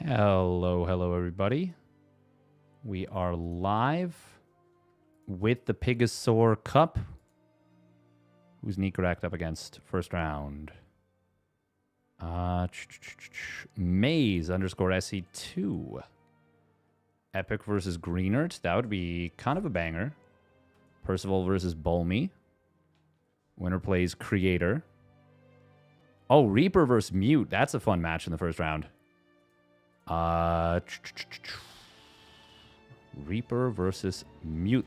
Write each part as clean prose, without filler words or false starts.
Hello, everybody. We are live with the PiGosaur Cup. Who's Nicoract up against? First round. Maze _ SC2. Epic versus Greenert. That would be kind of a banger. Percival versus Bulmy. Winner plays Creator. Oh, Reaper versus Mute. That's a fun match in the first round. Reaper versus Mute.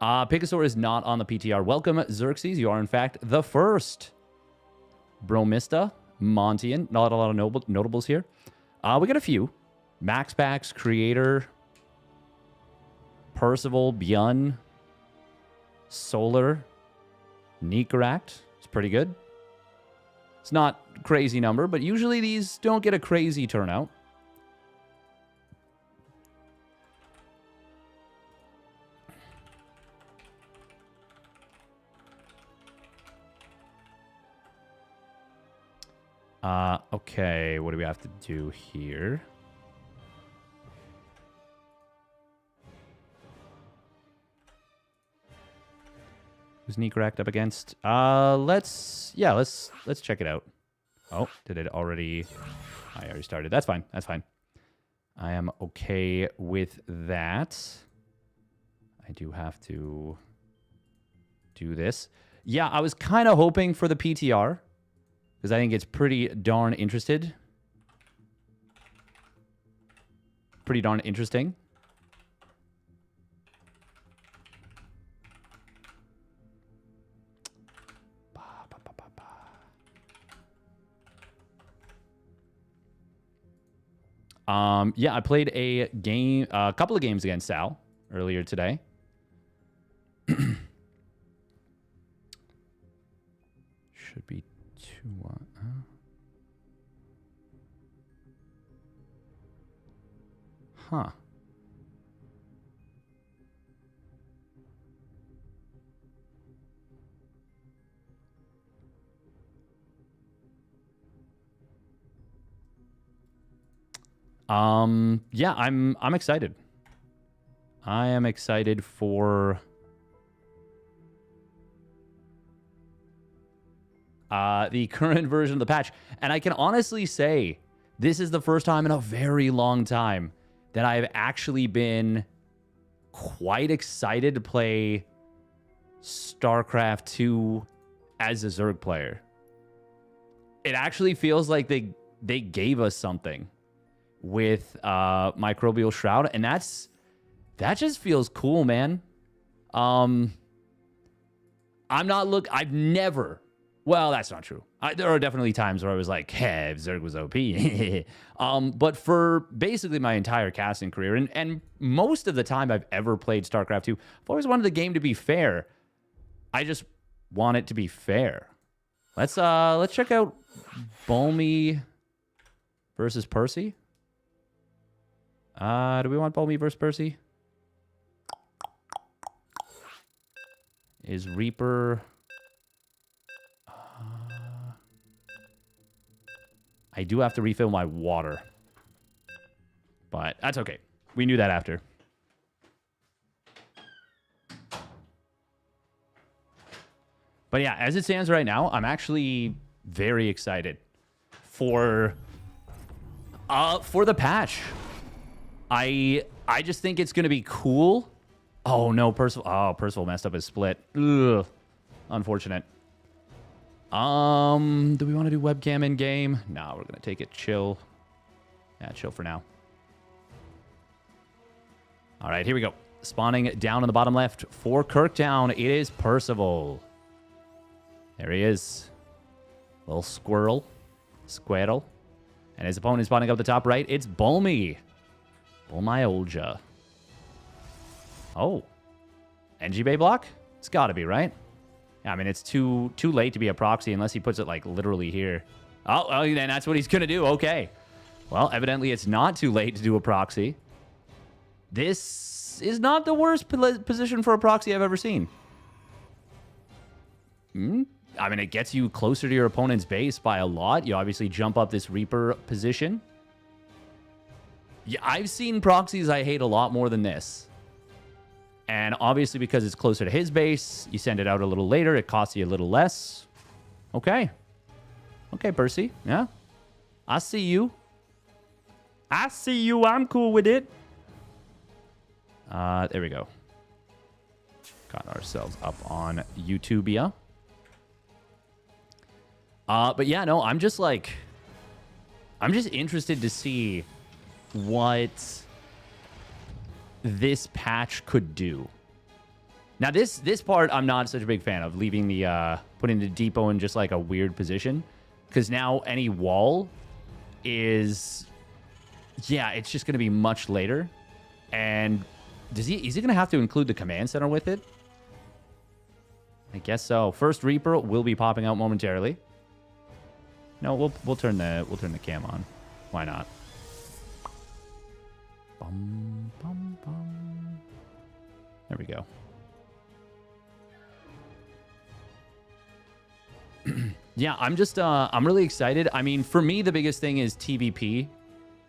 PiGosaur is not on the PTR. Welcome, Xerxes. You are, in fact, the first. Bromista, Montian. Not a lot of notables here. We got a few. MaxPax, Creator. Percival, ByuN. Solar. Nicoract. It's pretty good. It's not a crazy number, but usually these don't get a crazy turnout. Okay, what do we have to do here? Who's Nicoract up against? Let's check it out. Oh, did it already? I already started. That's fine. That's fine. I am okay with that. I do have to do this. Yeah, I was kind of hoping for the PTR because I think it's pretty darn interesting. Pretty darn interesting. Yeah, I played a couple of games against Sal earlier today. Should be 2-1. Huh. Yeah, I'm excited. I am excited for the current version of the patch. And I can honestly say this is the first time in a very long time that I've actually been quite excited to play StarCraft 2 as a Zerg player. It actually feels like they gave us something with Microbial Shroud, and that just feels cool, man. I've never, well, that's not true. There are definitely times where I was like, hey, Zerg was OP. But for basically my entire casting career, and most of the time I've ever played StarCraft 2, I've always wanted the game to be fair. I just want it to be fair. Let's check out Bulmy versus Percy. Do we want Bulmy versus Percy? Is Reaper... I do have to refill my water. But that's okay. We knew that after. But yeah, as it stands right now, I'm actually very excited for the patch. I just think it's going to be cool. Oh, no, Percival. Oh, Percival messed up his split. Ugh. Unfortunate. Do we want to do webcam in game? No, we're going to take it chill. Yeah, chill for now. All right, here we go. Spawning down on the bottom left for Kirktown, it is Percival. There he is. Little squirrel. Squirrel. And his opponent spawning up the top right, it's Bulmy. Bulmy. Oh. NG Bay block? It's got to be, right? Yeah, I mean, it's too late to be a proxy unless he puts it, like, literally here. Oh, then that's what he's going to do. Okay. Well, evidently it's not too late to do a proxy. This is not the worst position for a proxy I've ever seen. I mean, it gets you closer to your opponent's base by a lot. You obviously jump up this Reaper position. Yeah, I've seen proxies I hate a lot more than this. And obviously, because it's closer to his base, you send it out a little later. It costs you a little less. Okay. Okay, Percy. Yeah. I see you. I see you. I'm cool with it. There we go. Got ourselves up on YouTubia. But yeah, no, I'm just interested to see what this patch could do. Now, this part I'm not such a big fan of, leaving the putting the depot in just like a weird position, because now any wall is, yeah, it's just going to be much later. And is he going to have to include the command center with it? I guess so. First Reaper will be popping out momentarily. No, we'll turn the cam on. Why not? Bum, bum, bum. There we go. Yeah, I'm really excited. I mean, for me, the biggest thing is TVP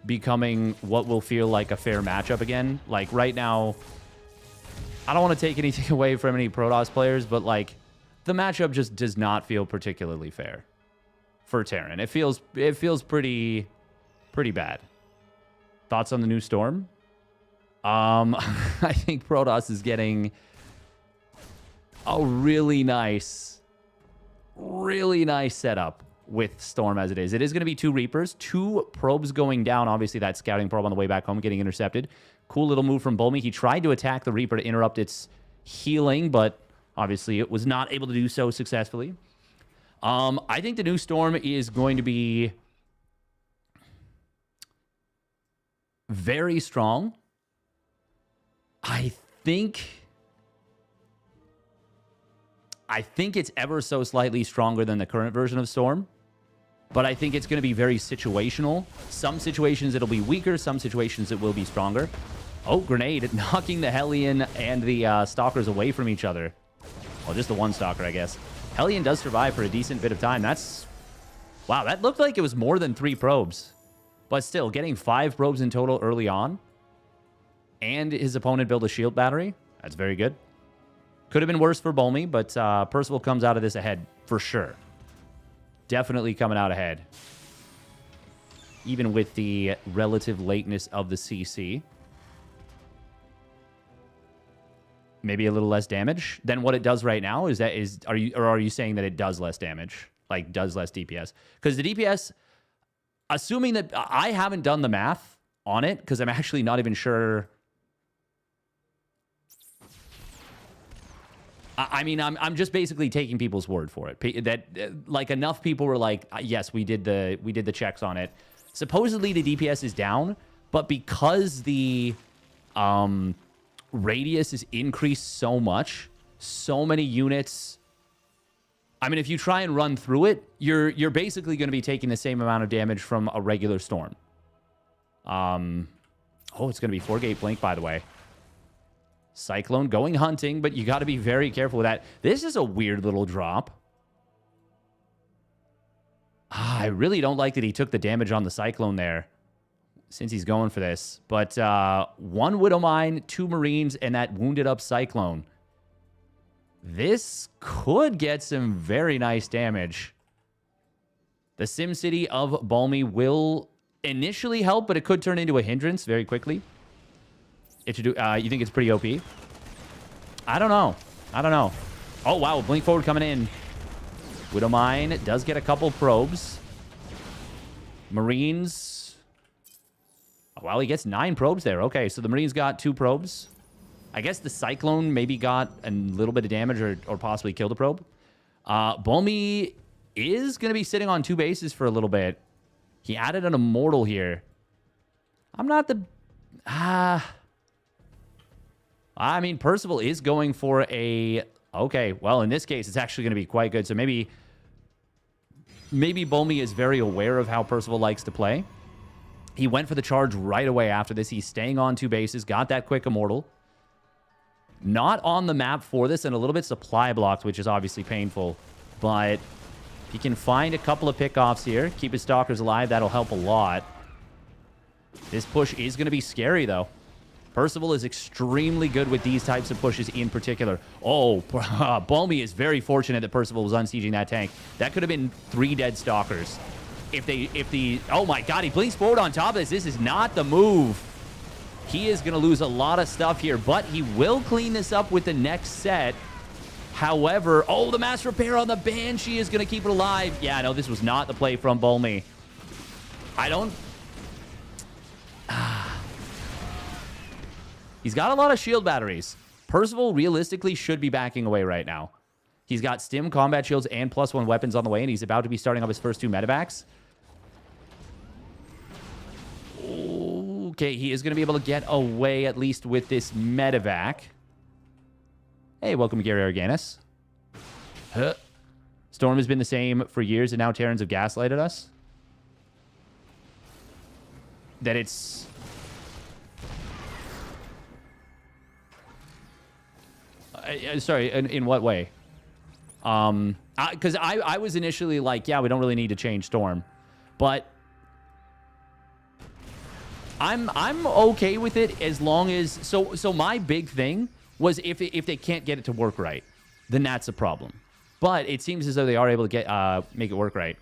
becoming what will feel like a fair matchup again. Like right now, I don't want to take anything away from any Protoss players, but like the matchup just does not feel particularly fair for Terran. It feels pretty bad. Thoughts on the new Storm? I think Protoss is getting a really nice setup with Storm as it is. It is going to be 2 Reapers, 2 probes going down. Obviously, that scouting probe on the way back home getting intercepted. Cool little move from Bulmy. He tried to attack the Reaper to interrupt its healing, but obviously it was not able to do so successfully. I think the new Storm is going to be very strong. I think it's ever so slightly stronger than the current version of Storm, but I think it's going to be very situational. Some situations it'll be weaker, some situations it will be stronger. Oh, grenade, knocking the Hellion and the Stalkers away from each other. Well, just the one Stalker, I guess. Hellion does survive for a decent bit of time. That's... Wow, that looked like it was more than 3 probes. But still, getting 5 probes in total early on, and his opponent built a shield battery, that's very good. Could have been worse for Bulmy, but Percival comes out of this ahead for sure. Definitely coming out ahead. Even with the relative lateness of the CC. Maybe a little less damage than what it does right now. Are you saying that it does less damage? Like does less DPS? Because the DPS, assuming that I haven't done the math on it, because I'm actually not even sure. I mean, I'm just basically taking people's word for it. That like enough people were like, yes, we did the checks on it. Supposedly the DPS is down, but because the radius is increased so much, so many units. I mean, if you try and run through it, you're basically going to be taking the same amount of damage from a regular Storm. Oh, it's going to be 4-gate blink, by the way. Cyclone going hunting, but you got to be very careful with that. This is a weird little drop. I really don't like that he took the damage on the Cyclone there, since he's going for this. But 1 Widow Mine, 2 Marines, and that wounded up Cyclone. This could get some very nice damage. The SimCity of Bulmy will initially help, but it could turn into a hindrance very quickly. It should do. You think it's pretty OP? I don't know. Oh, wow. Blink forward coming in. Widow Mine does get a couple probes. Marines. Oh, wow, he gets 9 probes there. Okay, so the Marines got 2 probes. I guess the Cyclone maybe got a little bit of damage or possibly killed a probe. Bulmy is going to be sitting on 2 bases for a little bit. He added an Immortal here. I'm not the... I mean, Percival is going for a... Okay, well, in this case, it's actually going to be quite good. So maybe Bulmy is very aware of how Percival likes to play. He went for the charge right away after this. He's staying on 2 bases, got that quick Immortal. Not on the map for this, and a little bit supply blocked, which is obviously painful. But if he can find a couple of pickoffs here, keep his Stalkers alive, that'll help a lot. This push is going to be scary, though. Percival is extremely good with these types of pushes in particular. Oh, Bulmy is very fortunate that Percival was unsieging that tank. That could have been 3 dead Stalkers. Oh my god, he blinks forward on top of this. This is not the move. He is going to lose a lot of stuff here, but he will clean this up with the next set. However, oh, the mass repair on the Banshee is going to keep it alive. Yeah, no, this was not the play from Bulmy. I don't... He's got a lot of shield batteries. Percival realistically should be backing away right now. He's got stim, combat shields, and +1 weapons on the way, and he's about to be starting up his first 2 medevacs. Okay, he is going to be able to get away at least with this medevac. Hey, welcome, Gary Arganis. Huh. Storm has been the same for years, and now Terrans have gaslighted us. That it's... sorry, in what way? Because I was initially like, yeah, we don't really need to change Storm. But I'm okay with it as long as... So my big thing was if they can't get it to work right, then that's a problem. But it seems as though they are able to make it work right.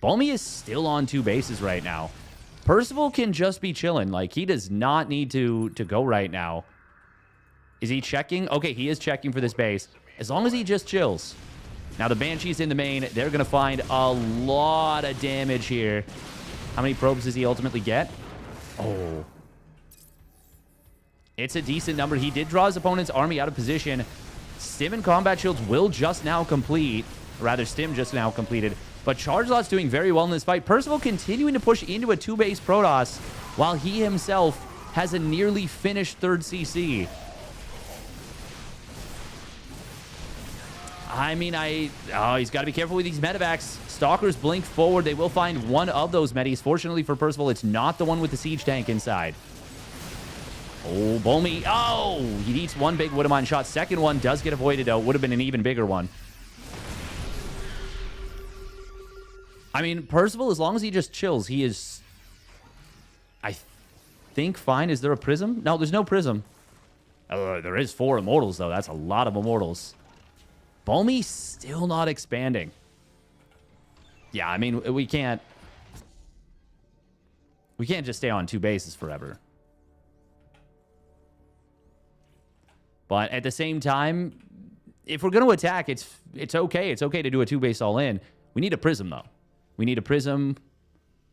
Bulmy is still on 2 bases right now. Percival can just be chilling. Like, he does not need to go right now. Is he checking? Okay, he is checking for this base. As long as he just chills. Now, the Banshee's in the main. They're going to find a lot of damage here. How many probes does he ultimately get? Oh. It's a decent number. He did draw his opponent's army out of position. Stim and combat shields will just now complete. Or rather, Stim just now completed. But Chargelot's doing very well in this fight. Percival continuing to push into a 2-base Protoss while he himself has a nearly finished 3rd CC. I mean, he's got to be careful with these medevacs. Stalkers blink forward. They will find one of those medis. Fortunately for Percival, it's not the one with the siege tank inside. Oh, Bulmy. Oh, he needs one big Widowmine shot. Second one does get avoided, though. Would have been an even bigger one. I mean, Percival, as long as he just chills, he is, I think, fine. Is there a prism? No, there's no prism. There is 4 immortals, though. That's a lot of immortals. Bulmy still not expanding. Yeah, I mean, we can't just stay on 2 bases forever. But at the same time, if we're going to attack, it's okay. It's okay to do a 2-base all-in. We need a prism, though. We need a prism.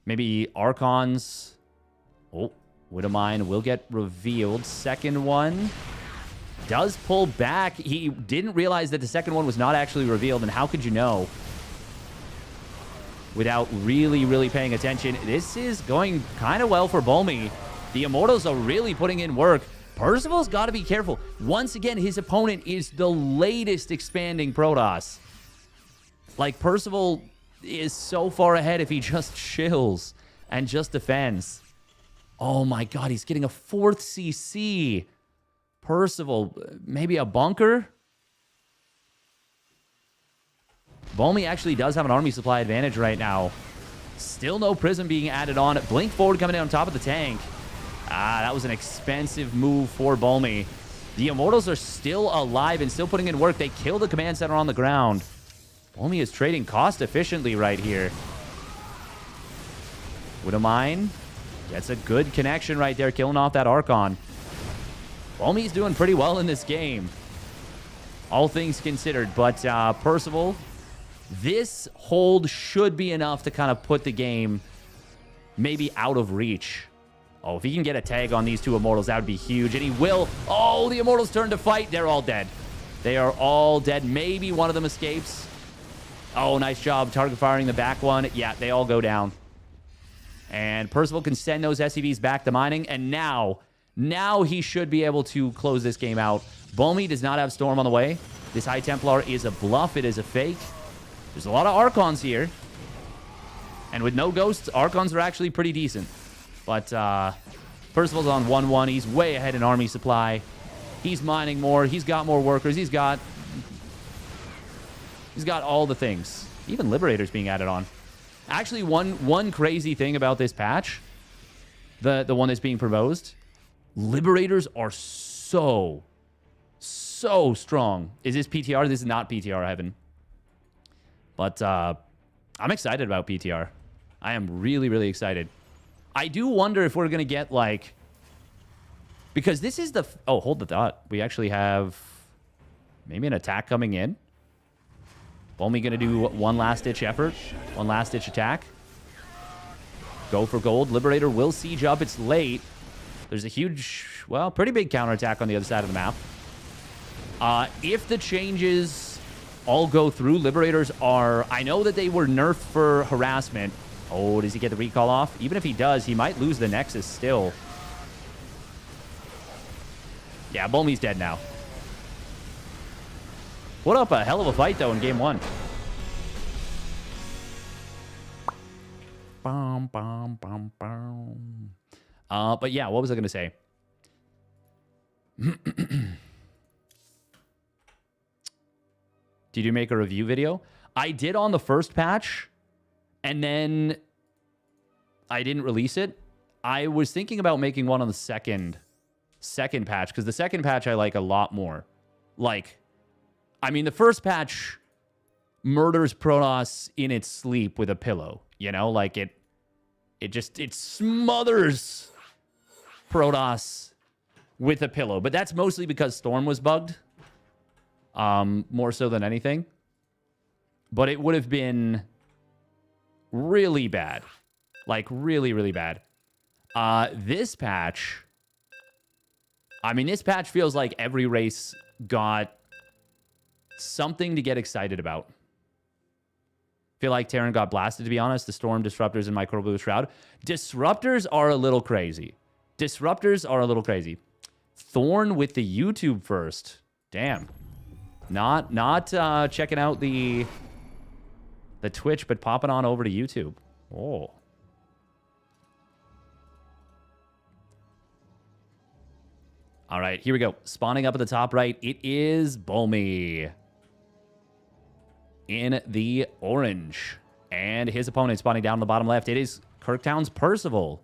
Maybe Archons. Oh, Widowmine will get revealed. Second one does pull back. He didn't realize that the second one was not actually revealed, and how could you know without really paying attention? This is going kind of well for Bulmy. The Immortals are really putting in work. Percival's got to be careful. Once again, his opponent is the latest expanding Protoss. Like, Percival is so far ahead if he just chills and just defends. Oh my god, he's getting a 4th CC. Percival, maybe a bunker? Bulmy actually does have an army supply advantage right now. Still no prism being added on. Blink forward coming in on top of the tank. That was an expensive move for Bulmy. The Immortals are still alive and still putting in work. They kill the command center on the ground. Bulmy is trading cost efficiently right here. Widowmine gets a good connection right there, killing off that Archon. Bulmy's doing pretty well in this game, all things considered. But Percival, this hold should be enough to kind of put the game maybe out of reach. Oh, if he can get a tag on these 2 Immortals, that would be huge. And he will. Oh, the Immortals turn to fight. They're all dead. They are all dead. Maybe one of them escapes. Oh, nice job target firing the back one. Yeah, they all go down. And Percival can send those SCVs back to mining. And now he should be able to close this game out. Bulmy does not have Storm on the way. This High Templar is a bluff. It is a fake. There's a lot of Archons here. And with no Ghosts, Archons are actually pretty decent. But Percival's on 1-1. He's way ahead in army supply. He's mining more. He's got more workers. He's got He's got all the things. Even Liberator's being added on. Actually, one crazy thing about this patch, the one that's being proposed, Liberators are so strong. Is this PTR? This is not PTR heaven. But I'm excited about PTR. I am really, really excited. I do wonder if we're going to get, like... Because this is the... Oh, hold the thought. We actually have maybe an attack coming in. Bulmy going to do one last-ditch effort. One last-ditch attack. Go for gold. Liberator will siege up. It's late. There's a huge... Well, pretty big counterattack on the other side of the map. If the changes all go through, Liberators are... I know that they were nerfed for harassment. Oh, does he get the recall off? Even if he does, he might lose the Nexus still. Yeah, Bulmy's dead now. Put up a hell of a fight, though, in game 1. But yeah, what was I going to say? Did you make a review video? I did on the first patch, and then I didn't release it. I was thinking about making one on the second patch, because the second patch I like a lot more. Like, I mean, the first patch murders Protoss in its sleep with a pillow. You know, like it smothers Protoss with a pillow. But that's mostly because Storm was bugged. More so than anything. But it would have been really bad. Like, really, really bad. This patch... I mean, this patch feels like every race got something to get excited about. Feel like Terran got blasted, to be honest. The Storm, Disruptors, and Microbial Shroud. Disruptors are a little crazy. Disruptors are a little crazy. Thorn with the YouTube first. Damn. Not checking out the Twitch, but popping on over to YouTube. Oh. All right, here we go. Spawning up at the top right, it is Bulmy in the orange. And his opponent spawning down in the bottom left, it is Kirktown's Percival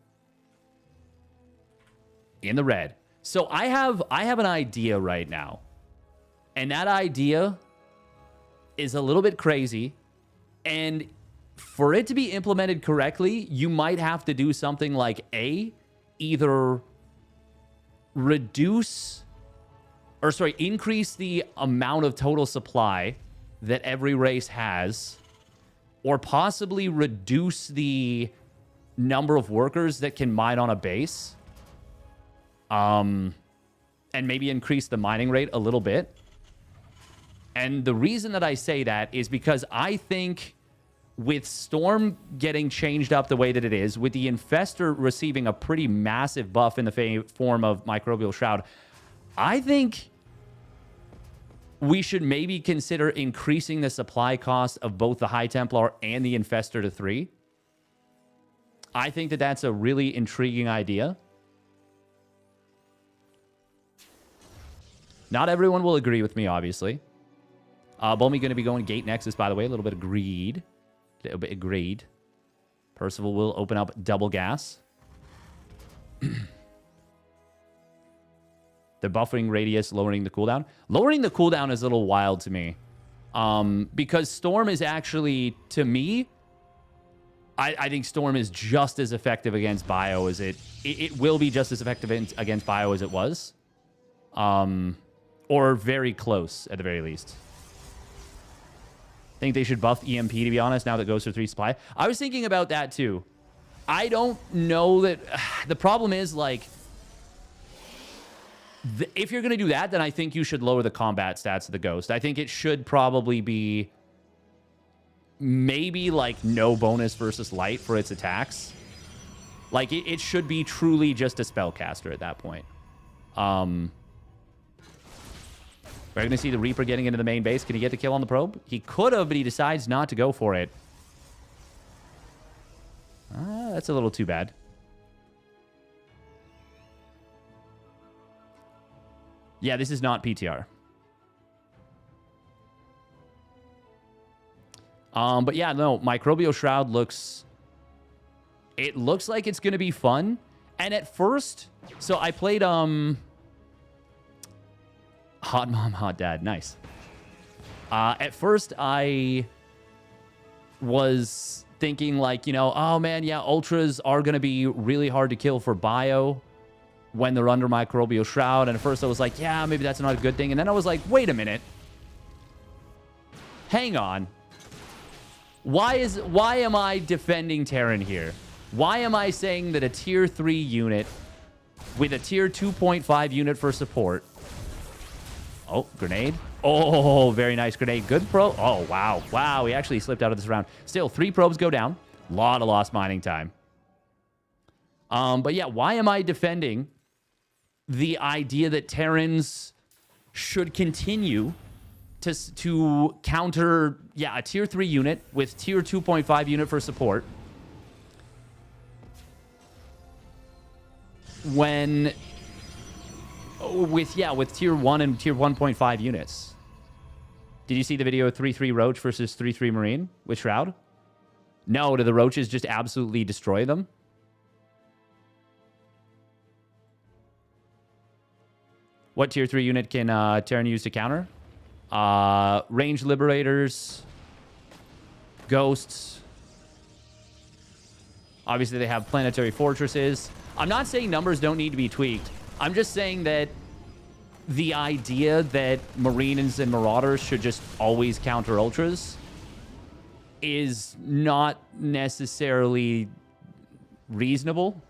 in the red. So I have an idea right now. And that idea is a little bit crazy. And for it to be implemented correctly, you might have to do something like either increase the amount of total supply that every race has, or possibly reduce the number of workers that can mine on a base. And maybe increase the mining rate a little bit. And the reason that I say that is because I think with Storm getting changed up the way that it is, with the Infestor receiving a pretty massive buff in the form of Microbial Shroud, I think we should maybe consider increasing the supply cost of both the High Templar and the Infestor to 3. I think that that's a really intriguing idea. Not everyone will agree with me, obviously. Bulmy going to be going Gate Nexus, by the way. A little bit of greed. A little bit of greed. Percival will open up double gas. The buffering radius, lowering the cooldown. Lowering the cooldown is a little wild to me. Because Storm is actually, to me, I think Storm is just as effective against Bio as it will be just as effective against Bio as it was. Or very close, at the very least. I think they should buff EMP, to be honest, now that goes for 3 supply. I was thinking about that, too. I don't know that... The problem is, like... if you're going to do that, then I think you should lower the combat stats of the Ghost. I think it should probably be... maybe, like, no bonus versus light for its attacks. Like, it should be truly just a spellcaster at that point. We're going to see the Reaper getting into the main base. Can he get the kill on the probe? He could have, but he decides not to go for it. That's a little too bad. Yeah, this is not PTR. But yeah, no, Microbial Shroud looks... It looks like it's going to be fun. And at first... So I played... Hot Mom, Hot Dad. Nice. At first, I was thinking like, you know, oh man, yeah, Ultras are going to be really hard to kill for Bio when they're under Microbial Shroud. And at first I was like, yeah, maybe that's not a good thing. And then I was like, wait a minute. Hang on. Why am I defending Terran here? Why am I saying that a tier 3 unit with a tier 2.5 unit for support... Oh, grenade. Oh, very nice grenade. Good probe. Oh, wow. Wow, he actually slipped out of this round. Still, 3 probes go down. A lot of lost mining time. But yeah, why am I defending the idea that Terrans should continue to counter, yeah, a tier 3 unit with tier 2.5 unit for support when... with tier 1 and tier 1.5 units. Did you see the video of 3-3 Roach versus 3-3 Marine with Shroud? No, do the Roaches just absolutely destroy them? What tier 3 unit can Terran use to counter? Range Liberators, Ghosts. Obviously, they have Planetary Fortresses. I'm not saying numbers don't need to be tweaked. I'm just saying that the idea that Marines and Marauders should just always counter Ultras is not necessarily reasonable.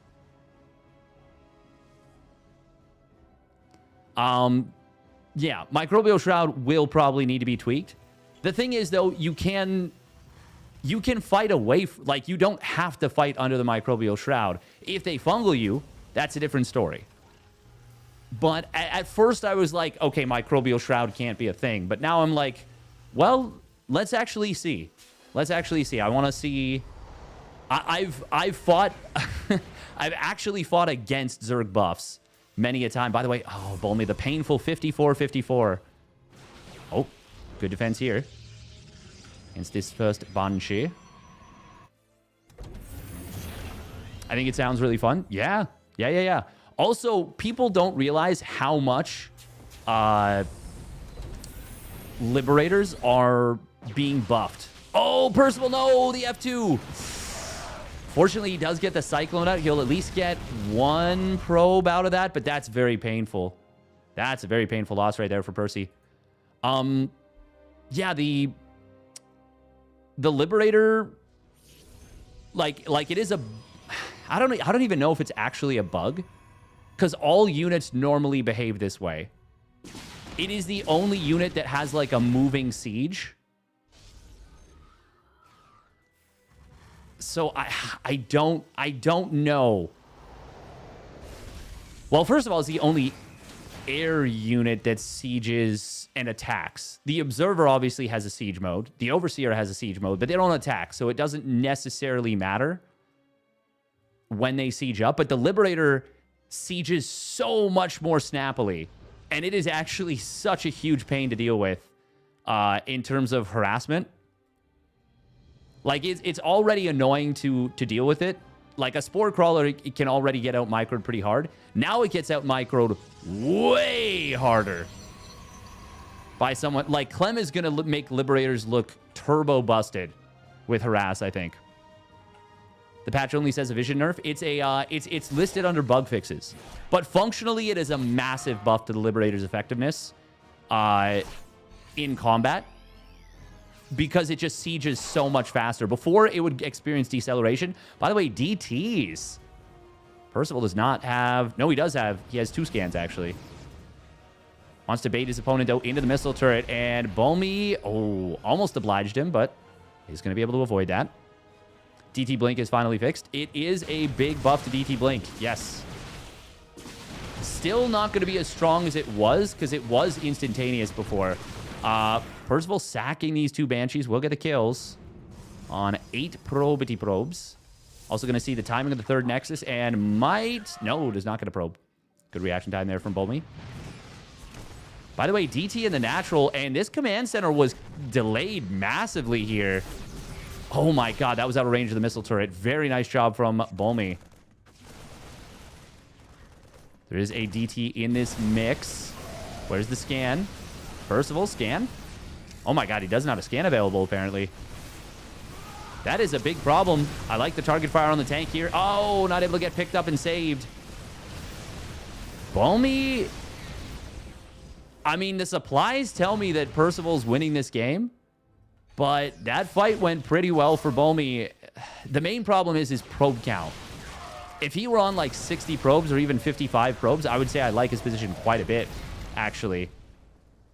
Yeah, Microbial Shroud will probably need to be tweaked. The thing is, though, you can fight away. Like, you don't have to fight under the Microbial Shroud. If they fungal you, that's a different story. But at first I was like, okay, Microbial Shroud can't be a thing. But now I'm like, well, let's actually see. Let's actually see. I want to see... I've fought... I've actually fought against Zerg buffs many a time. By the way, oh, Bulmy, the painful 54-54. Oh, good defense here. Against this first Banshee. I think it sounds really fun. Yeah. Yeah. Also, people don't realize how much Liberators are being buffed. Oh, Percival, no, the F2. Fortunately, he does get the Cyclone out. He'll at least get 1 probe out of that, but that's very painful. That's a very painful loss right there for Percy. Yeah, the Liberator, like it is a... I don't even know if it's actually a bug. Because all units normally behave this way. It is the only unit that has, like, a moving siege. So I don't know. Well, first of all, it's the only air unit that sieges and attacks. The Observer obviously has a siege mode. The Overseer has a siege mode, but they don't attack. So it doesn't necessarily matter when they siege up. But the Liberator... sieges so much more snappily, and it is actually such a huge pain to deal with in terms of harassment. Like, it's already annoying to deal with it. Like, a Spore Crawler, it can already get out microed pretty hard. Now it gets out microed way harder by someone. Like, Clem is going to make Liberators look turbo busted with harass, I think. The patch only says a vision nerf. It's listed under bug fixes, but functionally it is a massive buff to the Liberator's effectiveness in combat because it just sieges so much faster. Before, it would experience deceleration. By the way, DTs. Percival does not have... No, he does have... He has 2 scans, actually. Wants to bait his opponent out into the missile turret, and Bulmy, oh, almost obliged him, but he's going to be able to avoid that. DT Blink is finally fixed. It is a big buff to DT Blink. Yes. Still not going to be as strong as it was, because it was instantaneous before. Percival sacking these 2 Banshees will get the kills on 8 probity probes. Also going to see the timing of the 3rd Nexus, and might... No, does not get a probe. Good reaction time there from Bulmy. By the way, DT in the natural, and this command center was delayed massively here. Oh my god, that was out of range of the missile turret. Very nice job from Bulmy. There is a DT in this mix. Where's the scan? Percival, scan? Oh my god, he doesn't have a scan available, apparently. That is a big problem. I like the target fire on the tank here. Oh, not able to get picked up and saved. Bulmy... I mean, the supplies tell me that Percival's winning this game, but that fight went pretty well for Bulmy. The main problem is his probe count. If he were on like 60 probes or even 55 probes, I would say I like his position quite a bit, actually.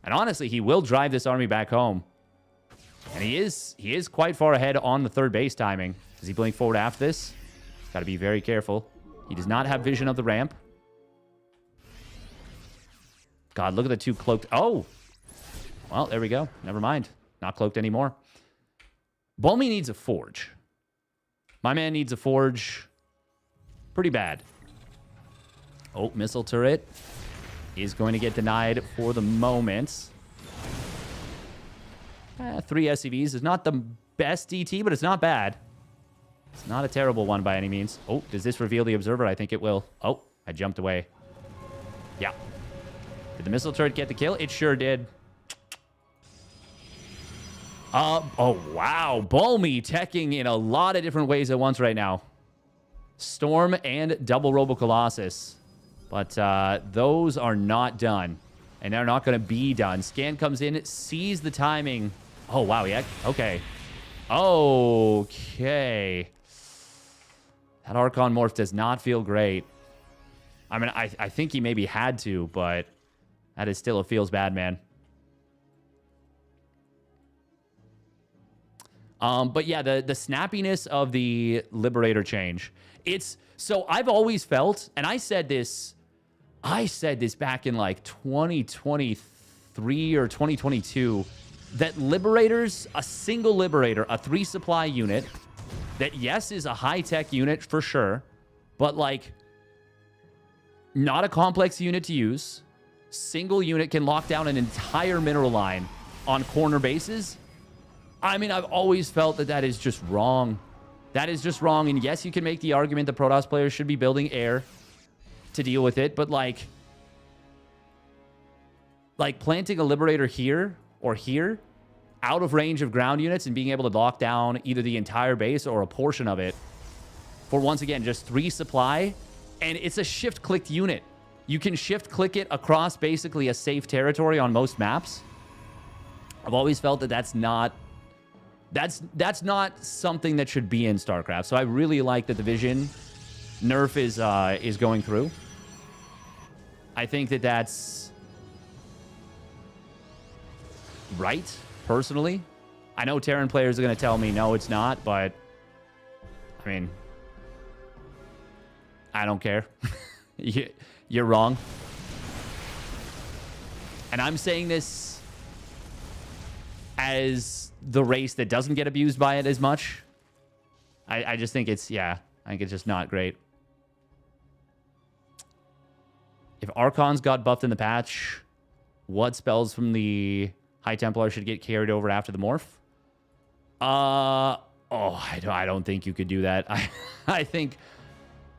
And honestly, he will drive this army back home. And he is quite far ahead on the third base timing. Does he blink forward after this? Got to be very careful. He does not have vision of the ramp. God, look at the two cloaked. Oh! Well, there we go. Never mind. Not cloaked anymore. Bulmy needs a forge. My man needs a forge. Pretty bad. Oh, missile turret is going to get denied for the moment. 3 SCVs is not the best DT, but it's not bad. It's not a terrible one by any means. Oh, does this reveal the observer? I think it will. Oh, I jumped away. Yeah. Did the missile turret get the kill? It sure did. Oh, wow. Bulmy teching in a lot of different ways at once right now. Storm and double Robo-Colossus. But those are not done. And they're not going to be done. Scan comes in, sees the timing. Oh, wow. Yeah. Okay. Okay. That Archon morph does not feel great. I mean, I think he maybe had to, but that is still, it feels bad, man. But yeah, the snappiness of the Liberator change. It's, so I've always felt, and I said this back in like 2023 or 2022, that Liberators, a single Liberator, a 3 supply unit, that yes, is a high-tech unit for sure, but like, not a complex unit to use. Single unit can lock down an entire mineral line on corner bases. I mean, I've always felt that that is just wrong. That is just wrong. And yes, you can make the argument that Protoss players should be building air to deal with it. But like planting a Liberator here or here out of range of ground units and being able to lock down either the entire base or a portion of it for, once again, just 3 supply. And it's a shift-clicked unit. You can shift-click it across basically a safe territory on most maps. I've always felt that that's not something that should be in StarCraft. So I really like that the vision nerf is going through. I think that that's right, personally. I know Terran players are going to tell me, no, it's not, but I mean, I don't care. You're wrong. And I'm saying this as the race that doesn't get abused by it as much. I just think it's, yeah, I think it's just not great. If Archons got buffed in the patch, what spells from the High Templar should get carried over after the morph? I don't think you could do that. I think,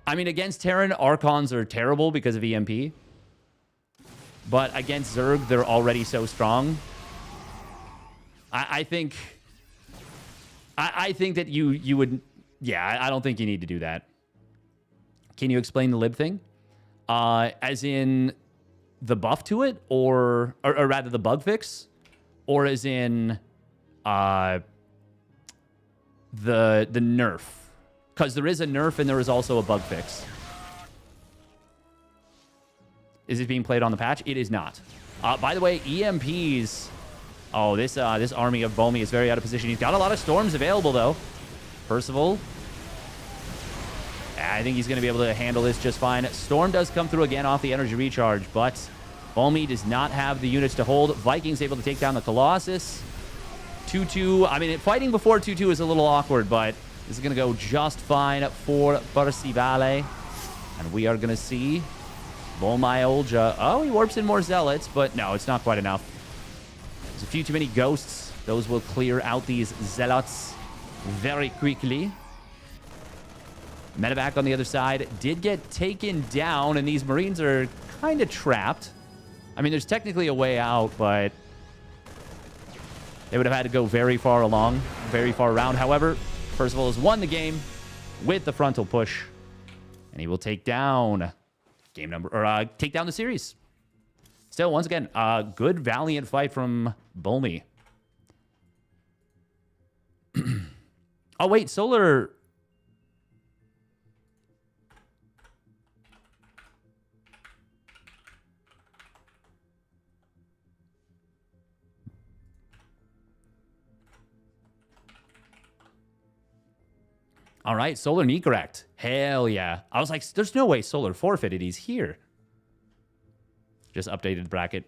I mean, against Terran, Archons are terrible because of EMP. But against Zerg, they're already so strong. I think that you would, yeah, I don't think you need to do that. Can you explain the lib thing? As in the buff to it, or rather the bug fix, or as in the nerf? Because there is a nerf and there is also a bug fix. Is it being played on the patch? It is not. By the way, EMPs. Oh, this army of Bulmy is very out of position. He's got a lot of storms available, though. Percival. I think he's going to be able to handle this just fine. Storm does come through again off the energy recharge, but Bulmy does not have the units to hold. Vikings able to take down the Colossus. 2-2. I mean, fighting before 2-2 is a little awkward, but this is going to go just fine for Percival. And we are going to see Bulmy Olja. Oh, he warps in more Zealots, but no, it's not quite enough. There's a few too many Ghosts. Those will clear out these Zealots. very quickly. Medevac on the other side did get taken down, and these Marines are kind of trapped. I mean, there's technically a way out, but they would have had to go very far along, very far around. However, Percival has won the game with the frontal push, and he will take down take down the series. Still, once again, good valiant fight from Bulmy. Oh wait, Solar. All right, Solar Nicoract. Hell yeah. I was like, there's no way Solar forfeited. He's here. Just updated the bracket.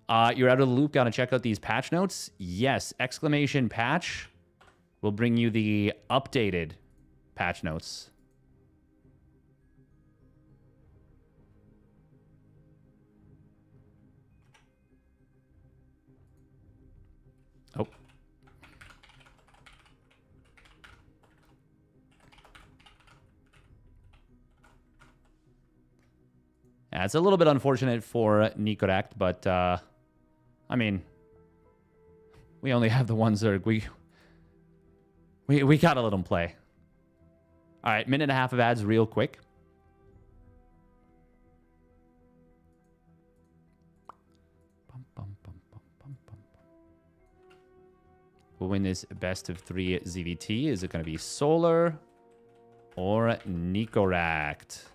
You're out of the loop. Gotta check out these patch notes. Yes, exclamation patch will bring you the updated patch notes. Oh. Yeah, it's a little bit unfortunate for Nicoract, but, I mean, we only have the one Zerg. We gotta let him play. All right, minute and a half of ads real quick. We'll win this best of 3 ZVT. Is it going to be Solar or Nicoract?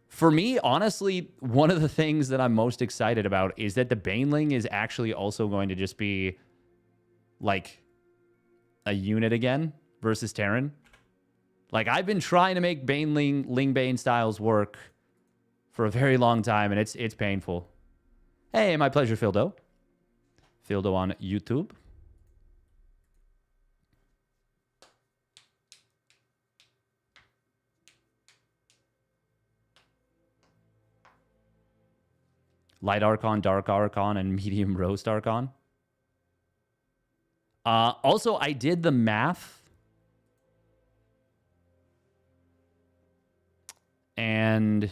For me, honestly, one of the things that I'm most excited about is that the Baneling is actually also going to just be like a unit again versus Terran. Like, I've been trying to make Baneling, Lingbane styles work for a very long time, and it's painful. Hey, my pleasure, Phildo. Phildo on YouTube. Light Archon, Dark Archon, and Medium Roast Archon. Also, I did the math. And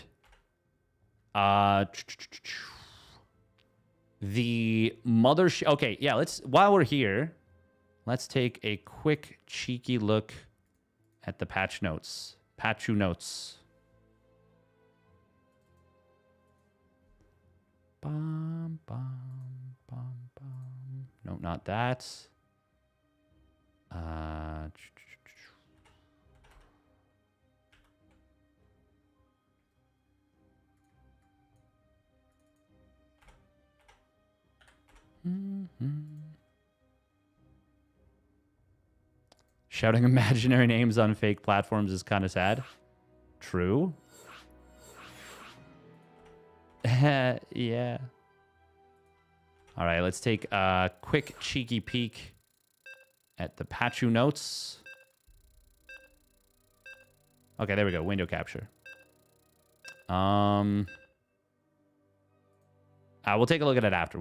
the mothership. Okay, yeah, while we're here, let's take a quick cheeky look at the patch notes. Patchu notes. Bum, bum, bum, bum. No, not that. Shouting imaginary names on fake platforms is kind of sad. True. Yeah. All right, let's take a quick cheeky peek at the Patchu notes. Okay, there we go. Window capture. We'll take a look at it after.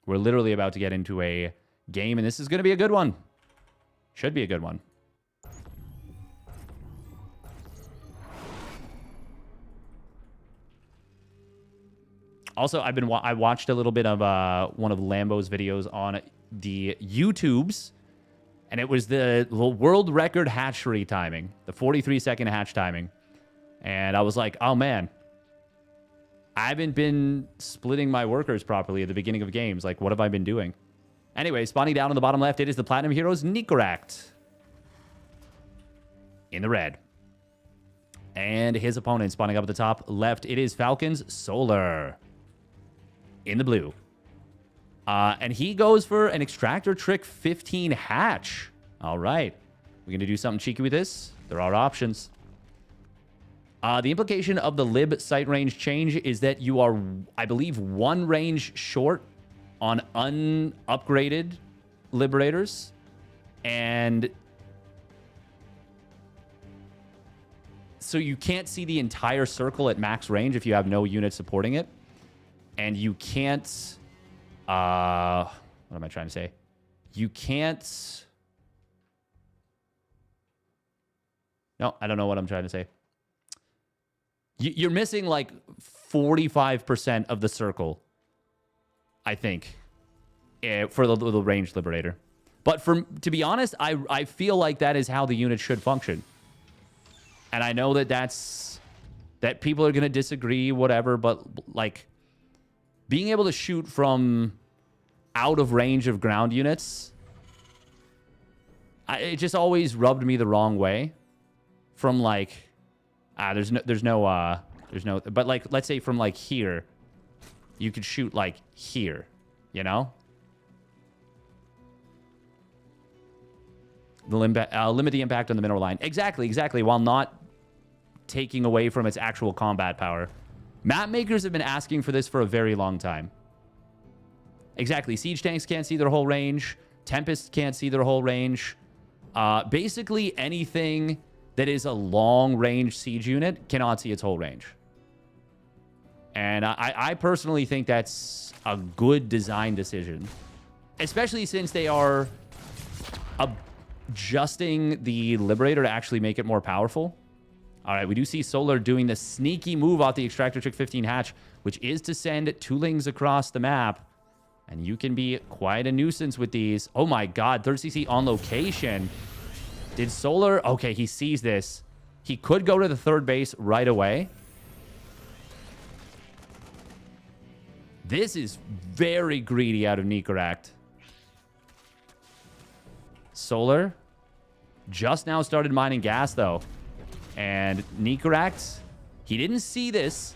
We're literally about to get into a game, and this is going to be a good one. Should be a good one. Also, I watched a little bit of one of Lambo's videos on the YouTubes, and it was the world record hatchery timing, the 43-second hatch timing. And I was like, oh man, I haven't been splitting my workers properly at the beginning of games. Like, what have I been doing? Anyway, spawning down on the bottom left, it is the Platinum Heroes Nicoract in the red. And his opponent spawning up at the top left, it is Falcons Solar in the blue. And he goes for an Extractor Trick 15 hatch. All right. We're going to do something cheeky with this. There are options. The implication of the lib sight range change is that you are, I believe, 1 range short on unupgraded Liberators. And so you can't see the entire circle at max range if you have no unit supporting it. And you can't... what am I trying to say? You can't No, I don't know what I'm trying to say. You're missing like 45% of the circle, I think, for the ranged Liberator. But to be honest, I feel like that is how the unit should function. And I know that people are going to disagree, whatever, but like being able to shoot from out of range of ground units, it just always rubbed me the wrong way. From like, there's no, but like, let's say from like here, you could shoot like here, you know? Limit the impact on the mineral line. Exactly, while not taking away from its actual combat power. Map makers have been asking for this for a very long time. Exactly. Siege tanks can't see their whole range. Tempests can't see their whole range. Basically, anything that is a long-range siege unit cannot see its whole range. And I personally think that's a good design decision. Especially since they are adjusting the Liberator to actually make it more powerful. All right, we do see Solar doing the sneaky move off the Extractor Trick 15 hatch, which is to send toolings across the map. And you can be quite a nuisance with these. Oh my god, 3CC on location. Did Solar... Okay, he sees this. He could go to the third base right away. This is very greedy out of Nicoract. Solar just now started mining gas, though. And Nicoract, he didn't see this,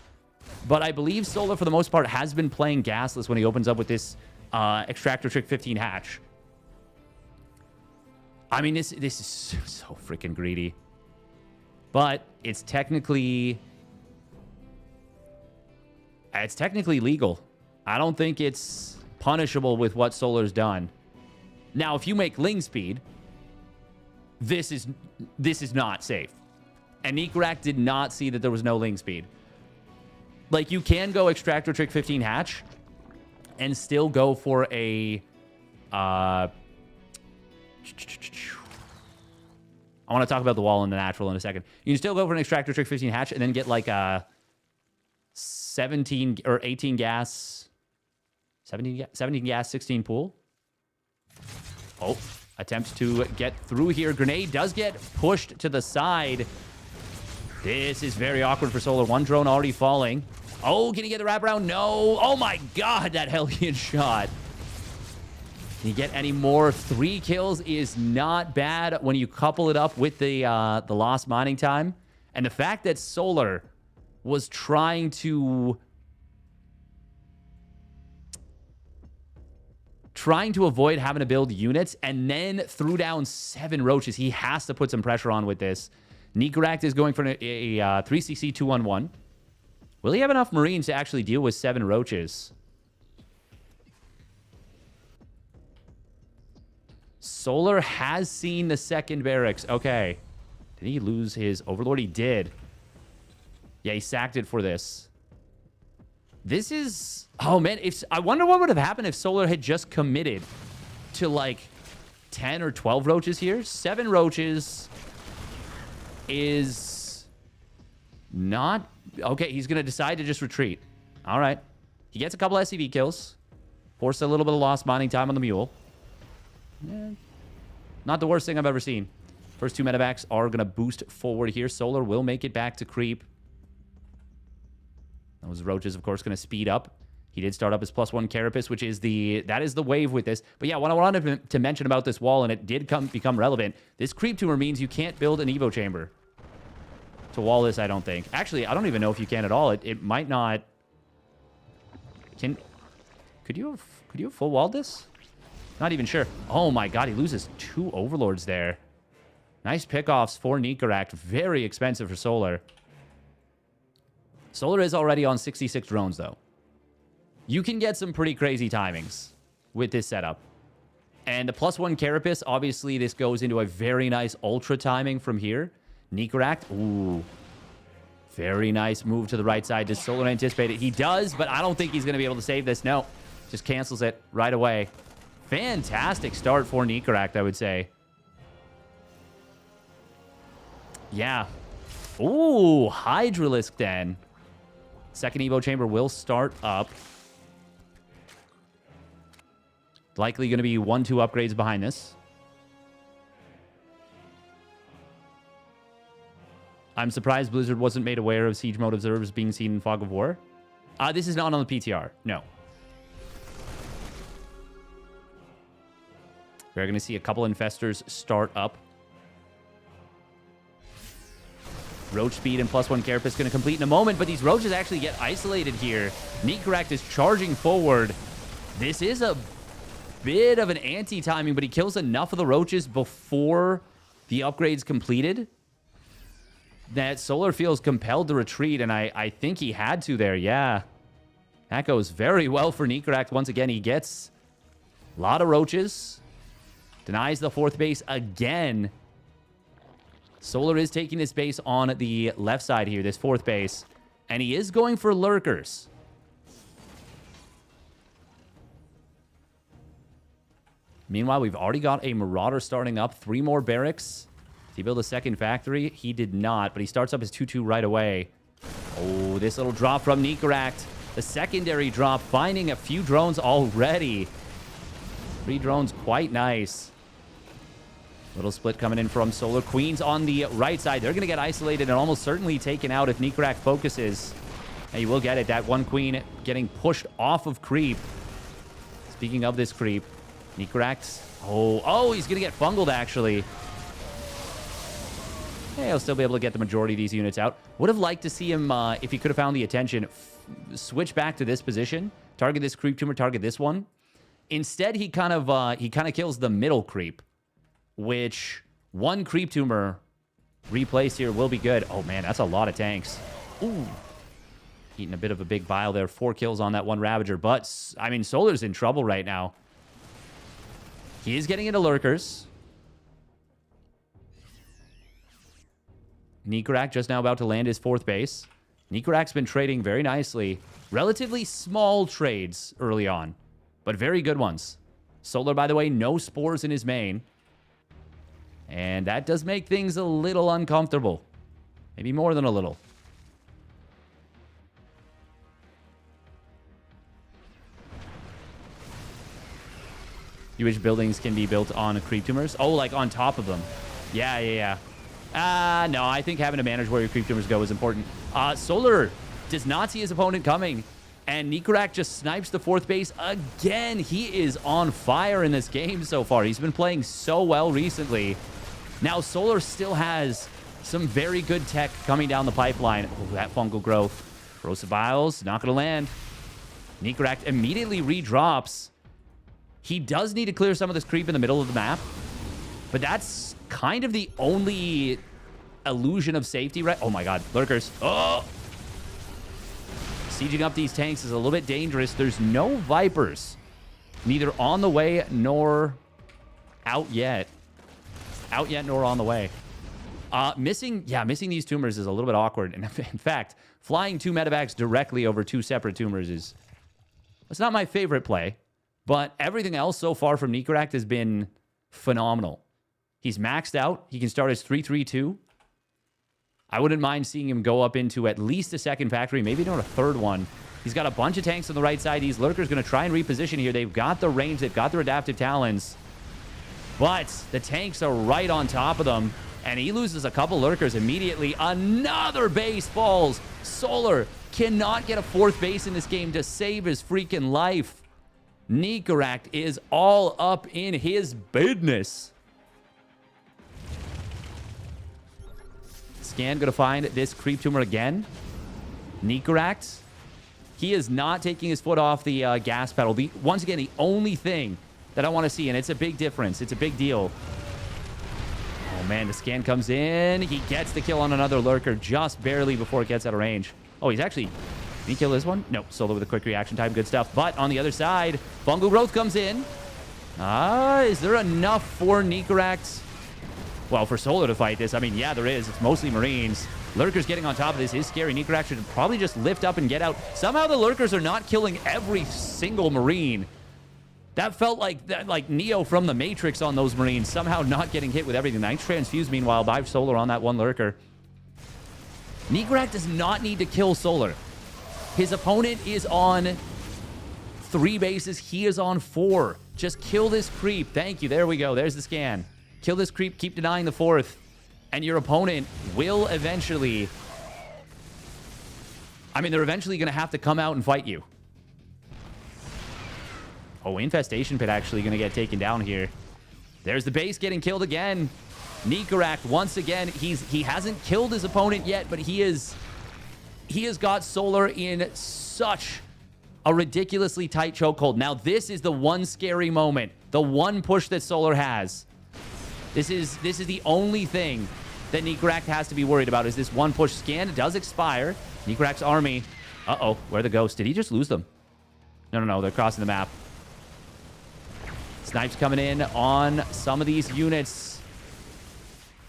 but I believe Solar, for the most part, has been playing gasless when he opens up with this Extractor Trick 15 hatch. I mean, this is so freaking greedy. But it's technically legal. I don't think it's punishable with what Solar's done. Now, if you make Ling speed, this is not safe. And Nicoract did not see that there was no Ling speed. Like, you can go Extractor Trick 15 hatch and still go for a... I want to talk about the wall and the natural in a second. You can still go for an Extractor Trick 15 hatch and then get like a 17 or 18 gas... 17 gas, 16 pool. Oh, attempts to get through here. Grenade does get pushed to the side. This is very awkward for Solar. One drone already falling. Oh, can he get the wraparound? No. Oh my god, that Hellion shot. Can you get any more? 3 kills is not bad when you couple it up with the lost mining time. And the fact that Solar was trying to avoid having to build units and then threw down 7 roaches. He has to put some pressure on with this. Nicoract is going for a 3CC 2-on-1. Will he have enough Marines to actually deal with 7 roaches? Solar has seen the second barracks. Okay. Did he lose his Overlord? He did. Yeah, he sacked it for this. This is... Oh, man. I wonder what would have happened if Solar had just committed to, like, 10 or 12 roaches here. 7 roaches is not... Okay, he's going to decide to just retreat. All right. He gets a couple SCV kills. Forced a little bit of lost mining time on the mule. Yeah. Not the worst thing I've ever seen. First 2 medevacs are going to boost forward here. Solar will make it back to creep. Those roaches, of course, going to speed up. He did start up his +1 Carapace, which is that is the wave with this. But yeah, what I wanted to mention about this wall, and it did become relevant, this creep tumor means you can't build an Evo chamber to wall this, I don't think. Actually, I don't even know if you can at all. It might not... Could you have full walled this? Not even sure. Oh my god, he loses 2 Overlords there. Nice pickoffs for Nicoract. Very expensive for Solar. Solar is already on 66 drones, though. You can get some pretty crazy timings with this setup. And the +1 Carapace, obviously, this goes into a very nice ultra timing from here. Nicoract, ooh. Very nice move to the right side. Does Solar anticipate it? He does, but I don't think he's going to be able to save this. No, just cancels it right away. Fantastic start for Nicoract, I would say. Yeah. Ooh, Hydralisk then. Second Evo Chamber will start up. Likely going to be 1-2 upgrades behind this. I'm surprised Blizzard wasn't made aware of Siege Mode Observers being seen in Fog of War. This is not on the PTR. No. We're going to see a couple Infestors start up. Roach speed and +1 Carapace going to complete in a moment, but these Roaches actually get isolated here. Nicoract is charging forward. This is a bit of an anti-timing, but he kills enough of the Roaches before the upgrade's completed that Solar feels compelled to retreat, and I think he had to there, yeah. That goes very well for Nicoract. Once again, he gets a lot of Roaches. Denies the 4th base again. Solar is taking this base on the left side here, this 4th base, and he is going for Lurkers. Meanwhile, we've already got a Marauder starting up. 3 more barracks. Did he build a second factory? He did not, but he starts up his 2-2 right away. Oh, this little drop from Nicoract. The secondary drop, finding a few drones already. 3 drones, quite nice. Little split coming in from Solar. Queens on the right side. They're going to get isolated and almost certainly taken out if Nicoract focuses. And you will get it. That 1 queen getting pushed off of creep. Speaking of this creep, Nicoract. Oh, he's going to get fungled, actually. Yeah, he'll still be able to get the majority of these units out. Would have liked to see him, if he could have found the attention, switch back to this position. Target this creep tumor, target this one. Instead, he kind of kills the middle creep, which 1 creep tumor replaced here will be good. Oh, man, that's a lot of tanks. Ooh. Eating a bit of a big bile there. 4 kills on that 1 Ravager. But, I mean, Solar's in trouble right now. He is getting into Lurkers. Nicoract just now about to land his 4th base. Nicoract's been trading very nicely. Relatively small trades early on, but very good ones. Solar, by the way, no spores in his main. And that does make things a little uncomfortable. Maybe more than a little. You wish buildings can be built on creep tumors? Oh, like on top of them. Yeah. No, I think having to manage where your creep tumors go is important. Solar does not see his opponent coming, and Nicoract just snipes the 4th base again. He is on fire in this game so far. He's been playing so well recently. Now, Solar still has some very good tech coming down the pipeline. Oh, that fungal growth. Corrosive Biles, not going to land. Nicoract immediately redrops. He does need to clear some of this creep in the middle of the map, but that's kind of the only illusion of safety, right? Oh my god, Lurkers. Oh! Sieging up these tanks is a little bit dangerous. There's no Vipers. Neither on the way nor out yet. Out yet nor on the way. Missing these tumors is a little bit awkward. And in fact, flying 2 medevacs directly over 2 separate tumors is... It's not my favorite play, but everything else so far from Nicoract has been phenomenal. He's maxed out. He can start his 3-3-2. I wouldn't mind seeing him go up into at least a second factory, maybe not a 3rd one. He's got a bunch of tanks on the right side. These Lurkers going to try and reposition here. They've got the range. They've got their adaptive talons. But the tanks are right on top of them. And he loses a couple Lurkers immediately. Another base falls. Solar cannot get a 4th base in this game to save his freaking life. Nicoract is all up in his business. Scan going to find this creep tumor again. Nicoract, he is not taking his foot off the gas pedal. Once again, the only thing that I want to see, and it's a big difference. It's a big deal. Oh, man, the scan comes in. He gets the kill on another Lurker just barely before it gets out of range. Oh, he's actually... Did he kill this one? No, Solo with a quick reaction time. Good stuff. But on the other side, Fungal Growth comes in. Is there enough for Nicoract? Well, for Solar to fight this, I mean, yeah, there is. It's mostly Marines. Lurkers getting on top of this is scary. Nicoract should probably just lift up and get out. Somehow the Lurkers are not killing every single Marine. That felt like Neo from the Matrix on those Marines, somehow not getting hit with everything. Nice transfuse, meanwhile, by Solar on that one lurker. Nicoract does not need to kill Solar. His opponent is on 3 bases. He is on 4. Just kill this creep. Thank you. There we go. There's the scan. Kill this creep. Keep denying the 4th. And your opponent will eventually... I mean, they're eventually going to have to come out and fight you. Oh, Infestation Pit actually going to get taken down here. There's the base getting killed again. Nicoract, once again, he hasn't killed his opponent yet, but he has got Solar in such a ridiculously tight chokehold. Now, this is the one scary moment. The one push that Solar has. This is the only thing that Nicoract has to be worried about, is this one push. Scan does expire. Nicoract's army. Uh-oh, where are the ghosts? Did he just lose them? No, they're crossing the map. Snipes coming in on some of these units.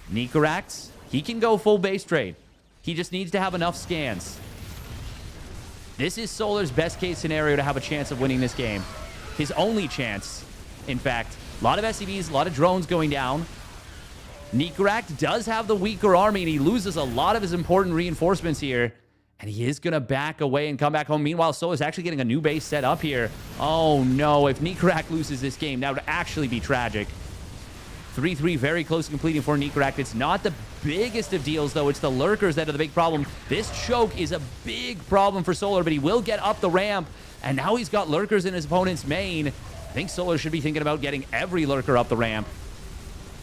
Nicoract, he can go full base trade. He just needs to have enough scans. This is Solar's best case scenario to have a chance of winning this game. His only chance, in fact. A lot of SCVs, a lot of drones going down. Nicoract does have the weaker army, and he loses a lot of his important reinforcements here. And he is going to back away and come back home. Meanwhile, Solar's actually getting a new base set up here. Oh, no. If Nicoract loses this game, that would actually be tragic. 3-3, very close to completing for Nicoract. It's not the biggest of deals, though. It's the lurkers that are the big problem. This choke is a big problem for Solar, but he will get up the ramp. And now he's got lurkers in his opponent's main. I think Solar should be thinking about getting every lurker up the ramp.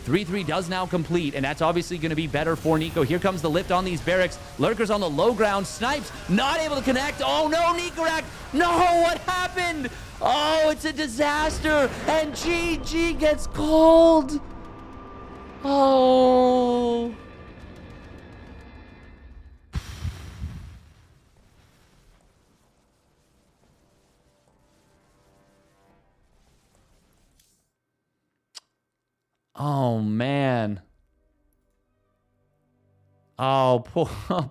3-3 does now complete, and that's obviously going to be better for Nico. Here comes the lift on these barracks. Lurkers on the low ground. Snipes not able to connect. Oh, no, Nicoract. No, what happened? Oh, it's a disaster. And GG gets called. Oh. Oh, man. Oh,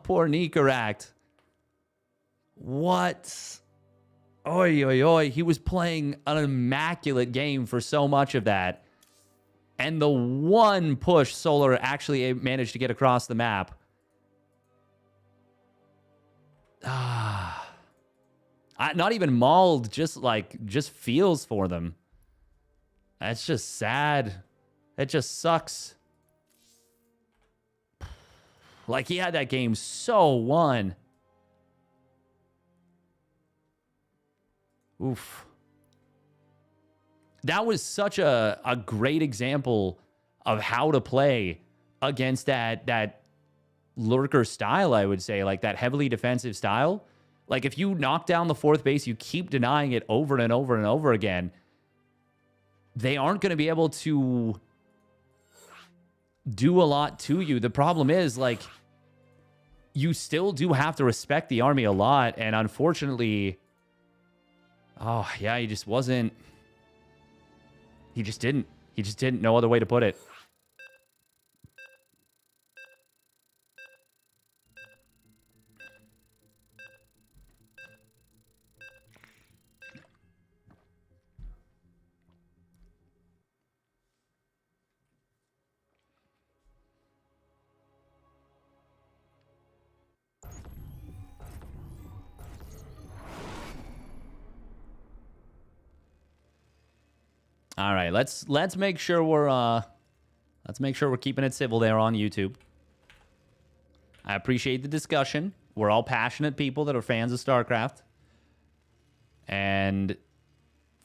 poor Nicoract. What? Oi, oi, oi. He was playing an immaculate game for so much of that. And the one push Solar actually managed to get across the map. Not even mauled, just feels for them. That's just sad. It just sucks. Like, he had that game so won. Oof. That was such a great example of how to play against that lurker style, I would say. Like, that heavily defensive style. Like, if you knock down the 4th base, you keep denying it over and over and over again, they aren't going to be able to do a lot to you. The problem is, like, you still do have to respect the army a lot, and unfortunately, oh yeah, he just wasn't. He just didn't. No other way to put it. All right, let's make sure we're keeping it civil there on YouTube. I appreciate the discussion. We're all passionate people that are fans of StarCraft. And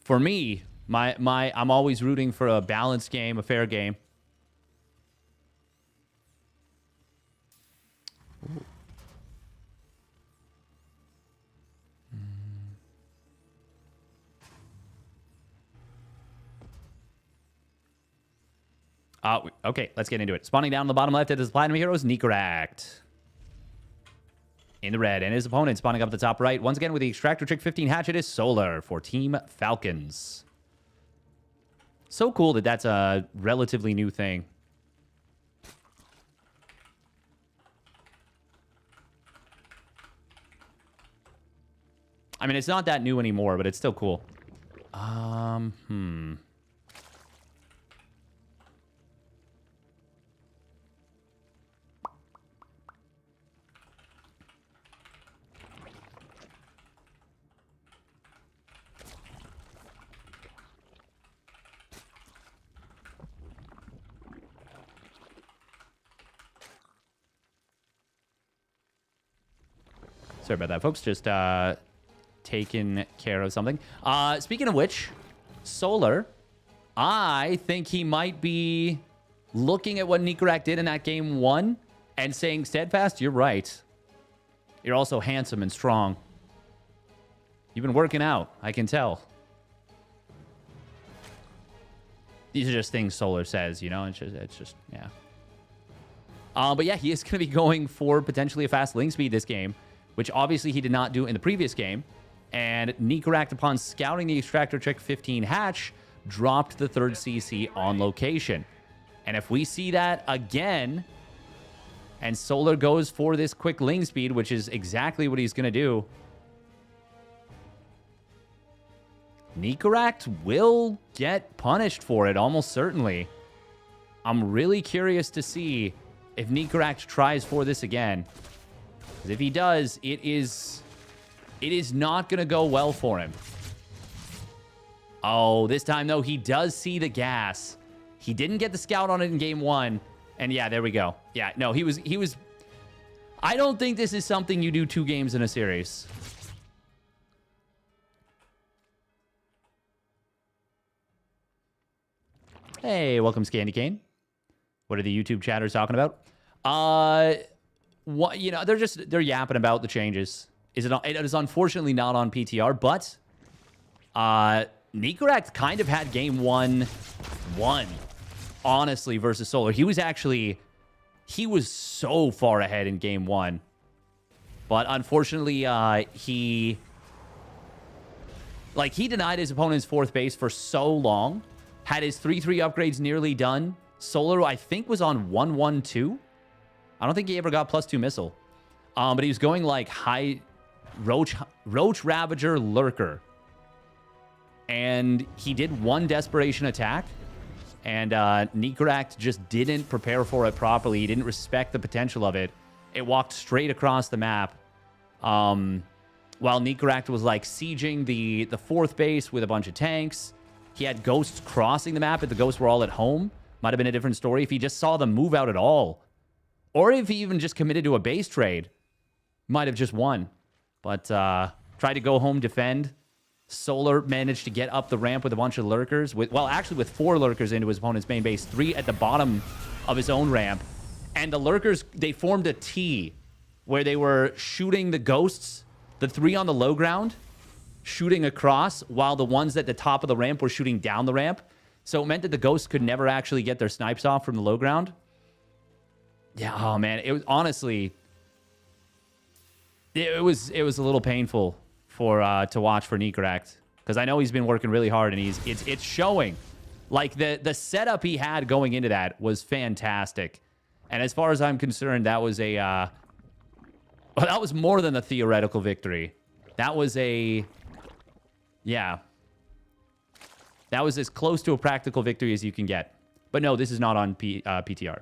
for me, I'm always rooting for a balanced game, a fair game. Ooh. Okay, let's get into it. Spawning down on the bottom left at his Platinum Heroes, Nicoract. In the red, and his opponent spawning up at the top right. Once again with the Extractor Trick 15 Hatchet is Solar for Team Falcons. So cool that that's a relatively new thing. I mean, it's not that new anymore, but it's still cool. Hmm. Sorry about that, folks. Just taking care of something. Speaking of which, Solar, I think he might be looking at what Nicoract did in that game 1 and saying, Steadfast, you're right. You're also handsome and strong. You've been working out, I can tell. These are just things Solar says, you know? It's just yeah. But yeah, he is going to be going for potentially a fast link speed this game, which obviously he did not do in the previous game. And Nicoract, upon scouting the extractor trick 15 hatch, dropped the 3rd CC on location. And if we see that again, and Solar goes for this quick link speed, which is exactly what he's going to do, Nicoract will get punished for it, almost certainly. I'm really curious to see if Nicoract tries for this again. Because if he does, it is not going to go well for him. Oh, this time, though, he does see the gas. He didn't get the scout on it in game 1. And yeah, there we go. Yeah, no, he was... I don't think this is something you do 2 games in a series. Hey, welcome, Scandy Kane. What are the YouTube chatters talking about? What, you know, they're yapping about the changes. It is unfortunately not on PTR, but Nicoract kind of had game 1 won, honestly, versus Solar. He was so far ahead in game 1. But unfortunately, he denied his opponent's 4th base for so long. Had his 3-3 upgrades nearly done. Solar, I think, was on 1-1-2. I don't think he ever got +2 missile. But he was going like high Roach Ravager Lurker. And he did 1 desperation attack. And Nicoract just didn't prepare for it properly. He didn't respect the potential of it. It walked straight across the map. While Nicoract was like sieging the 4th base with a bunch of tanks. He had ghosts crossing the map, but the ghosts were all at home. Might have been a different story if he just saw them move out at all. Or if he even just committed to a base trade. Might have just won. But tried to go home, defend. Solar managed to get up the ramp with a bunch of lurkers. Actually with 4 lurkers into his opponent's main base. 3 at the bottom of his own ramp. And the lurkers, they formed a T where they were shooting the ghosts. The 3 on the low ground. Shooting across, while the ones at the top of the ramp were shooting down the ramp. So it meant that the ghosts could never actually get their snipes off from the low ground. Yeah, oh man, it was honestly... It was a little painful to watch for Nicoract. Because I know he's been working really hard, and it's showing. Like, the setup he had going into that was fantastic. And as far as I'm concerned, that was that was more than a theoretical victory. That was a... Yeah. That was as close to a practical victory as you can get. But no, this is not on PTR.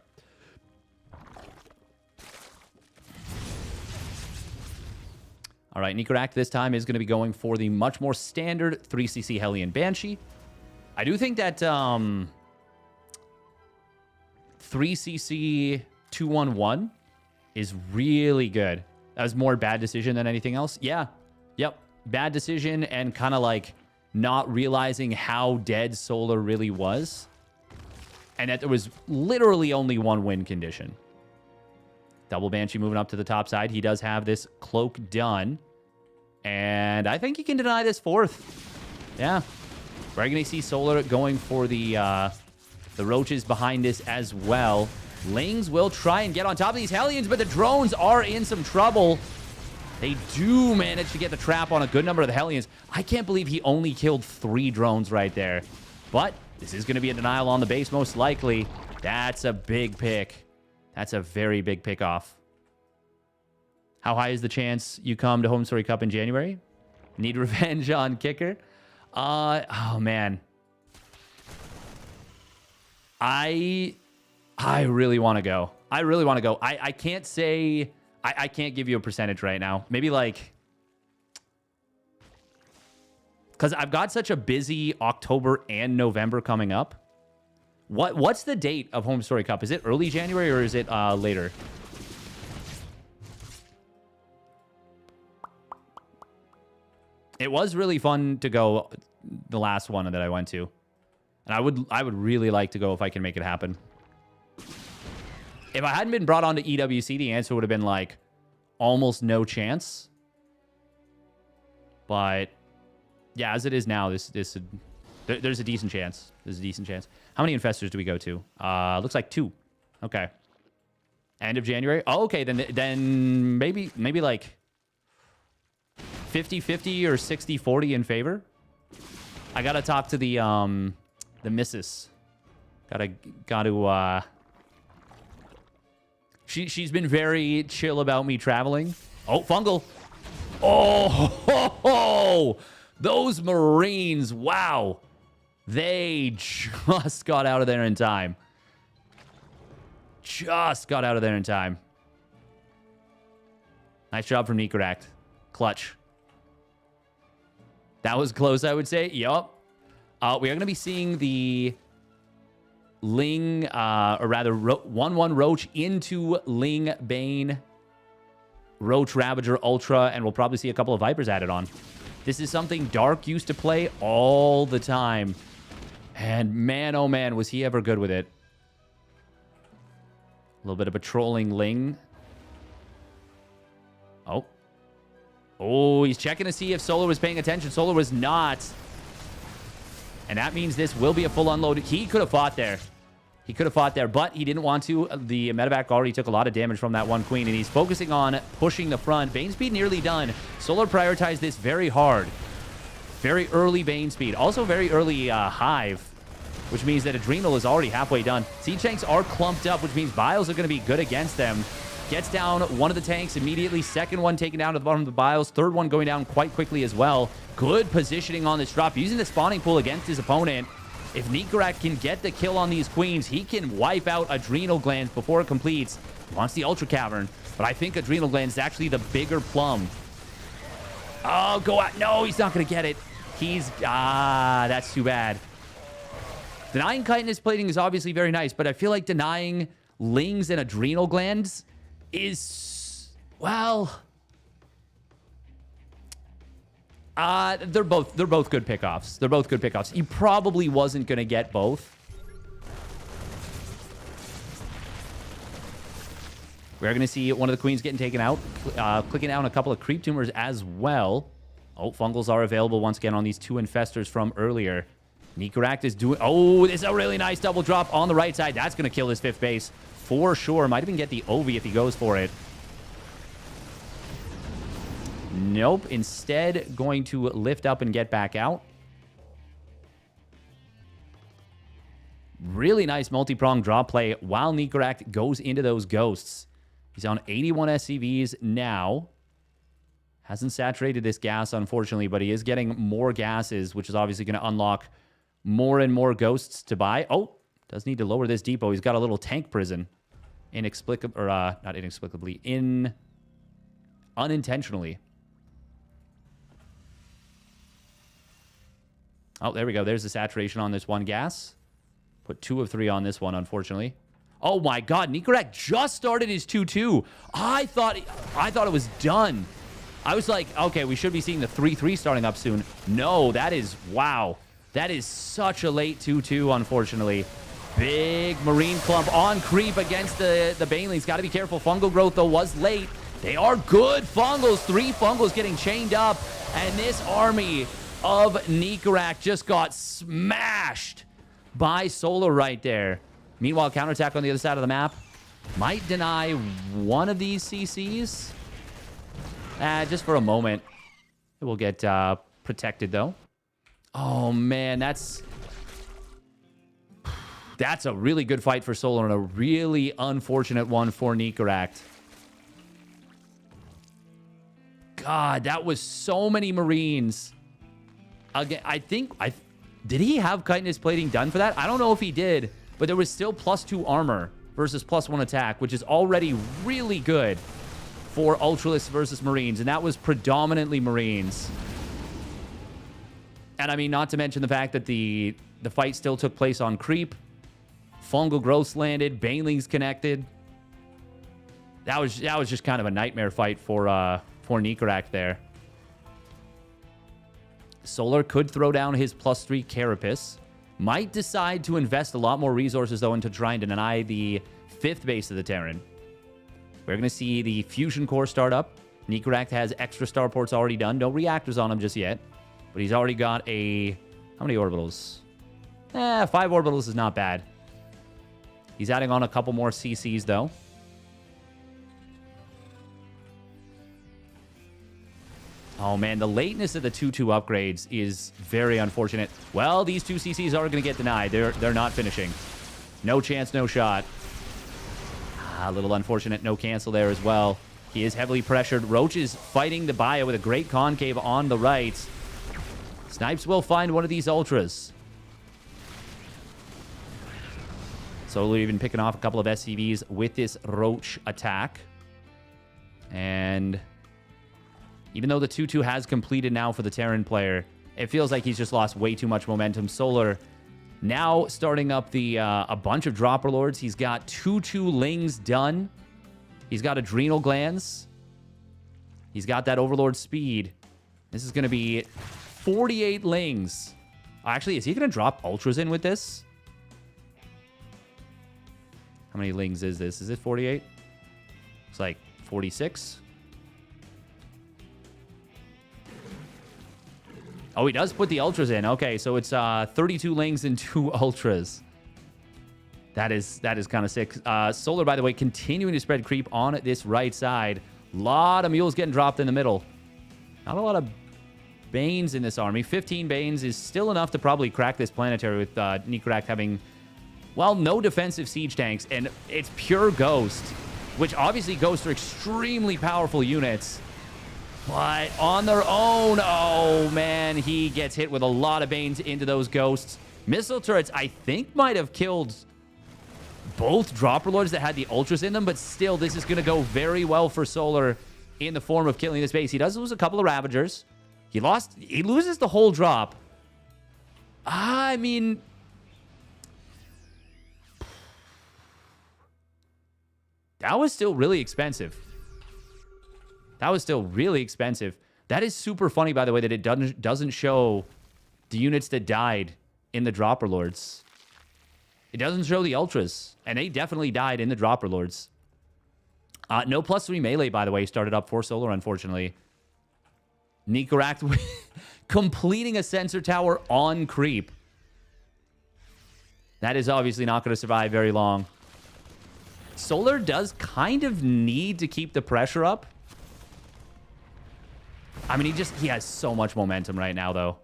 All right, Nicoract this time is going to be going for the much more standard 3cc Hellion Banshee. I do think that 3cc 211 is really good. That was more bad decision than anything else. Yeah. Yep. Bad decision and kind of like not realizing how dead Solar really was. And that there was literally only 1 win condition. Double Banshee moving up to the top side. He does have this cloak done. And I think he can deny this 4th. Yeah. We're going to see Solar going for the roaches behind this as well. Lings will try and get on top of these Hellions, but the drones are in some trouble. They do manage to get the trap on a good number of the Hellions. I can't believe he only killed 3 drones right there. But this is going to be a denial on the base, most likely. That's a big pick. That's a very big pick off. How high is the chance you come to Home Story Cup in January? Need revenge on Kicker? Oh, man. I really want to go. I really want to go. I can't say... I can't give you a percentage right now. Maybe like... Because I've got such a busy October and November coming up. What's the date of Home Story Cup? Is it early January or is it later? It was really fun to go the last one that I went to. And I would really like to go if I can make it happen. If I hadn't been brought on to EWC, the answer would have been like almost no chance. But yeah, as it is now, there's a decent chance. There's a decent chance. How many infestors do we go to? Looks like 2. Okay. End of January. Oh, okay. Then maybe like 50-50 or 60-40 in favor. I gotta talk to the missus. Gotta. She's been very chill about me traveling. Oh, fungal. Oh, those Marines. Wow. They just got out of there in time. Just got out of there in time. Nice job from Nicoract. Clutch. That was close, I would say. Yup. We are going to be seeing the Ling, or rather 1-1 Roach into Ling Bane, Roach Ravager Ultra, and we'll probably see a couple of Vipers added on. This is something Dark used to play all the time. And man, oh man, was he ever good with it. A little bit of a trolling Ling. Oh. Oh, he's checking to see if Solar was paying attention. Solar was not. And that means this will be a full unload. He could have fought there. He could have fought there, but he didn't want to. The medevac already took a lot of damage from that one queen, and he's focusing on pushing the front. Bane speed nearly done. Solar prioritized this very hard. Very early Bane speed. Also very early Hive, which means that Adrenal is already halfway done. Siege tanks are clumped up, which means Biles are going to be good against them. Gets down one of the tanks immediately. Second one taken down to the bottom of the Biles. Third one going down quite quickly as well. Good positioning on this drop. Using the spawning pool against his opponent. If Nicoract can get the kill on these queens, he can wipe out Adrenal Glands before it completes. He wants the Ultra Cavern, but I think Adrenal Glands is actually the bigger plum. Oh, go out. No, he's not going to get it. He's... that's too bad. Denying chitinous plating is obviously very nice, but I feel like denying Lings and Adrenal Glands is, well, they're both good pickoffs. They're both good pickoffs. He probably wasn't going to get both. We're going to see one of the queens getting taken out, clicking down a couple of creep tumors as well. Oh, fungals are available once again on these 2 infestors from earlier. Nicoract is doing... Oh, it's a really nice double drop on the right side. That's going to kill his 5th base for sure. Might even get the OV if he goes for it. Nope. Instead, going to lift up and get back out. Really nice multi-pronged draw play while Nicoract goes into those ghosts. He's on 81 SCVs now. Hasn't saturated this gas, unfortunately, but he is getting more gases, which is obviously going to unlock more and more ghosts to buy. Oh, does need to lower this depot. He's got a little tank prison. Inexplicably, or not inexplicably, unintentionally. Oh, there we go. There's the saturation on this one gas. Put 2 of 3 on this one, unfortunately. Oh my God, Nicoract just started his 2-2. I thought it was done. I was like, okay, we should be seeing the 3-3 starting up soon. No, that is, wow. That is such a late 2-2, unfortunately. Big Marine clump on creep against the Banelings. Got to be careful. Fungal growth, though, was late. They are good fungals. 3 fungals getting chained up. And this army of Nicoract just got smashed by Solar right there. Meanwhile, counterattack on the other side of the map might deny one of these CCs. Just for a moment. It will get protected, though. Oh, man, that's a really good fight for Solar and a really unfortunate one for Nicoract. God, that was so many Marines again, did he have chitinous plating done for that? I don't know if he did, but there was still +2 armor versus +1 attack, which is already really good for Ultralists versus Marines, and that was predominantly Marines. And I mean, not to mention the fact that the fight still took place on creep. Fungal growths landed, banelings connected. That was just kind of a nightmare fight for Nicoract there. Solar could throw down his +3 Carapace. Might decide to invest a lot more resources, though, into trying to deny the 5th base of the Terran. We're going to see the Fusion Core start up. Nicoract has extra starports already done. No reactors on him just yet. But he's already got a... How many orbitals? 5 orbitals is not bad. He's adding on a couple more CCs, though. Oh, man, the lateness of the 2-2 upgrades is very unfortunate. Well, these 2 CCs are going to get denied. They're not finishing. No chance, no shot. A little unfortunate. No cancel there as well. He is heavily pressured. Roach is fighting the bio with a great concave on the right. Snipes will find one of these Ultras. Solo even picking off a couple of SCVs with this Roach attack. And... even though the 2-2 has completed now for the Terran player, it feels like he's just lost way too much momentum. Solar now starting up the a bunch of Dropper Lords. He's got 2-2 Lings done. He's got Adrenal Glands. He's got that Overlord speed. This is going to be 48 Lings. Actually, is he going to drop Ultras in with this? How many Lings is this? Is it 48? It's like 46. Oh, he does put the Ultras in. Okay, so it's 32 Lings and 2 Ultras. That is kind of sick. Solar, by the way, continuing to spread creep on this right side. Lot of mules getting dropped in the middle. Not a lot of Banes in this army. 15 Banes is still enough to probably crack this planetary with Nicoract having, well, no defensive siege tanks. And it's pure Ghost, which obviously Ghosts are extremely powerful units. But on their own, oh, man, he gets hit with a lot of Banes into those Ghosts. Missile turrets, I think, might have killed both Dropper Lords that had the Ultras in them, but still, this is going to go very well for Solar in the form of killing this base. He does lose a couple of Ravagers. He loses the whole drop. I mean... that was still really expensive. That was still really expensive. That is super funny, by the way, that it doesn't show the units that died in the Dropper Lords. It doesn't show the Ultras, and they definitely died in the Dropper Lords. No +3 melee, by the way, started up for Solar, unfortunately. Nicoract completing a sensor tower on creep. That is obviously not going to survive very long. Solar does kind of need to keep the pressure up. I mean, he has so much momentum right now, though.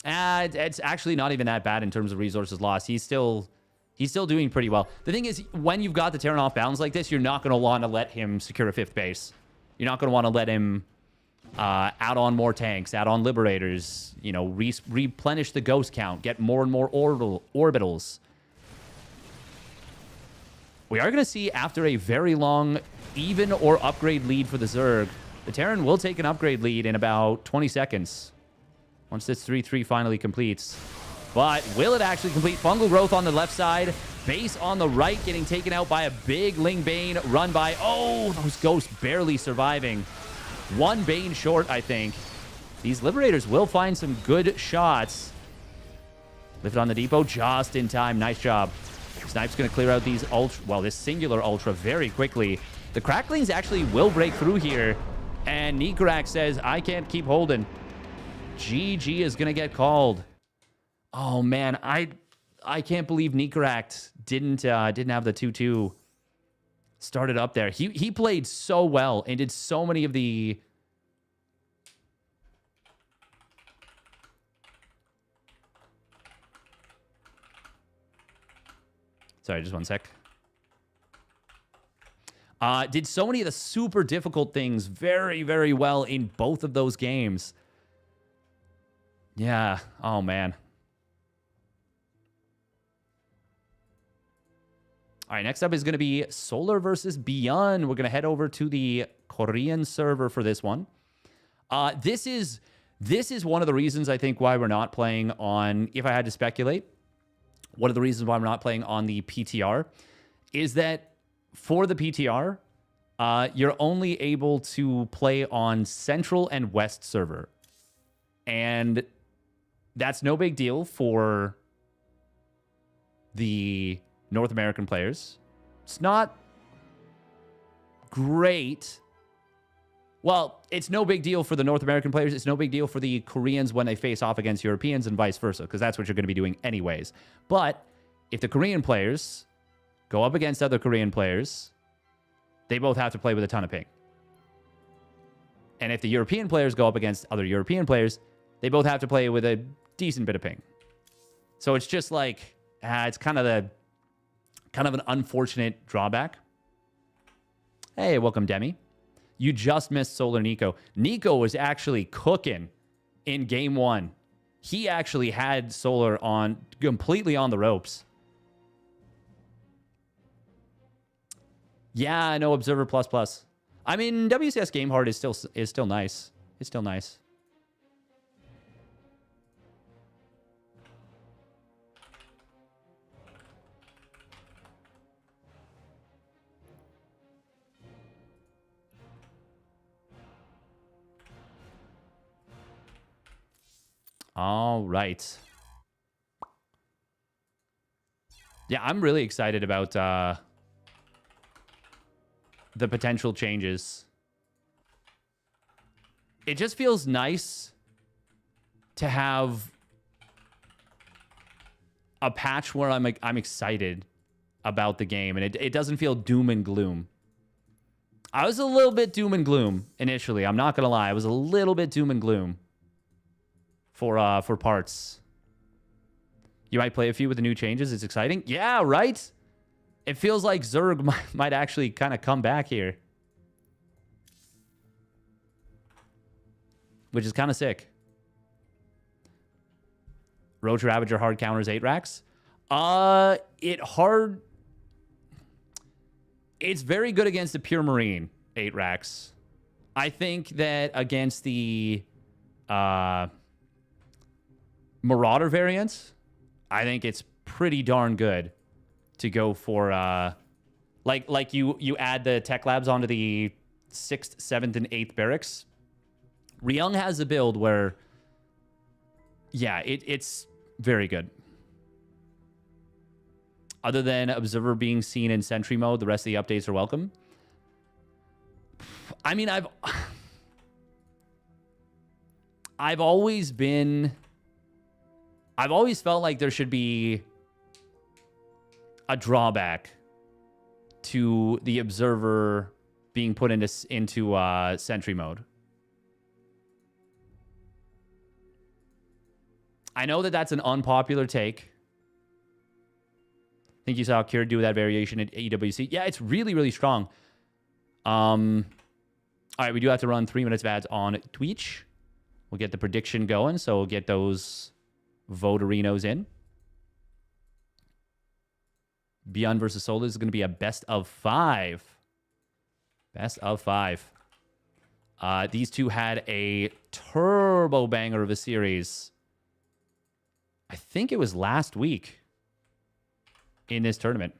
It's actually not even that bad in terms of resources lost. He's still doing pretty well. The thing is, when you've got the Terran off balance like this, you're not going to want to let him secure a 5th base. You're not going to want to let him add on more tanks, add on Liberators, you know, replenish the Ghost count, get more and more orbitals. We are going to see, after a very long even or upgrade lead for the Zerg, the Terran will take an upgrade lead in about 20 seconds. Once this 3-3 finally completes. But will it actually complete? Fungal growth on the left side. Base on the right getting taken out by a big Ling Bane run by... oh, those Ghosts barely surviving. One Bane short, I think. These Liberators will find some good shots. Lift on the depot just in time. Nice job. Snipe's going to clear out these Ultra... well, this singular Ultra very quickly. The Cracklings actually will break through here. And Nicoract says, I can't keep holding. GG is going to get called. Oh, man. I can't believe Nicoract didn't have the 2-2 started up there. He played so well and did so many of the... sorry, just one sec. Did so many of the super difficult things very, very well in both of those games. Yeah. Oh, man. All right, next up is going to be Solar versus ByuN. We're going to head over to the Korean server for this one. This is one of the reasons I think why we're not playing on, if I had to speculate, one of the reasons why we're not playing on the PTR is that for the PTR, you're only able to play on Central and West server. And that's no big deal for the North American players. It's not great. Well, it's no big deal for the North American players. It's no big deal for the Koreans when they face off against Europeans and vice versa, because that's what you're going to be doing anyways. But if the Korean players go up against other Korean players, they both have to play with a ton of ping. And if the European players go up against other European players, they both have to play with a decent bit of ping. So it's just like, it's kind of an unfortunate drawback. Hey, welcome, Demi. You just missed Solar Nico. Nico was actually cooking in game one. He actually had Solar on completely on the ropes. Yeah, I know Observer ++. I mean, WCS Game Hard is still nice. It's still nice. All right. Yeah, I'm really excited about the potential changes. It just feels nice to have a patch where I'm excited about the game, and it doesn't feel doom and gloom. I was a little bit doom and gloom initially. I'm not gonna lie. I was a little bit doom and gloom for parts. You might play a few with the new changes. It's exciting. Yeah, right? It feels like Zerg might actually kind of come back here. Which is kind of sick. Roach Ravager hard counters 8 racks. It's very good against the Pure Marine 8 racks. I think that against the Marauder variants, I think it's pretty darn good to go for like you add the tech labs onto the 6th, 7th, and 8th barracks. Ryung has a build where, yeah, it's very good. Other than Observer being seen in Sentry mode, the rest of the updates are welcome. I mean, I've always felt like there should be a drawback to the Observer being put into Sentry mode. I know that that's an unpopular take. I think you saw Kira do that variation at EWC. Yeah, it's really, really strong. All right, we do have to run 3 minutes of ads on Twitch. We'll get the prediction going, so we'll get those votarinos in. ByuN versus Solar is going to be a best of 5. Best of 5. These two had a turbo banger of a series. I think it was last week in this tournament.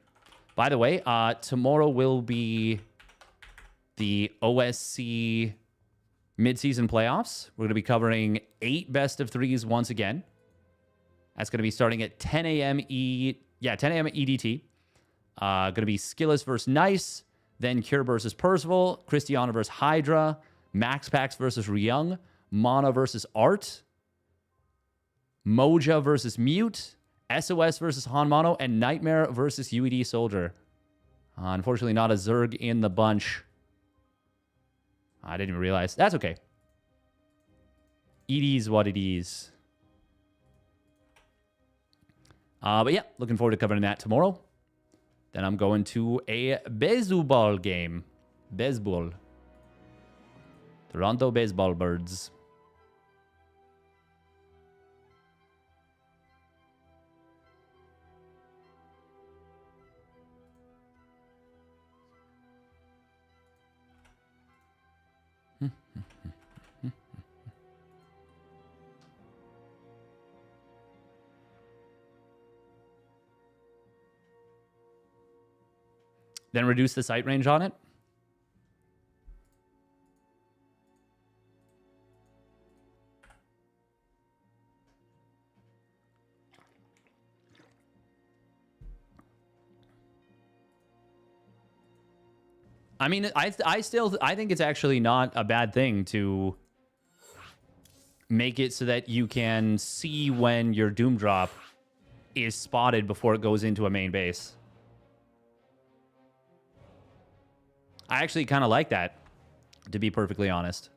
By the way, tomorrow will be the OSC mid-season playoffs. We're going to be covering 8 best of 3s once again. That's going to be starting at 10 a.m. 10 a.m. EDT. Going to be Skillis versus Nice, then Cure versus Percival, Christiana versus Hydra, MaxPax versus Ryung, Mana versus Art, Moja versus Mute, SOS versus Hanmano, and Nightmare versus UED Soldier. Unfortunately, not a Zerg in the bunch. I didn't even realize. That's okay. It is what it is. But yeah, looking forward to covering that tomorrow. Then I'm going to a Bezubal game. Baseball. Toronto baseball birds. Then reduce the sight range on it. I mean, I think it's actually not a bad thing to make it so that you can see when your Doom Drop is spotted before it goes into a main base. I actually kind of like that, to be perfectly honest.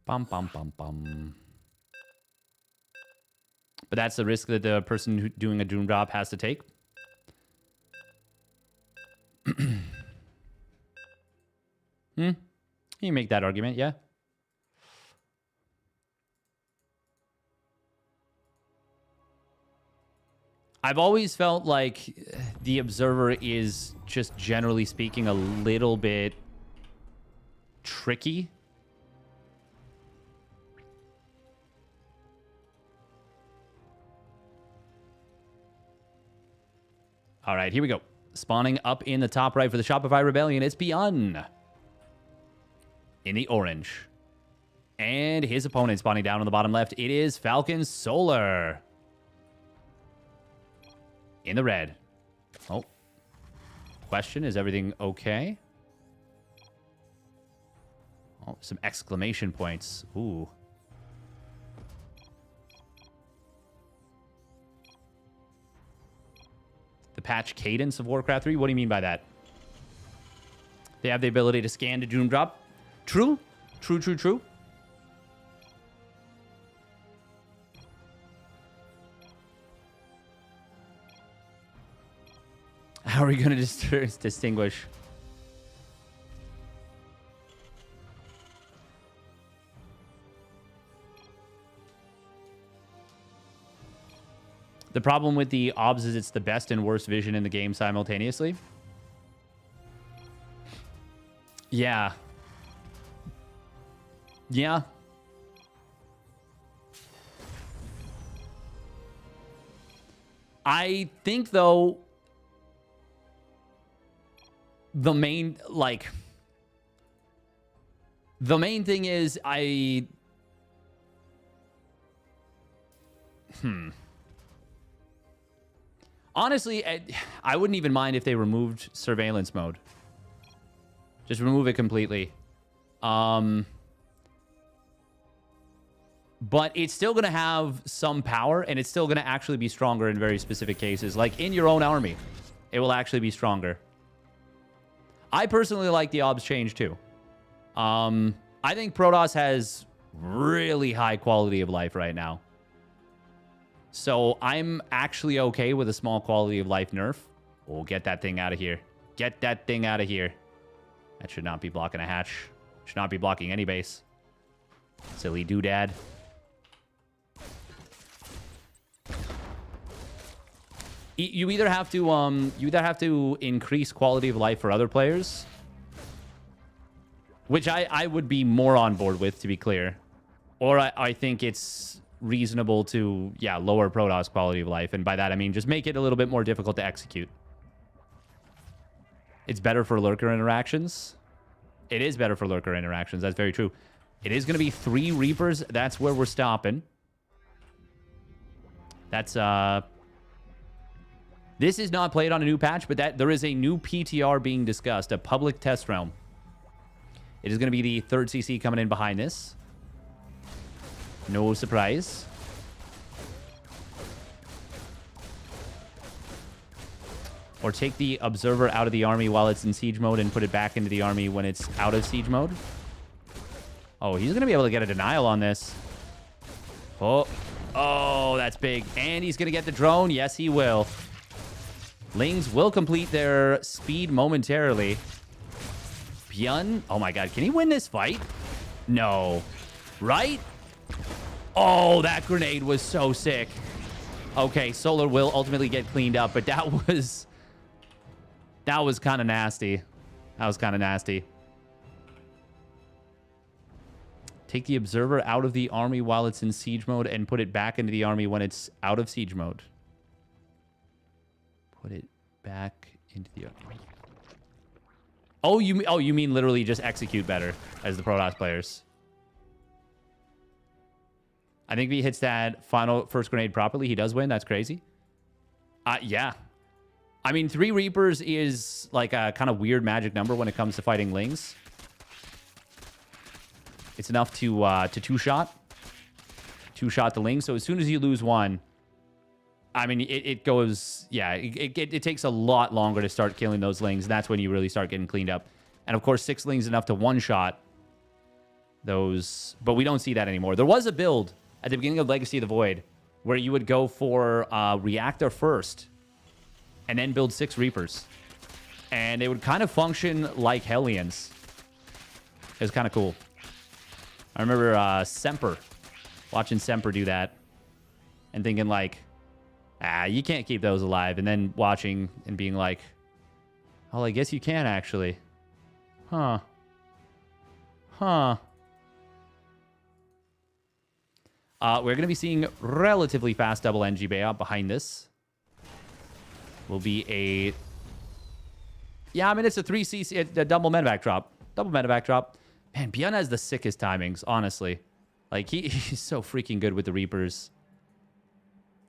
Bum, bum, bum, bum. But that's the risk that the person doing a Doom Drop has to take. You make that argument, yeah. I've always felt like the Observer is, just generally speaking, a little bit tricky. All right, here we go. Spawning up in the top right for the Shopify Rebellion, it's ByuN in the orange. And his opponent spawning down on the bottom left, it is Falcon Solar in the red. Oh. Question, is everything okay? Oh, some exclamation points. Ooh. The patch cadence of Warcraft 3? What do you mean by that? They have the ability to scan to Doom Drop. True. True, true, true. How are we going to distinguish? The problem with the OBS is it's the best and worst vision in the game simultaneously. Yeah. Yeah. I think, though, the main thing is honestly, I wouldn't even mind if they removed surveillance mode. Just remove it completely. But it's still going to have some power, and it's still going to actually be stronger in very specific cases. Like in your own army, it will actually be stronger. I personally like the OBS change too. I think Protoss has really high quality of life right now. So I'm actually okay with a small quality of life nerf. Oh, get that thing out of here. Get that thing out of here. That should not be blocking a hatch. Should not be blocking any base. Silly doodad. You either have to increase quality of life for other players, which I would be more on board with, to be clear, or I think it's reasonable to lower Protoss quality of life, and by that I mean just make it a little bit more difficult to execute. It's better for lurker interactions. It is better for lurker interactions. That's very true. It is going to be 3 Reapers. That's where we're stopping. That's this is not played on a new patch, but there is a new PTR being discussed, a public test realm. It is going to be the third CC coming in behind this. No surprise. Or take the Observer out of the army while it's in siege mode and put it back into the army when it's out of siege mode. Oh, he's going to be able to get a denial on this. Oh, that's big. And he's going to get the drone. Yes, he will. Lings will complete their speed momentarily. ByuN. Oh, my God. Can he win this fight? No. Right? Oh, that grenade was so sick. Okay, Solar will ultimately get cleaned up, but that was kind of nasty. That was kind of nasty. Take the Observer out of the army while it's in siege mode and put it back into the army when it's out of siege mode. Put it back into the army. Oh, you mean literally just execute better as the Protoss players. I think if he hits that first grenade properly, he does win. That's crazy. Yeah. I mean, 3 Reapers is like a kind of weird magic number when it comes to fighting Lings. It's enough to two-shot the Ling. So as soon as you lose one, I mean, it goes, yeah, it takes a lot longer to start killing those Lings. And that's when you really start getting cleaned up. And of course, 6 Lings enough to one-shot those. But we don't see that anymore. There was a build at the beginning of Legacy of the Void where you would go for Reactor first and then build 6 Reapers. And they would kind of function like Hellions. It was kind of cool. I remember Semper, watching Semper do that and thinking like, you can't keep those alive. And then watching and being like, oh, I guess you can actually. Huh. We're going to be seeing relatively fast double NG Bayout behind this. Will be a... Yeah, I mean, it's a 3CC, a double medevac drop. Double medevac drop. Man, ByuN has the sickest timings, honestly. Like, he's so freaking good with the Reapers.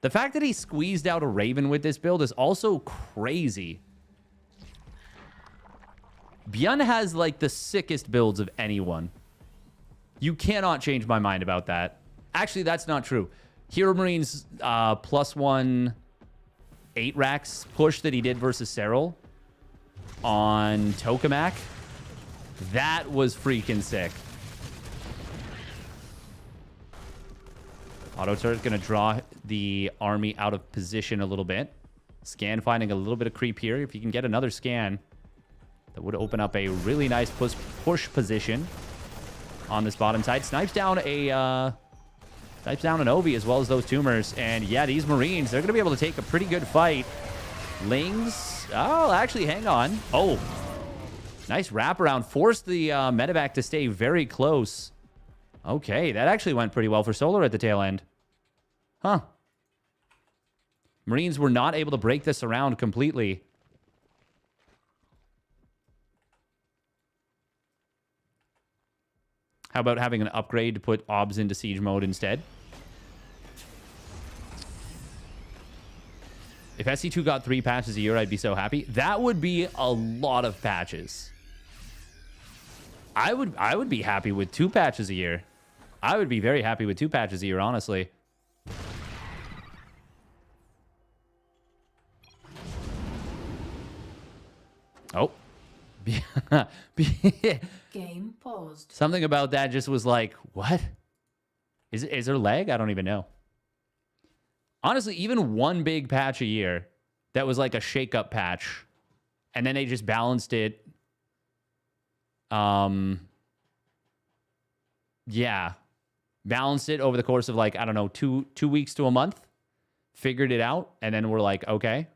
The fact that he squeezed out a Raven with this build is also crazy. ByuN has, like, the sickest builds of anyone. You cannot change my mind about that. Actually, that's not true. Hero Marine's +1 8 racks push that he did versus Serral on Tokamak. That was freaking sick. Auto turret going to draw the army out of position a little bit. Scan finding a little bit of creep here. If you can get another scan, that would open up a really nice push position on this bottom side. Snipes down an Ovi as well as those tumors. And yeah, these Marines, they're going to be able to take a pretty good fight. Lings, oh, actually, hang on. Oh, nice wraparound. Forced the medevac to stay very close. Okay, that actually went pretty well for Solar at the tail end. Huh. Marines were not able to break this around completely. How about having an upgrade to put OBS into siege mode instead? If SC2 got 3 patches a year, I'd be so happy. That would be a lot of patches. I would be happy with 2 patches a year. I would be very happy with 2 patches a year, honestly. Oh. Game paused. Something about that just was like, what? Is there lag? I don't even know. Honestly, even 1 big patch a year that was like a shake-up patch, and then they just balanced it. Yeah. Balanced it over the course of like, I don't know, two weeks to a month. Figured it out, and then we're like, okay.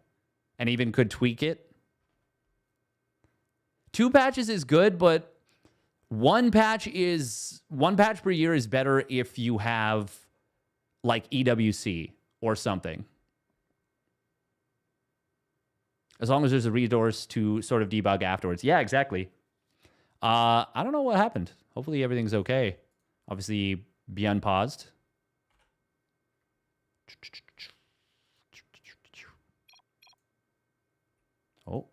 And even could tweak it. 2 patches is good, but 1 patch per year is better if you have like EWC or something. As long as there's a resource to sort of debug afterwards. Yeah, exactly. I don't know what happened. Hopefully everything's okay. Obviously, ByuN paused. Oh.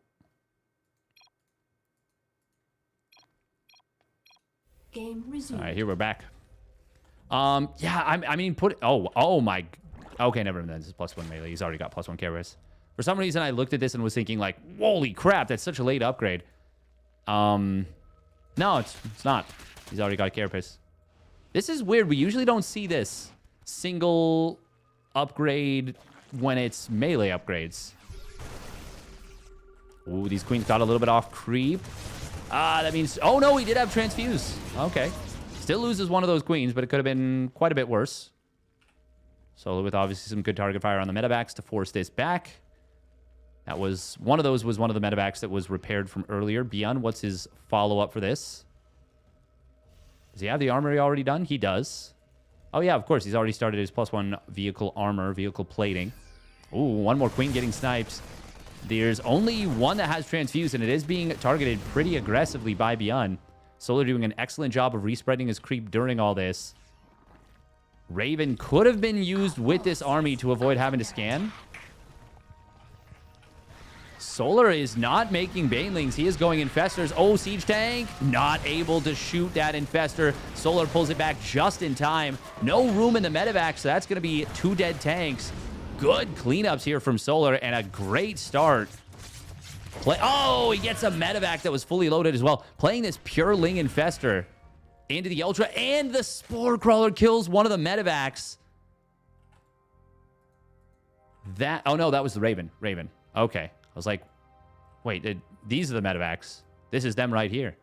Game resumed. All right, here we're back. Yeah, I mean, oh my. Okay, never mind. This is +1 melee. He's already got +1 Carapace. For some reason, I looked at this and was thinking like, holy crap, that's such a late upgrade. No, it's not. He's already got a Carapace. This is weird. We usually don't see this single upgrade when it's melee upgrades. Ooh, these queens got a little bit off creep. That means... Oh, no, he did have Transfuse. Okay. Still loses one of those queens, but it could have been quite a bit worse. Solo with obviously some good target fire on the medevacs to force this back. That was... One of those was one of the medevacs that was repaired from earlier. ByuN, what's his follow-up for this? Does he have the armory already done? He does. Oh, yeah, of course. He's already started his +1 vehicle armor, vehicle plating. Ooh, one more queen getting sniped. There's only one that has Transfuse, and it is being targeted pretty aggressively by ByuN. Solar doing an excellent job of respreading his creep during all this. Raven could have been used with this army to avoid having to scan. Solar is not making Banelings. He is going Infestors. Oh, Siege Tank. Not able to shoot that Infestor. Solar pulls it back just in time. No room in the medevac, so that's going to be 2 dead tanks. Good cleanups here from Solar, and a great start. Oh, he gets a medevac that was fully loaded as well. Playing this pure Ling Infestor into the Ultra, and the Spore Crawler kills one of the medevacs. Oh no, that was the Raven. Okay. I was like, wait, these are the medevacs. This is them right here.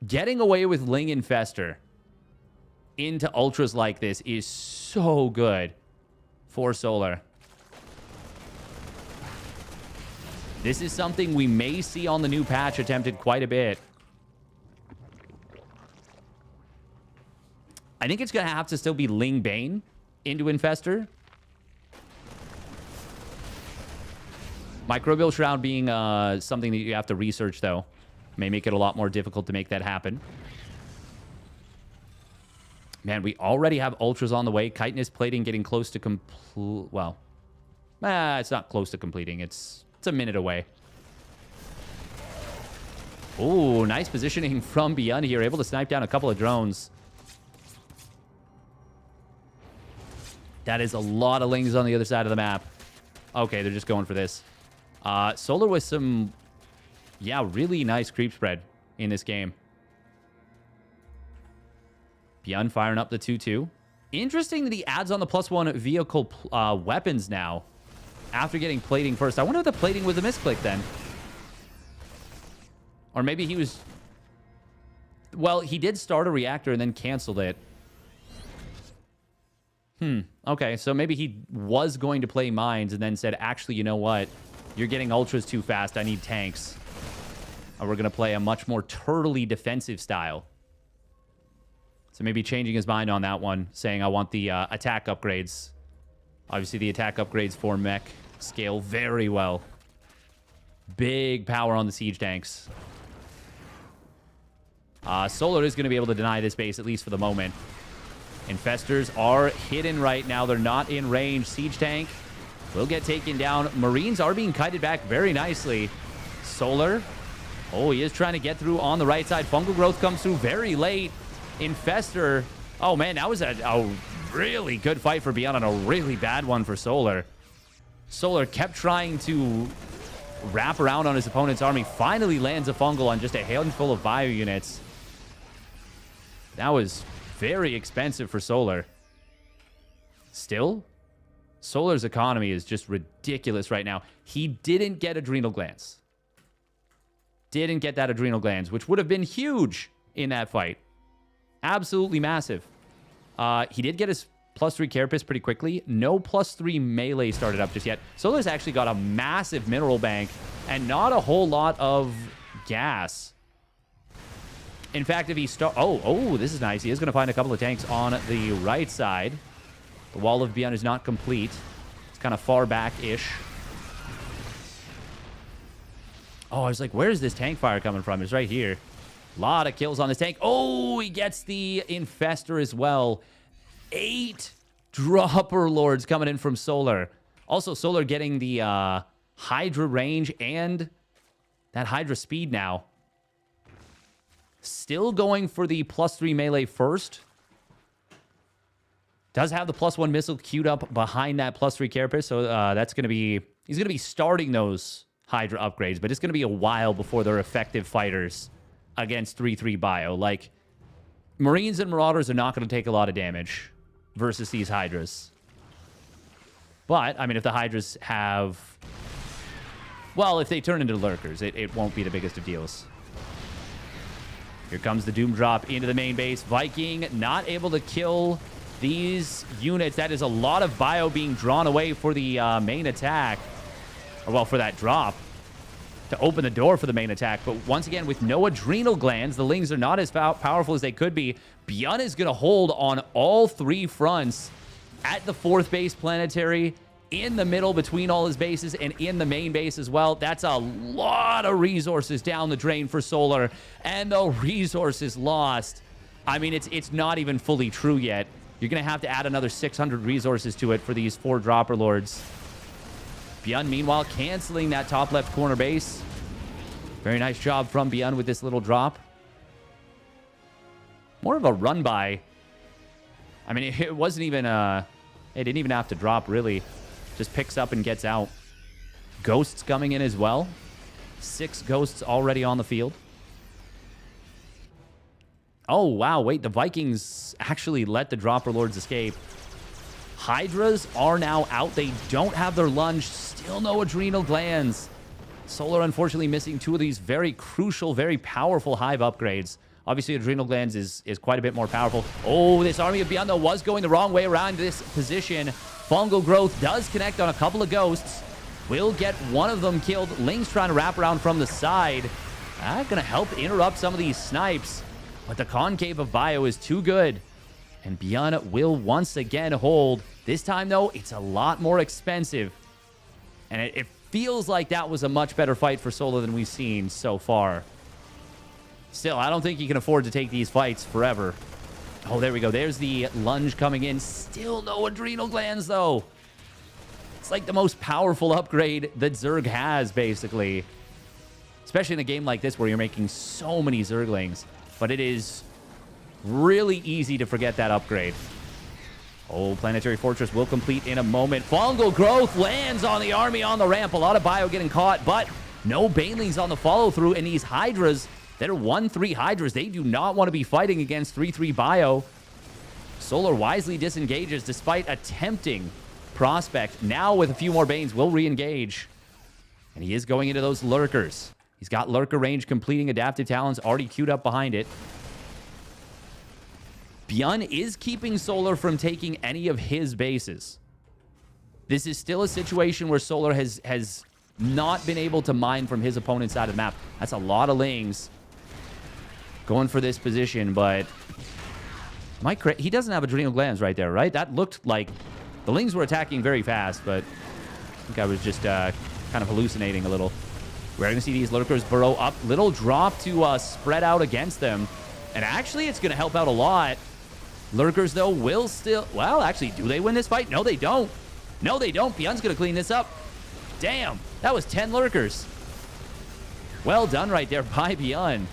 Getting away with Ling Infestor into Ultras like this is so good for Solar. This is something we may see on the new patch attempted quite a bit. I think it's going to have to still be Ling Bane into Infestor. Microbial Shroud being something that you have to research, though. May make it a lot more difficult to make that happen. Man, we already have Ultras on the way. Chitinous Plating getting close to complete... Well, it's not close to completing. It's a minute away. Oh, nice positioning from ByuN here. Able to snipe down a couple of drones. That is a lot of Lings on the other side of the map. Okay, they're just going for this. Solar with some... Yeah, really nice creep spread in this game. ByuN firing up the 2-2. Interesting that he adds on the +1 vehicle weapons now. After getting plating first. I wonder if the plating was a misclick then. Or maybe he was... Well, he did start a reactor and then canceled it. Okay, so maybe he was going to play mines and then said, actually, you know what? You're getting Ultras too fast. I need tanks. And we're going to play a much more turtley defensive style. So maybe changing his mind on that one, saying I want the attack upgrades. Obviously, the attack upgrades for mech scale very well. Big power on the siege tanks. Solar is going to be able to deny this base, at least for the moment. Infestors are hidden right now. They're not in range. Siege tank will get taken down. Marines are being kited back very nicely. Solar. Oh, he is trying to get through on the right side. Fungal growth comes through very late. Infestor. Oh, man, that was a really good fight for ByuN and a really bad one for Solar. Solar kept trying to wrap around on his opponent's army. Finally lands a fungal on just a handful of bio units. That was very expensive for Solar. Still, Solar's economy is just ridiculous right now. He didn't get Adrenal Glands. Didn't get that Adrenal Glands, which would have been huge in that fight. Absolutely massive. He did get his +3 Carapace pretty quickly. No +3 melee started up just yet. Solar's actually got a massive mineral bank and not a whole lot of gas. In fact, if he Oh, this is nice. He is going to find a couple of tanks on the right side. The wall of ByuN is not complete. It's kind of far back-ish. Oh, I was like, where is this tank fire coming from? It's right here. A lot of kills on this tank. Oh, he gets the Infestor as well. 8 Dropper Lords coming in from Solar. Also, Solar getting the Hydra range and that Hydra speed now. Still going for the +3 melee first. Does have the +1 missile queued up behind that +3 carapace, so that's going to be... He's going to be starting those Hydra upgrades, but it's going to be a while before they're effective fighters against 3-3 bio. Like, Marines and Marauders are not going to take a lot of damage versus these Hydras. But, I mean, if the Hydras have... Well, if they turn into Lurkers, it won't be the biggest of deals. Here comes the Doom Drop into the main base. Viking not able to kill these units. That is a lot of bio being drawn away for the main attack. Or, well, for that drop. To open the door for the main attack. But once again, with no adrenal glands, the Lings are not as powerful as they could be. ByuN is going to hold on all 3 fronts at the 4th base planetary, in the middle between all his bases, and in the main base as well. That's a lot of resources down the drain for Solar. And the resources lost. I mean, it's not even fully true yet. You're going to have to add another 600 resources to it for these 4 Dropper Lords. ByuN, meanwhile, canceling that top left corner base. Very nice job from ByuN with this little drop. More of a run by. I mean, it wasn't even... it didn't even have to drop, really. Just picks up and gets out. Ghosts coming in as well. 6 ghosts already on the field. Oh, wow. Wait, the Vikings actually let the Dropper Lords escape. Hydras are now out. They don't have their lunge. Still no adrenal glands. Solar, unfortunately, missing 2 of these very crucial, very powerful Hive upgrades. Obviously, adrenal glands is quite a bit more powerful. Oh, this army of ByuN, though, was going the wrong way around this position. Fungal Growth does connect on a couple of ghosts. Will get one of them killed. Ling's trying to wrap around from the side. Going to help interrupt some of these snipes. But the concave of bio is too good. And ByuN will once again hold. This time, though, it's a lot more expensive. And it feels like that was a much better fight for Solar than we've seen so far. Still, I don't think you can afford to take these fights forever. Oh, there we go. There's the lunge coming in. Still no adrenal glands, though. It's like the most powerful upgrade that Zerg has, basically. Especially in a game like this where you're making so many Zerglings. But it is really easy to forget that upgrade. Oh, Planetary Fortress will complete in a moment. Fungal Growth lands on the army on the ramp. A lot of bio getting caught, but no Banelings on the follow-through. And these Hydras, they're 1-3 Hydras. They do not want to be fighting against 3-3 bio. Solar wisely disengages despite attempting Prospect. Now with a few more Banes, will re-engage. And he is going into those Lurkers. He's got Lurker range completing. Adaptive Talons already queued up behind it. ByuN is keeping Solar from taking any of his bases. This is still a situation where Solar has not been able to mine from his opponent's side of the map. That's a lot of Lings going for this position, but he doesn't have adrenal glands right there, right? That looked like the Lings were attacking very fast, but I think I was just kind of hallucinating a little. We're going to see these Lurkers burrow up. Little drop to spread out against them. And actually, it's going to help out a lot. Lurkers, though, will still... Well, actually, do they win this fight? No, they don't. No, they don't. ByuN's going to clean this up. Damn, that was 10 Lurkers. Well done right there by ByuN.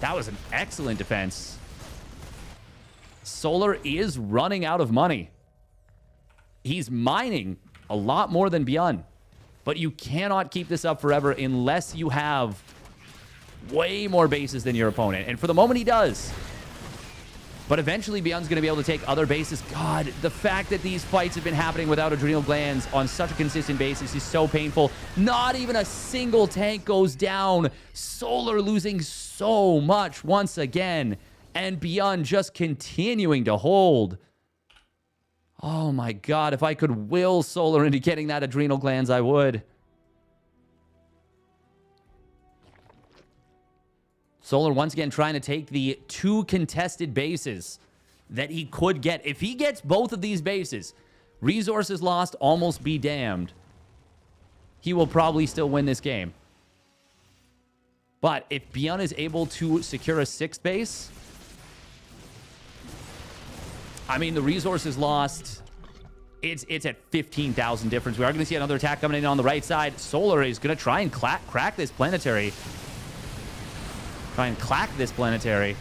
That was an excellent defense. Solar is running out of money. He's mining a lot more than ByuN. But you cannot keep this up forever unless you have way more bases than your opponent. And for the moment, he does. But eventually, ByuN's going to be able to take other bases. God, the fact that these fights have been happening without adrenal glands on such a consistent basis is so painful. Not even a single tank goes down. Solar losing so much once again. And ByuN just continuing to hold. Oh my God, if I could will Solar into getting that adrenal glands, I would. Solar once again trying to take the 2 contested bases that he could get. If he gets both of these bases, resources lost, almost be damned, he will probably still win this game. But if ByuN is able to secure a 6th base, I mean, the resources lost, it's at 15,000 difference. We are going to see another attack coming in on the right side. Solar is going to try and crack this planetary. Try and clack this planetary.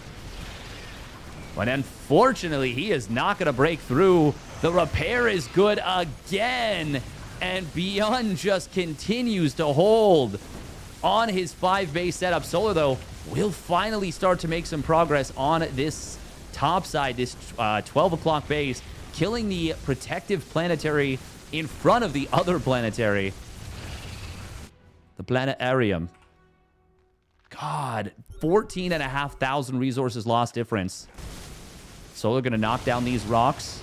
But unfortunately, he is not going to break through. The repair is good again. And ByuN just continues to hold on his 5-base setup. Solar, though, will finally start to make some progress on this top side, this 12 o'clock base, killing the protective planetary in front of the other planetary. The planetarium. God, 14,500 resources lost difference. Solar going to knock down these rocks.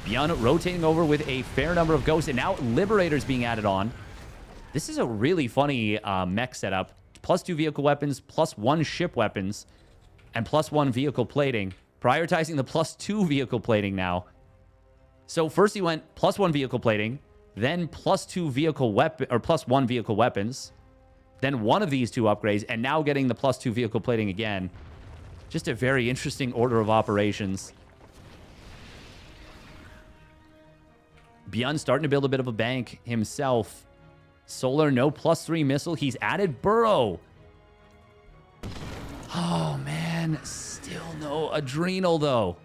ByuN rotating over with a fair number of ghosts. And now Liberator's being added on. This is a really funny mech setup. +2 vehicle weapons, +1 ship weapons, and +1 vehicle plating. Prioritizing the +2 vehicle plating now. So first he went +1 vehicle plating, then +2 vehicle weapon, or +1 vehicle weapons, then one of these two upgrades, and now getting the +2 vehicle plating again. Just a very interesting order of operations. ByuN starting to build a bit of a bank himself. Solar, no +3 missile. He's added burrow. Oh, man. Still no adrenal, though.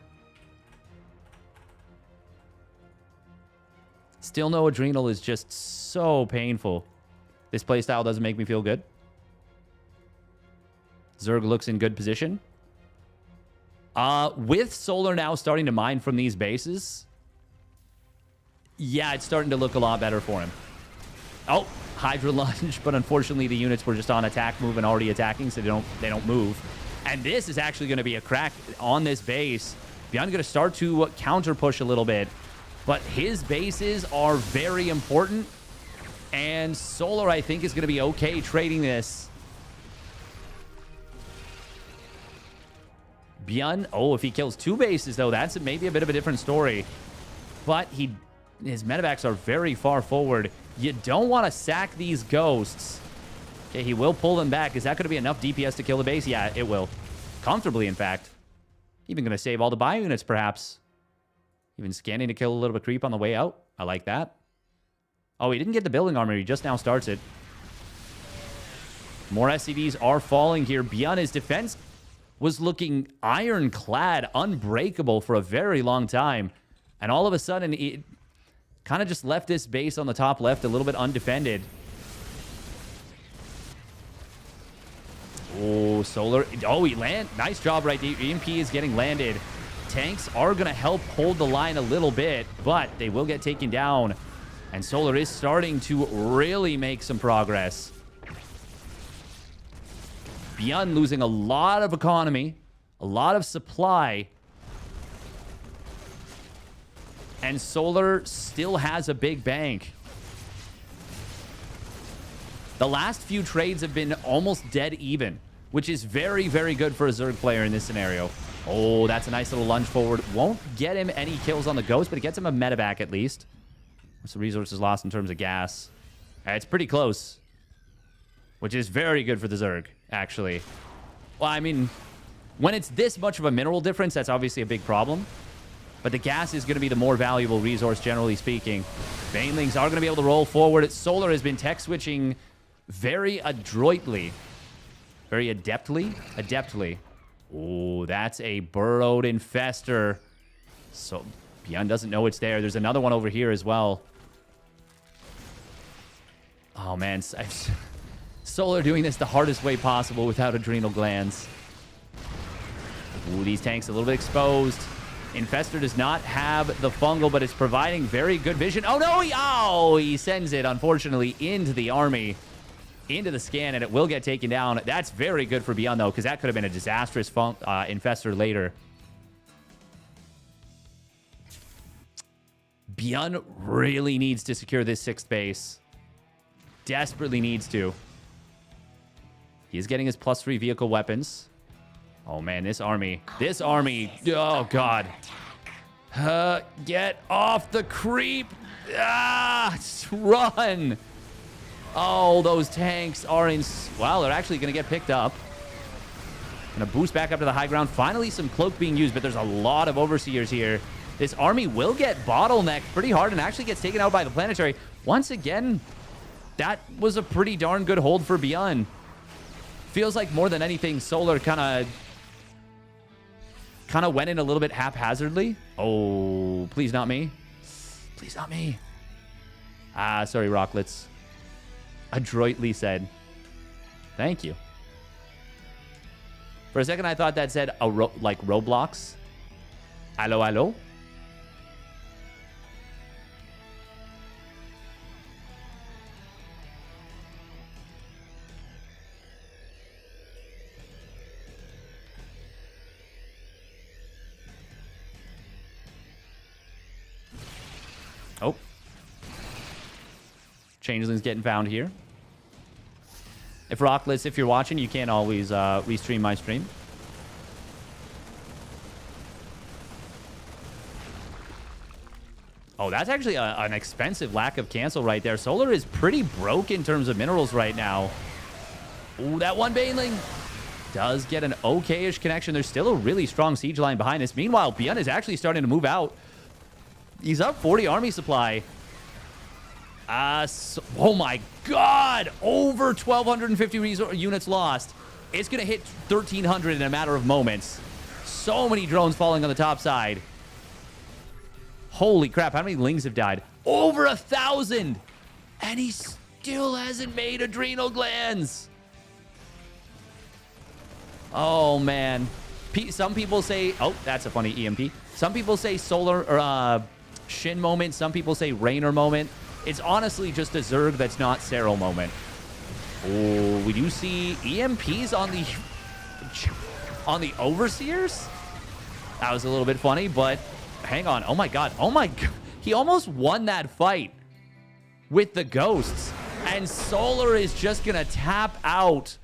Still no adrenal is just so painful. This playstyle doesn't make me feel good. Zerg looks in good position. With Solar now starting to mine from these bases, yeah, it's starting to look a lot better for him. Oh, Hydra lunge, but unfortunately the units were just on attack move and already attacking, so they don't move. And this is actually going to be a crack on this base. ByuN going to start to counter push a little bit, but his bases are very important, and Solar, I think, is going to be okay trading this. ByuN, oh, if he kills 2 bases, though, that's maybe a bit of a different story. But his medevacs are very far forward. You don't want to sack these ghosts. Okay, he will pull them back. Is that going to be enough DPS to kill the base? Yeah, it will. Comfortably, in fact. Even going to save all the bio units, perhaps. Even scanning to kill a little bit of creep on the way out. I like that. Oh, he didn't get the building armor. He just now starts it. More SCVs are falling here. ByuN, his defense was looking ironclad, unbreakable for a very long time. And all of a sudden, it kind of just left this base on the top left a little bit undefended. Oh, Solar. Oh, he land. Nice job right there. EMP is getting landed. Tanks are going to help hold the line a little bit, but they will get taken down. And Solar is starting to really make some progress. ByuN losing a lot of economy, a lot of supply. And Solar still has a big bank. The last few trades have been almost dead even, which is very, very good for a Zerg player in this scenario. Oh, that's a nice little lunge forward. Won't get him any kills on the Ghost, but it gets him a medevac at least. Some resources lost in terms of gas. It's pretty close, which is very good for the Zerg, actually. Well, I mean, when it's this much of a mineral difference, that's obviously a big problem. But the gas is going to be the more valuable resource, generally speaking. Banelings are going to be able to roll forward. Solar has been tech switching very adroitly. Very adeptly? Adeptly. Oh, that's a burrowed infestor. So ByuN doesn't know it's there. There's another one over here as well. Oh, man. Solar doing this the hardest way possible without adrenal glands. Ooh, these tanks a little bit exposed. Infestor does not have the fungal, but it's providing very good vision. Oh, no! He sends it, unfortunately, into the army. Into the scan, and it will get taken down. That's very good for ByuN, though, because that could have been a disastrous infestor later. ByuN really needs to secure this 6th base. Desperately needs to. He is getting his +3 vehicle weapons. Oh, man, this army. Oh, God. Get off the creep. Run. Oh, those tanks are in... Well, they're actually going to get picked up. Going to boost back up to the high ground. Finally, some cloak being used, but there's a lot of overseers here. This army will get bottlenecked pretty hard and actually gets taken out by the planetary. Once again, that was a pretty darn good hold for ByuN. Feels like more than anything, Solar kind of went in a little bit haphazardly. Oh, please not me. Please not me. Ah, sorry, Rocklets. Adroitly said. Thank you. For a second, I thought that said like Roblox. Allo, allo. Oh. Changeling's getting found here. If Rockless, if you're watching, you can't always restream my stream. Oh, that's actually an expensive lack of cancel right there. Solar is pretty broke in terms of minerals right now. Ooh, that one Baneling does get an okay-ish connection. There's still a really strong siege line behind us. Meanwhile, ByuN is actually starting to move out. He's up 40 army supply. Oh my god! Over 1,250 units lost. It's going to hit 1,300 in a matter of moments. So many drones falling on the top side. Holy crap, how many Lings have died? Over 1,000! And he still hasn't made adrenal glands. Oh, man. Some people say... Oh, that's a funny EMP. Some people say Solar or Shin moment. Some people say Rainer moment. It's honestly just a Zerg that's not Serral moment. Oh, we do see EMPs on the Overseers? That was a little bit funny, but hang on. Oh my god. Oh my god. He almost won that fight with the Ghosts. And Solar is just going to tap out.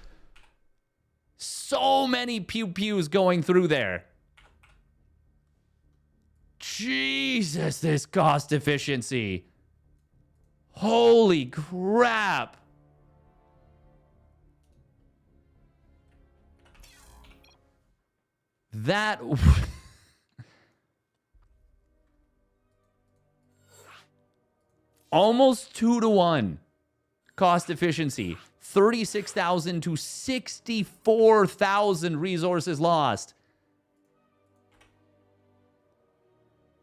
So many pew-pews going through there. Jesus, this cost efficiency. Holy crap. That... Almost 2-to-1 cost efficiency. 36,000 to 64,000 resources lost.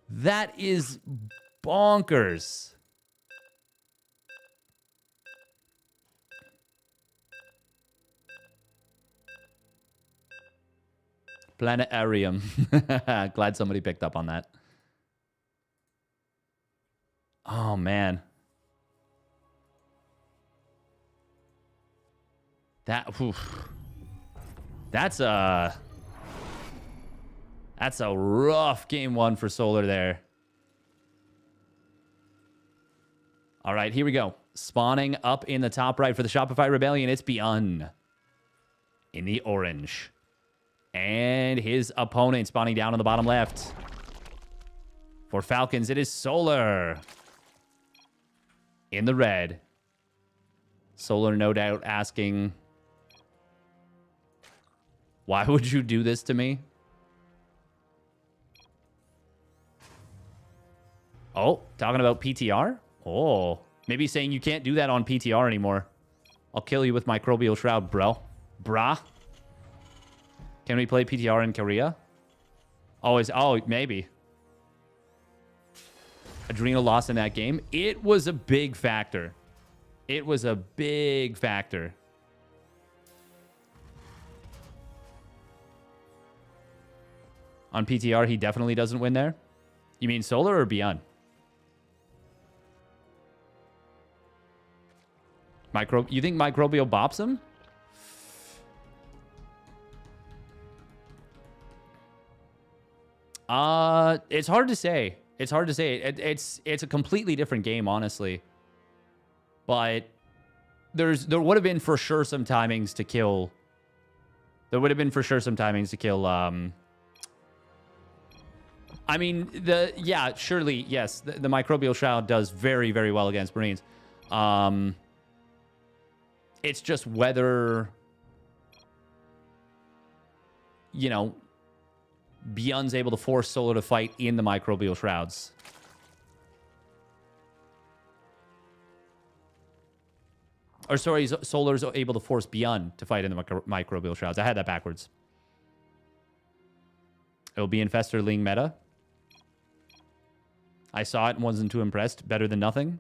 That is bonkers. Planetarium. Glad somebody picked up on that. Oh, man. That's a rough game one for Solar there. All right, here we go. Spawning up in the top right for the Shopify Rebellion, it's ByuN in the orange. And his opponent spawning down on the bottom left. For Falcons, it is Solar in the red. Solar, no doubt, asking, why would you do this to me? Oh, talking about PTR? Oh, maybe saying you can't do that on PTR anymore. I'll kill you with Microbial Shroud, bro. Brah. Can we play PTR in Korea? Oh, maybe. Adrenal loss in that game. It was a big factor. It was a big factor. On PTR, he definitely doesn't win there. You mean Solar or ByuN? You think Microbial bops him? It's hard to say. It's hard to say. It's a completely different game, honestly. But there would have been for sure some timings to kill. There would have been for sure some timings to kill. I mean, surely, yes, the Microbial Shroud does very, very well against Marines. It's just whether, you know, ByuN's able to force Solar to fight in the Microbial Shrouds. Or sorry, Solar's able to force ByuN to fight in the Microbial Shrouds. I had that backwards. It'll be Infestor Ling meta. I saw it and wasn't too impressed. Better than nothing.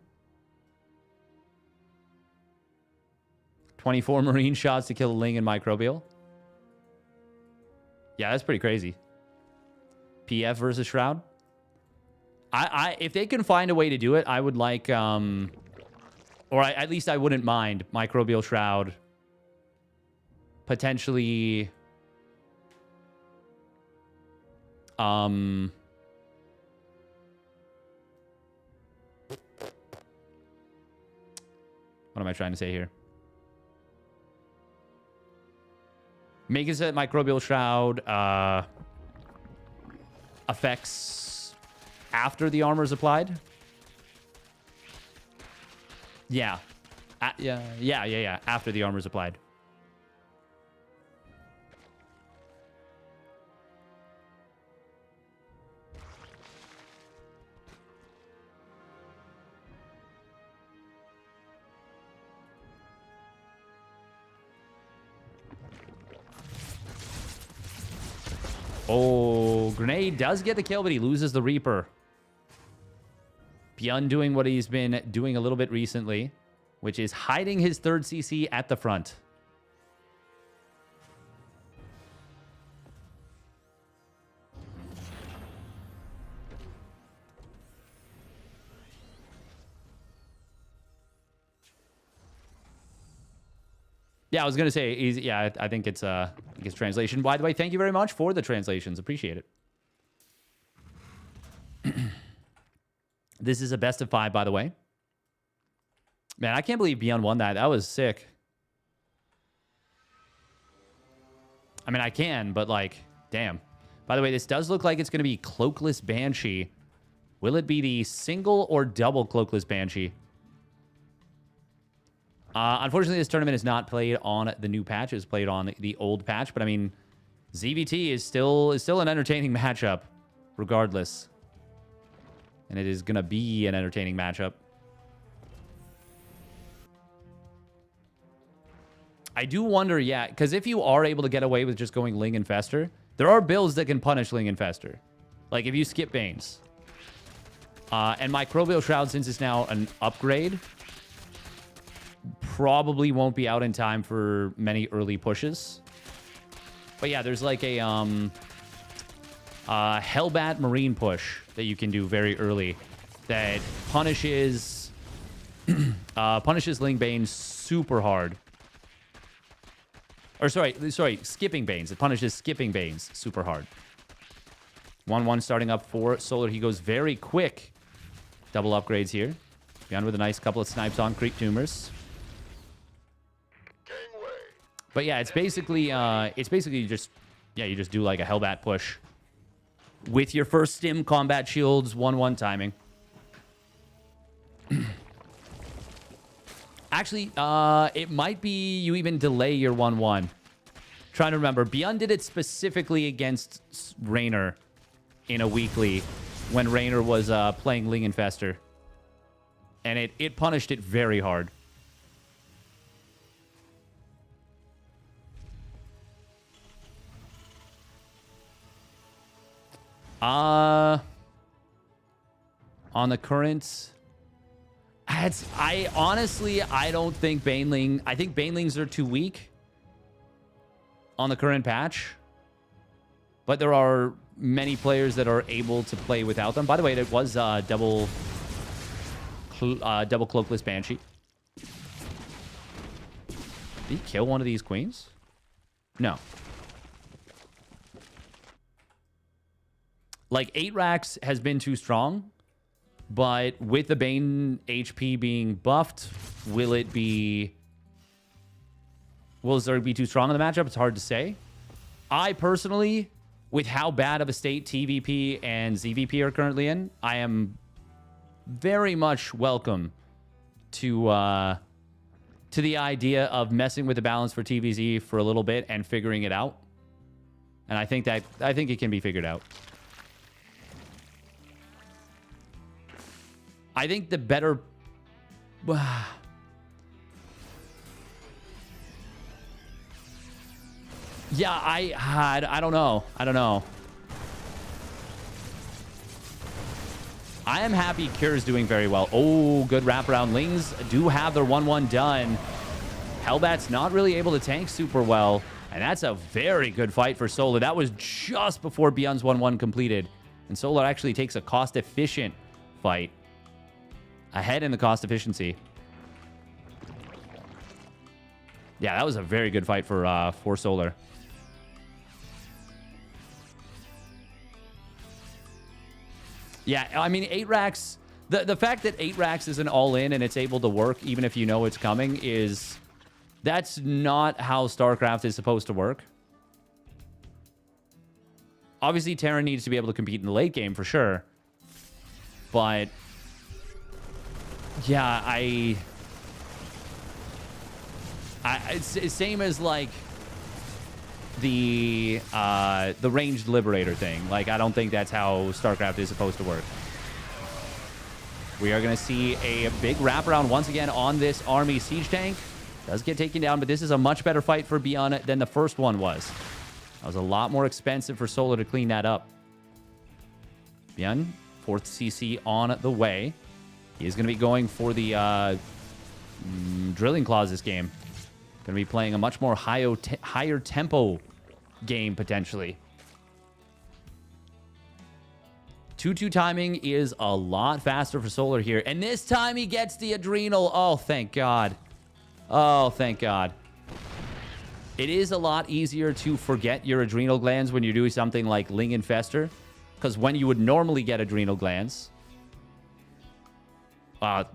24 Marine shots to kill a Ling in Microbial. Yeah, that's pretty crazy. PF versus Shroud. If they can find a way to do it, I would like, at least I wouldn't mind Microbial Shroud potentially, what am I trying to say here? Make it so that Microbial Shroud affects after the armor is applied. Yeah. Yeah. After the armor is applied. Oh, Grenade does get the kill, but he loses the Reaper. ByuN doing what he's been doing a little bit recently, which is hiding his third CC at the front. Yeah, I was going to say, I think it's translation. By the way, thank you very much for the translations. Appreciate it. This is a best of 5, by the way. Man, I can't believe ByuN won that. That was sick. I mean, I can, but like, damn. By the way, this does look like it's going to be Cloakless Banshee. Will it be the single or double Cloakless Banshee? Unfortunately, this tournament is not played on the new patch. It's played on the old patch. But I mean, ZVT is still an entertaining matchup, regardless. And it is going to be an entertaining matchup. I do wonder, yeah, because if you are able to get away with just going Ling Infestor, there are builds that can punish Ling Infestor. Like if you skip Banes. And Microbial Shroud, since it's now an upgrade, probably won't be out in time for many early pushes. But yeah, there's like a Hellbat Marine push that you can do very early that punishes Ling Bane super hard. Or sorry, skipping Banes. It punishes skipping Banes super hard. 1-1 starting up for Solar. He goes very quick. Double upgrades here. ByuN with a nice couple of snipes on Creep Tumors. But yeah, it's basically just, yeah, you just do like a Hellbat push with your first stim combat shields, 1-1 timing. Actually, it might be you even delay your 1-1. Trying to remember. ByuN did it specifically against Raynor in a weekly when Raynor was playing Ling Infestor. And it punished it very hard. On the current... I honestly don't think Baneling... I think Banelings are too weak on the current patch. But there are many players that are able to play without them. By the way, it was double Cloakless Banshee. Did he kill one of these queens? No. Like, 8 racks has been too strong. But with the Bane HP being buffed, will Zerg be too strong in the matchup? It's hard to say. I personally, with how bad of a state TVP and ZVP are currently in, I am very much welcome to the idea of messing with the balance for TVZ for a little bit and figuring it out. And I think it can be figured out. I think the better... Yeah, I don't know. I don't know. I am happy Cure's doing very well. Oh, good wraparound. Lings do have their 1-1 done. Hellbat's not really able to tank super well. And that's a very good fight for Solar. That was just before ByuN's 1-1 completed. And Solar actually takes a cost-efficient fight. Ahead in the cost efficiency. Yeah, that was a very good fight for Solar. Yeah, I mean, 8 racks... The fact that 8 racks is an all-in and it's able to work even if you know it's coming is... That's not how StarCraft is supposed to work. Obviously, Terran needs to be able to compete in the late game for sure. But... Yeah, it's same as like the ranged liberator thing. Like, I don't think that's how StarCraft is supposed to work. We are going to see a big wraparound once again on this army siege tank. Does get taken down, but this is a much better fight for ByuN than the first one was. That was a lot more expensive for Solar to clean that up. ByuN, 4th CC on the way. He's going to be going for the Drilling Claws this game. Going to be playing a much more higher tempo game, potentially. 2-2 timing is a lot faster for Solar here. And this time he gets the Adrenal. Oh, thank God. Oh, thank God. It is a lot easier to forget your adrenal glands when you're doing something like Ling Infester. Because when you would normally get adrenal glands...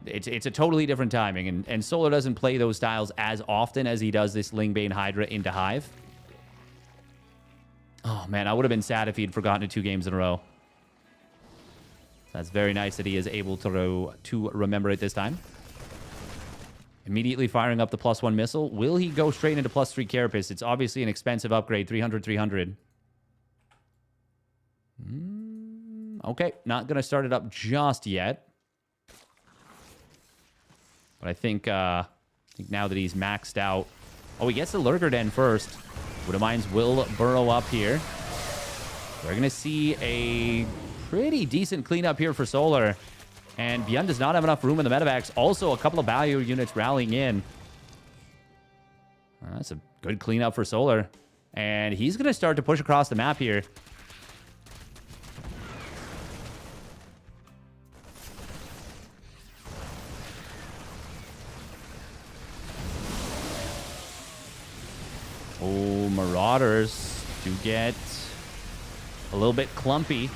it's a totally different timing, and Solar doesn't play those styles as often as he does this Lingbane Hydra into Hive. Oh, man, I would have been sad if he'd forgotten it 2 games in a row. That's very nice that he is able to remember it this time. Immediately firing up the +1 missile. Will he go straight into +3 Carapace? It's obviously an expensive upgrade, 300. Okay, not going to start it up just yet. But I think now that he's maxed out... Oh, he gets the Lurker Den first. Widowmines will burrow up here. We're going to see a pretty decent cleanup here for Solar. And ByuN does not have enough room in the medevacs. Also, a couple of ByuN units rallying in. That's a good cleanup for Solar. And he's going to start to push across the map here. Oh, Marauders do get a little bit clumpy.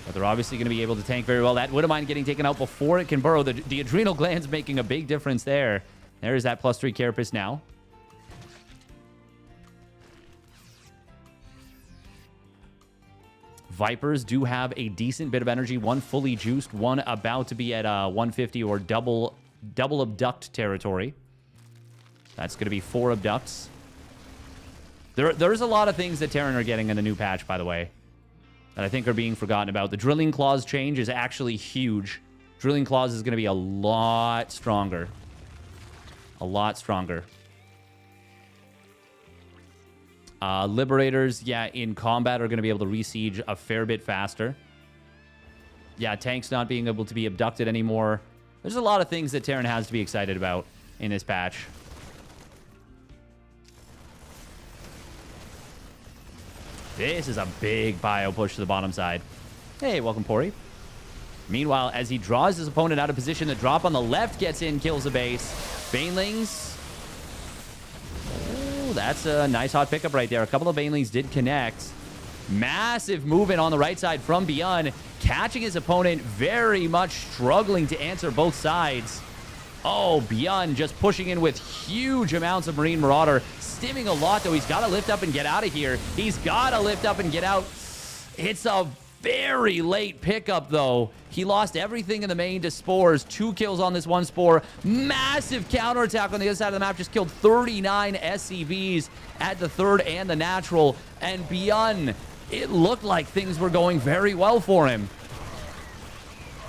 But they're obviously going to be able to tank very well. That Widowmine getting taken out before it can burrow. The adrenal glands making a big difference there. There is that +3 Carapace now. Vipers do have a decent bit of energy. One fully juiced, one about to be at 150 or double abduct territory. That's going to be 4 abducts. There's a lot of things that Terran are getting in the new patch, by the way, that I think are being forgotten about. The Drilling Claws change is actually huge. Drilling Claws is going to be a lot stronger. A lot stronger. Liberators, yeah, in combat are going to be able to re-siege a fair bit faster. Yeah, tanks not being able to be abducted anymore. There's a lot of things that Terran has to be excited about in this patch. This is a big bio push to the bottom side. Hey, welcome, Pori. Meanwhile, as he draws his opponent out of position, the drop on the left gets in, kills a base. Banelings. Oh, that's a nice hot pickup right there. A couple of Banelings did connect. Massive movement on the right side from ByuN, catching his opponent, very much struggling to answer both sides. Oh, ByuN just pushing in with huge amounts of Marine Marauder. Stimming a lot, though. He's got to lift up and get out of here. He's got to lift up and get out. It's a very late pickup, though. He lost everything in the main to Spores. 2 kills on this one Spore. Massive counterattack on the other side of the map. Just killed 39 SCVs at the 3rd and the natural. And ByuN, it looked like things were going very well for him.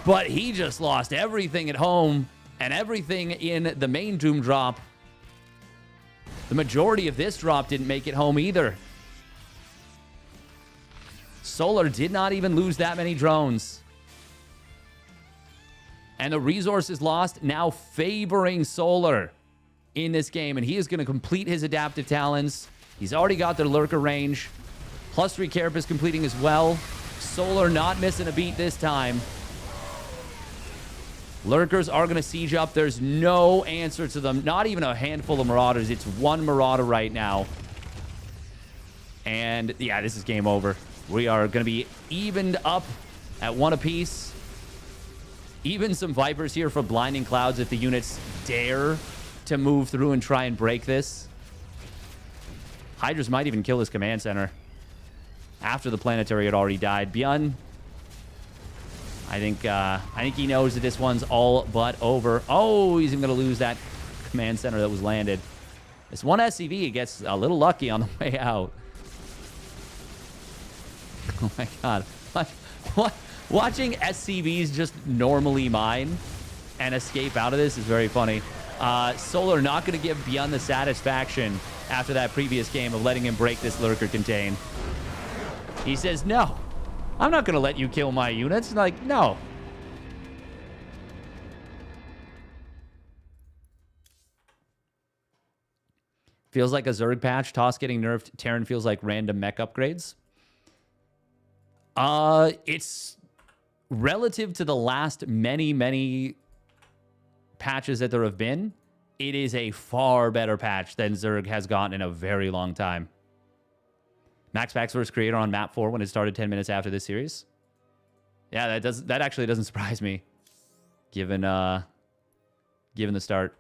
But he just lost everything at home and everything in the main Doom drop. The majority of this drop didn't make it home either. Solar did not even lose that many drones. And the resources lost now favoring Solar in this game. And he is going to complete his adaptive talons. He's already got their lurker range. +3 Carapace completing as well. Solar not missing a beat this time. Lurkers are going to siege up. There's no answer to them. Not even a handful of Marauders. It's one Marauder right now. And yeah, this is game over. We are going to be evened up at 1 apiece. Even some Vipers here for Blinding Clouds if the units dare to move through and try and break this. Hydras might even kill his command center after the planetary had already died. ByuN, I think he knows that this one's all but over. Oh, he's even going to lose that command center that was landed. This one SCV gets a little lucky on the way out. Oh my god. What? Watching SCVs just normally mine and escape out of this is very funny. Solar not going to give ByuN the satisfaction after that previous game of letting him break this lurker contain. He says, no, I'm not going to let you kill my units. Like, no. Feels like a Zerg patch. Toss getting nerfed. Terran feels like random mech upgrades. It's relative to the last many patches that there have been. It is a far better patch than Zerg has gotten in a very long time. MaxPax versus Creator on map 4 when it started 10 minutes after this series. Yeah, that actually doesn't surprise me, given the start.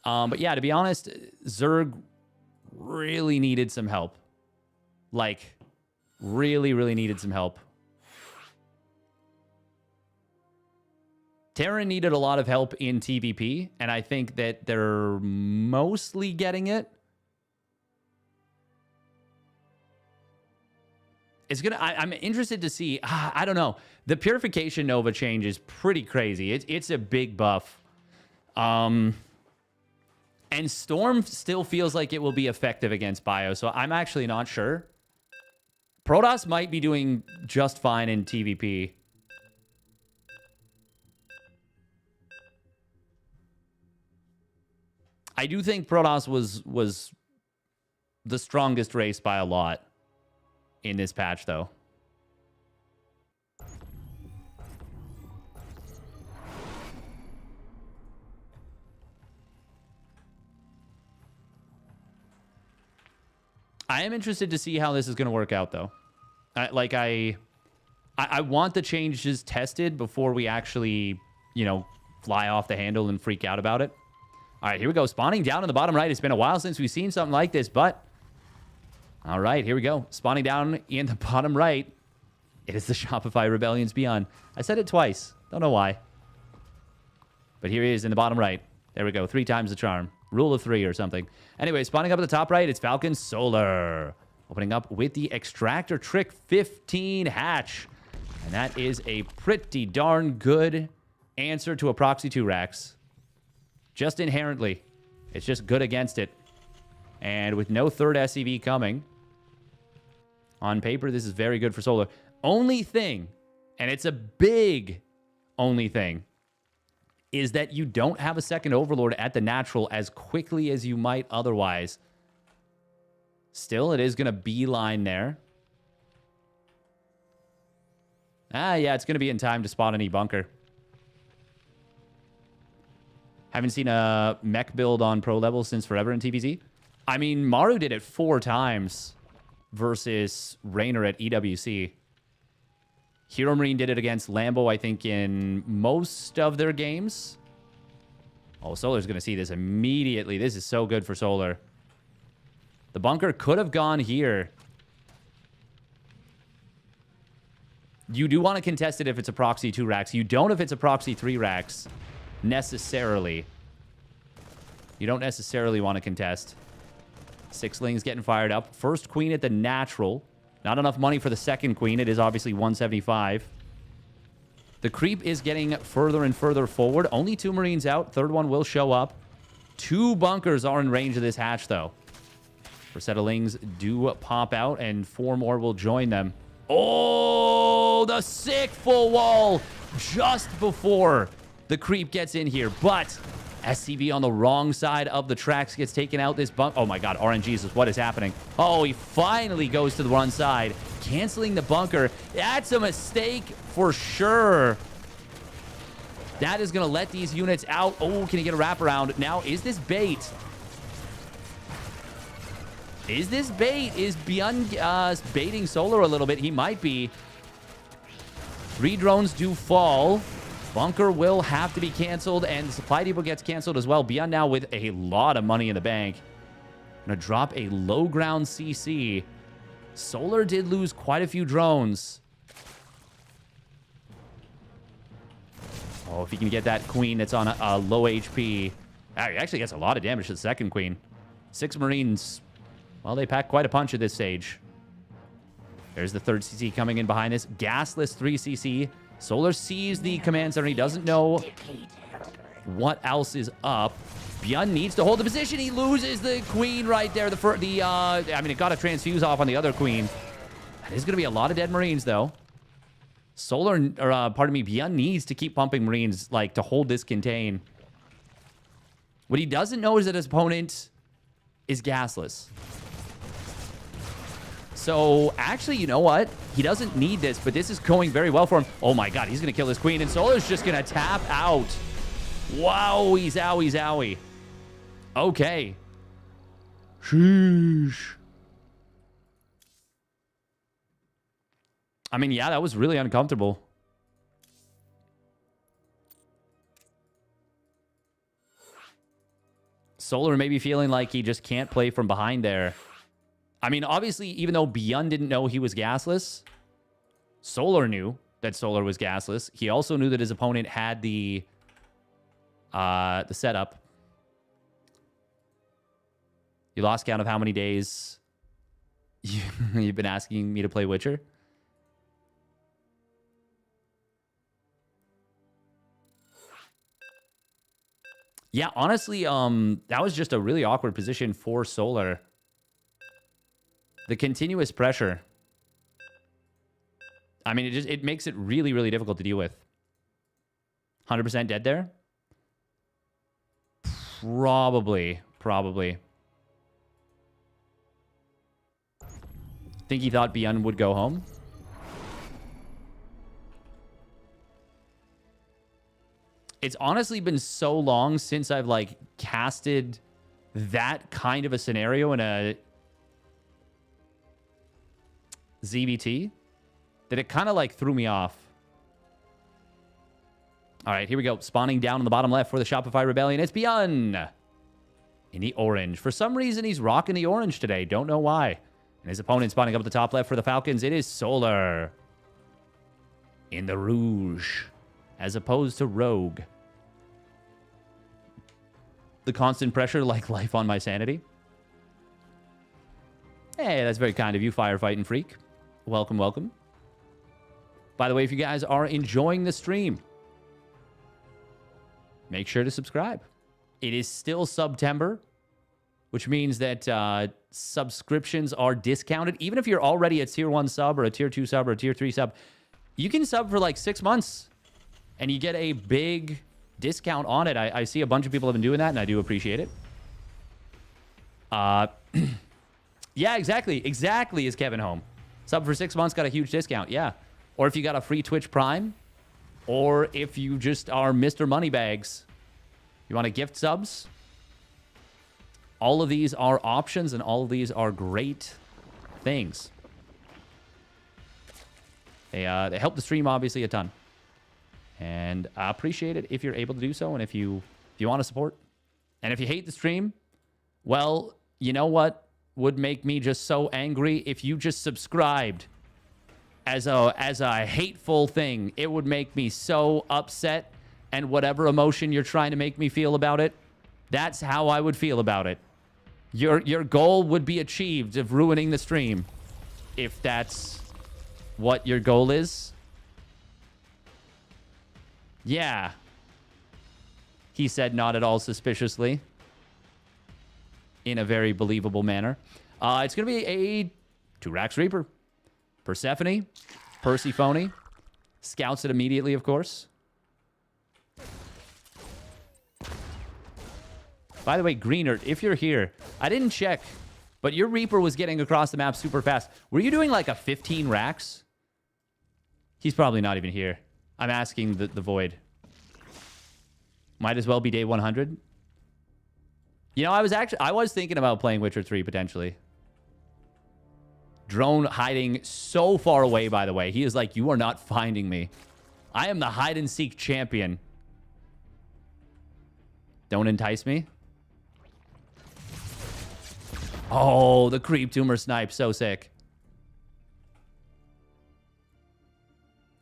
But yeah, to be honest, Zerg really needed some help. Like, really needed some help. Terran needed a lot of help in TVP, and I think that they're mostly getting it. It's gonna. I'm interested to see. I don't know. The Purification Nova change is pretty crazy. It's a big buff. And Storm still feels like it will be effective against Bio, so I'm actually not sure. Protoss might be doing just fine in TVP. I do think Protoss was the strongest race by a lot in this patch, though. I am interested to see how this is going to work out, though. I want the changes tested before we actually, fly off the handle and freak out about it. All right, here we go. Spawning down in the bottom right. It's been a while since we've seen something like this, but... All right, here we go. Spawning down in the bottom right. It is the Shopify Rebellion's ByuN. I said it twice. Don't know why. But here he is in the bottom right. There we go. 3 times the charm. Rule of 3 or something. Anyway, spawning up at the top right, it's Falcon Solar. Opening up with the Extractor Trick 15 hatch. And that is a pretty darn good answer to a Proxy 2 Rax. Just inherently. It's just good against it. And with no third SCV coming, on paper, this is very good for Solar. Only thing, and it's a big only thing, is that you don't have a second Overlord at the natural as quickly as you might otherwise. Still, it is going to beeline there. Yeah, it's going to be in time to spot any bunker. Haven't seen a mech build on pro level since forever in TVZ. I mean, Maru did it 4 times versus Raynor at EWC. Hero Marine did it against Lambo, I think, in most of their games. Oh, Solar's going to see this immediately. This is so good for Solar. The bunker could have gone here. You do want to contest it if it's a Proxy 2 Rax. You don't if it's a Proxy 3 Rax, necessarily. You don't necessarily want to contest. Sixlings getting fired up. First Queen at the natural. Not enough money for the second Queen. It is obviously 175. The creep is getting further and further forward. Only 2 Marines out. Third one will show up. 2 bunkers are in range of this hatch, though. Settlings do pop out, and 4 more will join them. Oh, the sick full wall just before the creep gets in here. But SCV on the wrong side of the tracks gets taken out. This bunk. Oh my God, RNGesus, what is happening? Oh, he finally goes to the run side, canceling the bunker. That's a mistake for sure. That is going to let these units out. Oh, can he get a wraparound? Now, is this bait? Is this bait? Is ByuN baiting Solar a little bit? He might be. 3 drones do fall. Bunker will have to be canceled, and the supply depot gets canceled as well. ByuN now with a lot of money in the bank. Gonna drop a low ground CC. Solar did lose quite a few drones. Oh, if he can get that queen that's on a low HP. He actually gets a lot of damage to the second queen. 6 Marines. Well, they pack quite a punch at this stage. There's the 3rd CC coming in behind this. Gasless 3CC. Solar sees the command center. He doesn't know what else is up. ByuN needs to hold the position. He loses the queen right there. I mean, it got a transfuse off on the other queen. That is going to be a lot of dead Marines, though. ByuN needs to keep pumping Marines, like, to hold this contain. What he doesn't know is that his opponent is gasless. So, actually, you know what? He doesn't need this, but this is going very well for him. Oh my God, he's going to kill his queen, and Solar's just going to tap out. Wowie, zowie, zowie. Okay. Sheesh. I mean, yeah, that was really uncomfortable. Solar maybe feeling like he just can't play from behind there. I mean, obviously, even though ByuN didn't know he was gasless, Solar knew that Solar was gasless. He also knew that his opponent had the setup. You lost count of how many days you've been asking me to play Witcher? Yeah, honestly, that was just a really awkward position for Solar. The continuous pressure. I mean, it makes it really, really difficult to deal with. 100% dead there? Probably. Think he thought ByuN would go home? It's honestly been so long since I've, like, casted that kind of a scenario in a ZBT that it kind of, like, threw me off. All right, here we go. Spawning down on the bottom left for the Shopify Rebellion. It's ByuN in the orange. For some reason, he's rocking the orange today. Don't know why. And his opponent spawning up at the top left for the Falcons. It is Solar in the rouge, as opposed to Rogue. The constant pressure, like life on my sanity. Hey, that's very kind of you, firefighting freak. Welcome, welcome. By the way, if you guys are enjoying the stream, make sure to subscribe. It is still September, which means that subscriptions are discounted. Even if you're already a tier 1 sub or a tier 2 sub or a tier 3 sub, you can sub for like 6 months and you get a big discount on it. I see a bunch of people have been doing that, and I do appreciate it. Yeah, exactly. Exactly is Kevin home. Sub for 6 months, got a huge discount. Yeah. Or if you got a free Twitch Prime, or if you just are Mr. Moneybags, you want to gift subs. All of these are options, and all of these are great things. They help the stream, obviously, a ton. And I appreciate it if you're able to do so, and if you want to support. And if you hate the stream, well, you know what would make me just so angry? If you just subscribed as a hateful thing. It would make me so upset, and whatever emotion you're trying to make me feel about it, that's how I would feel about it. Your goal would be achieved of ruining the stream, if that's what your goal is. Yeah. He said not at all suspiciously. In a very believable manner. It's going to be a 2-Rax Reaper. Persephone. Persephone. Scouts it immediately, of course. By the way, Greenert, if you're here, I didn't check, but your Reaper was getting across the map super fast. Were you doing like a 15 racks? He's probably not even here. I'm asking the Void. Might as well be day 100. You know, I was thinking about playing Witcher 3 potentially. Drone hiding so far away, by the way. He is like, you are not finding me. I am the hide-and-seek champion. Don't entice me. Oh, the creep tumor snipe. So sick.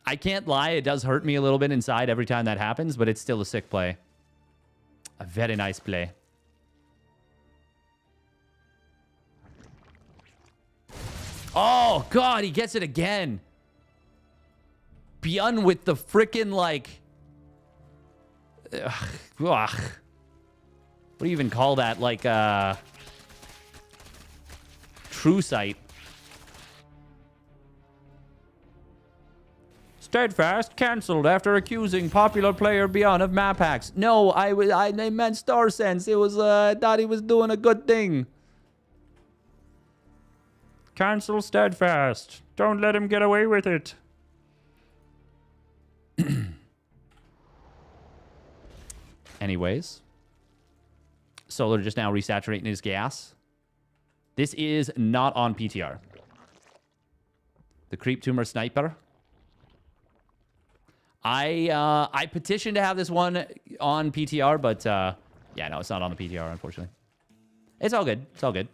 I can't lie. It does hurt me a little bit inside every time that happens, but it's still a sick play. A very nice play. Oh, God, he gets it again. ByuN with the freaking, like... Ugh. What do you even call that? Like, true sight. Steadfast cancelled after accusing popular player ByuN of map hacks. No, I meant Star Sense. It was, I thought he was doing a good thing. Cancel Steadfast. Don't let him get away with it. Anyways. Solar just now resaturating his gas. This is not on PTR. The Creep Tumor Sniper. I petitioned to have this one on PTR, but yeah, no, it's not on the PTR, unfortunately. It's all good. It's all good.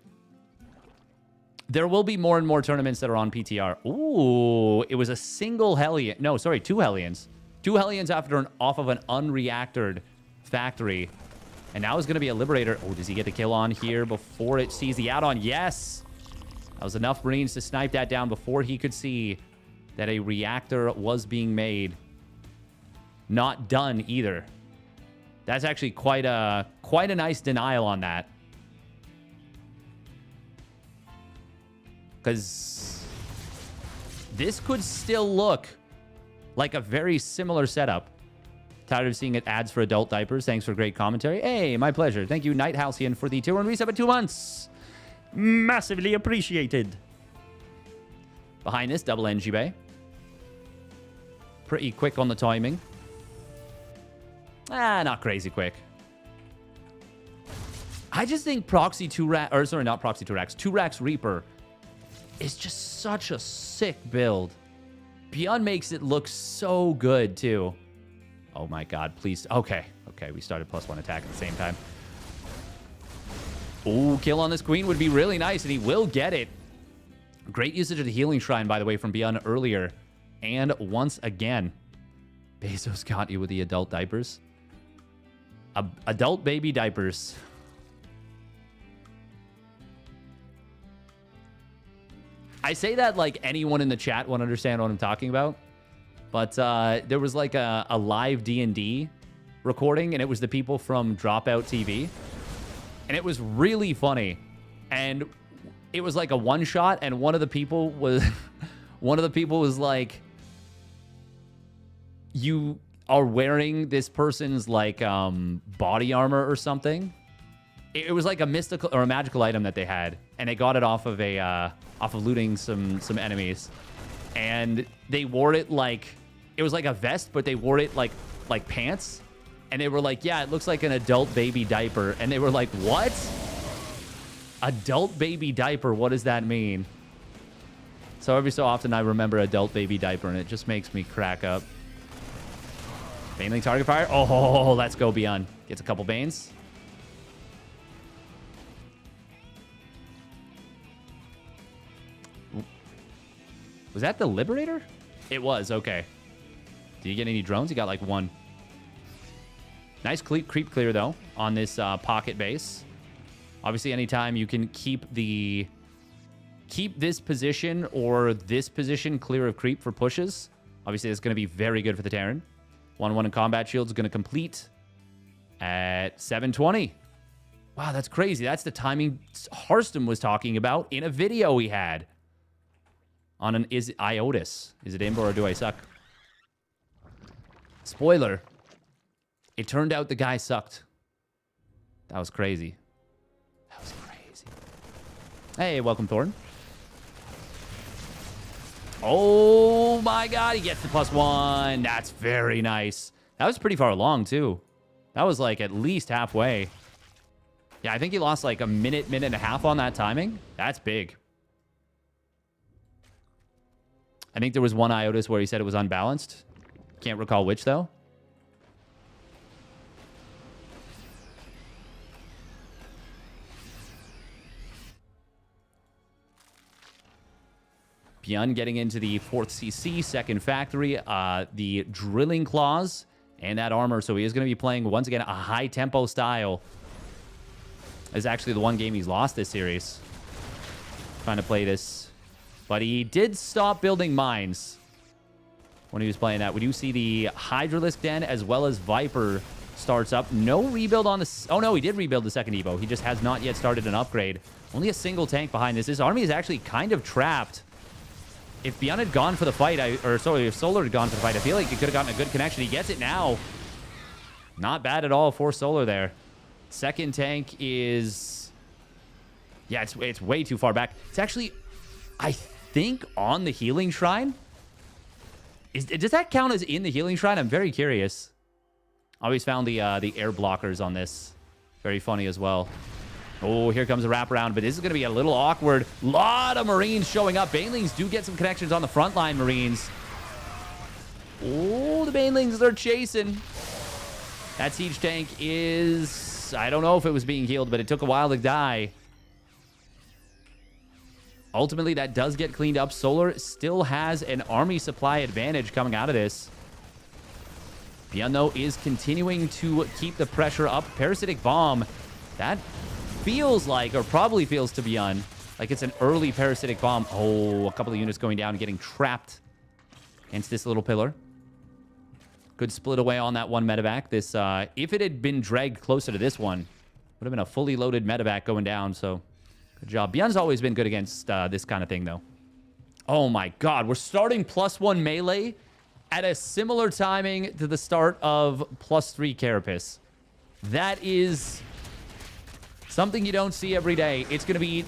There will be more and more tournaments that are on PTR. Ooh, it was a single Hellion. No, sorry, 2 Hellions. 2 Hellions after off of an unreactored factory. And now it's going to be a Liberator. Oh, does he get the kill on here before it sees the add-on? Yes! That was enough Marines to snipe that down before he could see that a reactor was being made. Not done either. That's actually quite a nice denial on that. Because this could still look like a very similar setup. Tired of seeing it ads for adult diapers. Thanks for great commentary. Hey, my pleasure. Thank you, Night Halcyon, for the tier 1 resub at 2 months. Massively appreciated. Behind this, double NG Bay. Pretty quick on the timing. Not crazy quick. I just think Proxy 2-Rax, or sorry, not Proxy 2-Rax, 2-Rax Reaper is just such a sick build. ByuN makes it look so good, too. Oh my God, please. Okay, we started +1 attack at the same time. Ooh, kill on this queen would be really nice, and he will get it. Great usage of the healing shrine, by the way, from ByuN earlier. And once again, Bezos got you with the adult diapers. Adult baby diapers. I say that like anyone in the chat won't understand what I'm talking about. But there was like a live D&D recording, and it was the people from Dropout TV. And it was really funny. And it was like a one-shot, and one of the people was like, you are wearing this person's like body armor or something. It was like a mystical or a magical item that they had, and they got it off of looting some enemies. And they wore it like, it was like a vest, but they wore it like pants. And they were like, yeah, it looks like an adult baby diaper. And they were like, what? Adult baby diaper, what does that mean? So every so often I remember adult baby diaper, and it just makes me crack up. Baneling target fire. Oh, let's go ByuN. Gets a couple Banes. Was that the Liberator? It was, okay. Did you get any drones? He got like 1. Nice creep clear, though, on this pocket base. Obviously, anytime you can keep this position or this position clear of creep for pushes, obviously that's going to be very good for the Terran. 1-1 in combat shields going to complete at 7:20. Wow, that's crazy. That's the timing Harston was talking about in a video he had on an Is Iotis. Is it Imber or do I suck? Spoiler. It turned out the guy sucked. That was crazy. That was crazy. Hey, welcome, Thorn. Oh my god, he gets the +1. That's very nice. That was pretty far along, too. That was like at least halfway. Yeah, I think he lost like a minute and a half on that timing. That's big. I think there was one Iotis where he said it was unbalanced. Can't recall which, though. ByuN getting into the 4th CC, 2nd Factory, the Drilling Claws, and that armor. So he is going to be playing, once again, a high-tempo style. Is actually the one game he's lost this series. Trying to play this. But he did stop building mines when he was playing that. We do see the Hydralisk Den as well as Viper starts up. No rebuild on the... Oh, no, he did rebuild the 2nd Evo. He just has not yet started an upgrade. Only a single tank behind this. This army is actually kind of trapped. If ByuN had gone for the fight, if Solar had gone for the fight, I feel like he could have gotten a good connection. He gets it now. Not bad at all for Solar there. 2nd tank is... Yeah, it's way too far back. It's actually, I think, on the Healing Shrine. Does that count as in the Healing Shrine? I'm very curious. Always found the air blockers on this very funny as well. Oh, here comes a wraparound, but this is going to be a little awkward. A lot of Marines showing up. Banelings do get some connections on the front line, Marines. Oh, the Banelings are chasing. That siege tank is... I don't know if it was being healed, but it took a while to die. Ultimately, that does get cleaned up. Solar still has an army supply advantage coming out of this. ByuN, though, is continuing to keep the pressure up. Parasitic Bomb, that feels like, or probably feels to ByuN, like it's an early Parasitic Bomb. Oh, a couple of units going down and getting trapped against this little pillar. Good split away on that one medevac. This, if it had been dragged closer to this one, would have been a fully loaded medevac going down, so good job. ByuN's always been good against this kind of thing, though. Oh my god, we're starting +1 melee at a similar timing to the start of +3 Carapace. That is something you don't see every day. It's going to be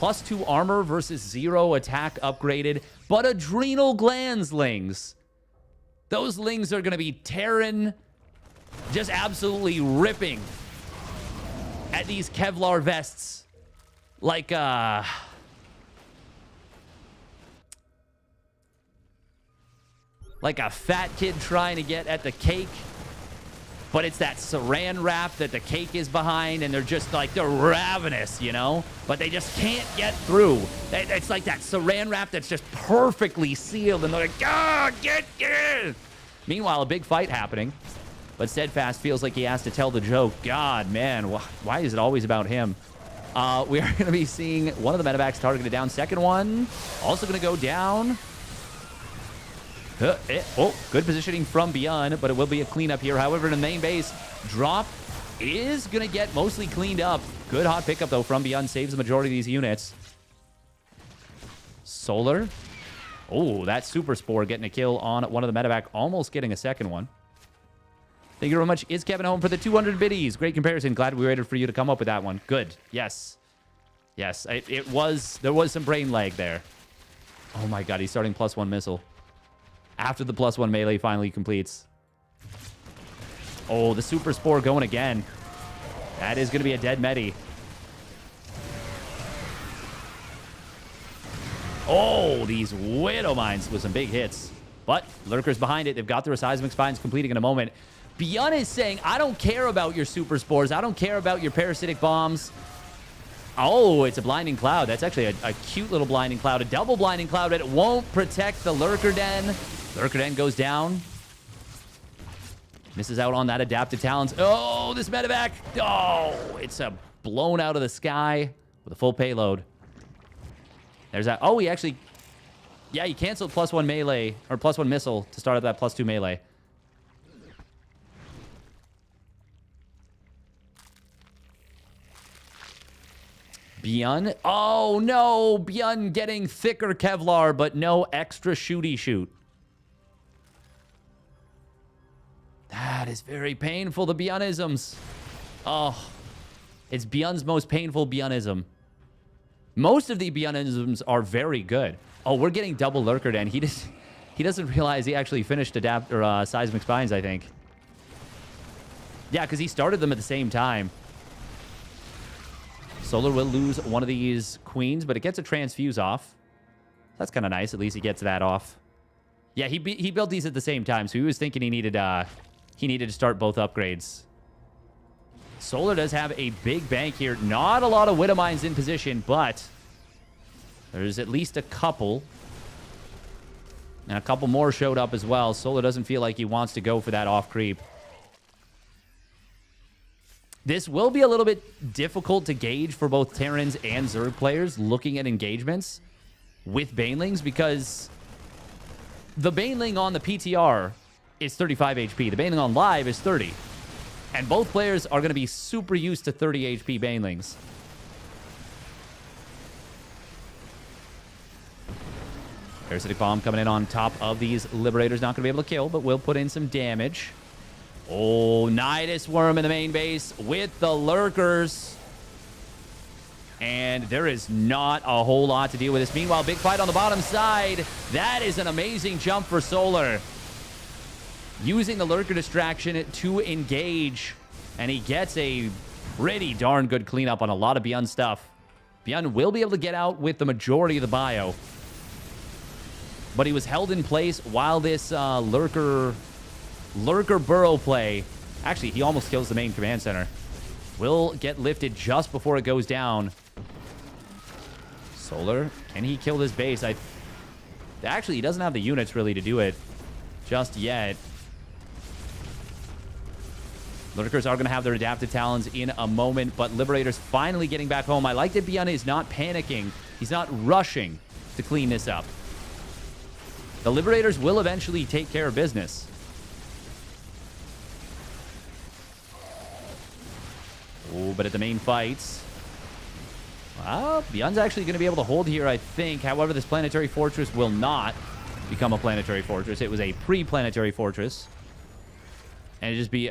+2 armor versus 0 attack upgraded, but Adrenal Glands Lings. Those Lings are going to be tearing, just absolutely ripping at these Kevlar vests. Like a fat kid trying to get at the cake. But it's that saran wrap that the cake is behind, and they're just like, they're ravenous, you know? But they just can't get through. It's like that saran wrap that's just perfectly sealed, and they're like, ah, get it! Meanwhile, a big fight happening. But Steadfast feels like he has to tell the joke. God, man, why is it always about him? We are going to be seeing one of the medevacs targeted down. 2nd one also going to go down. Oh, good positioning from ByuN, but it will be a cleanup here. However, in the main base, drop is going to get mostly cleaned up. Good hot pickup, though, from ByuN. Saves the majority of these units. Solar. Oh, that Super Spore getting a kill on one of the medevac, almost getting a 2nd one. Thank you very much. Is Kevin home for the 200 biddies? Great comparison. Glad we waited for you to come up with that one. Good. Yes. Yes, there was some brain lag there. Oh my god, he's starting +1 missile. After the +1 melee finally completes. Oh, the Super Spore going again. That is going to be a dead medi. Oh, these Widow Mines with some big hits. But Lurkers behind it. They've got their Seismic Spines completing in a moment. ByuN is saying, I don't care about your Super Spores. I don't care about your Parasitic Bombs. Oh, it's a Blinding Cloud. That's actually a cute little Blinding Cloud. A double Blinding Cloud, but it won't protect the Lurker Den. Lurker Den goes down. Misses out on that Adapted Talons. Oh, this medevac. Oh, it's blown out of the sky with a full payload. There's that. Oh, he actually... Yeah, he canceled +1 melee, or +1 missile to start up that +2 melee. ByuN. Oh, no. ByuN getting thicker Kevlar, but no extra shooty shoot. That is very painful, the ByuNisms. Oh, it's ByuN's most painful ByuNism. Most of the ByuNisms are very good. Oh, we're getting double lurkered, and he doesn't realize he actually finished seismic spines, I think. Yeah, because he started them at the same time. Solar will lose one of these queens, but it gets a transfuse off. That's kind of nice. At least he gets that off. Yeah, he built these at the same time, so he was thinking he needed to start both upgrades. Solar does have a big bank here. Not a lot of Widow Mines in position, but there's at least a couple. And a couple more showed up as well. Solar doesn't feel like he wants to go for that off creep. This will be a little bit difficult to gauge for both Terrans and Zerg players looking at engagements with Banelings, because the Baneling on the PTR is 35 HP. The Baneling on live is 30. And both players are going to be super used to 30 HP Banelings. Parasitic Bomb coming in on top of these Liberators. Not going to be able to kill, but will put in some damage. Oh, Nidus Worm in the main base with the Lurkers. And there is not a whole lot to deal with this. Meanwhile, big fight on the bottom side. That is an amazing jump for Solar. Using the Lurker distraction to engage. And he gets a pretty darn good cleanup on a lot of ByuN stuff. ByuN will be able to get out with the majority of the bio. But he was held in place while this Lurker burrow play. Actually, he almost kills the main command center. Will get lifted just before it goes down. Solar, can he kill this base? Actually, he doesn't have the units really to do it just yet. Lurkers are going to have their adaptive talons in a moment, but Liberators finally getting back home. I like that ByuN is not panicking. He's not rushing to clean this up. The Liberators will eventually take care of business. Oh, but at the main fights, well, ByuN's actually going to be able to hold here, I think. However, this planetary fortress will not become a planetary fortress. It was a pre-planetary fortress. And it just be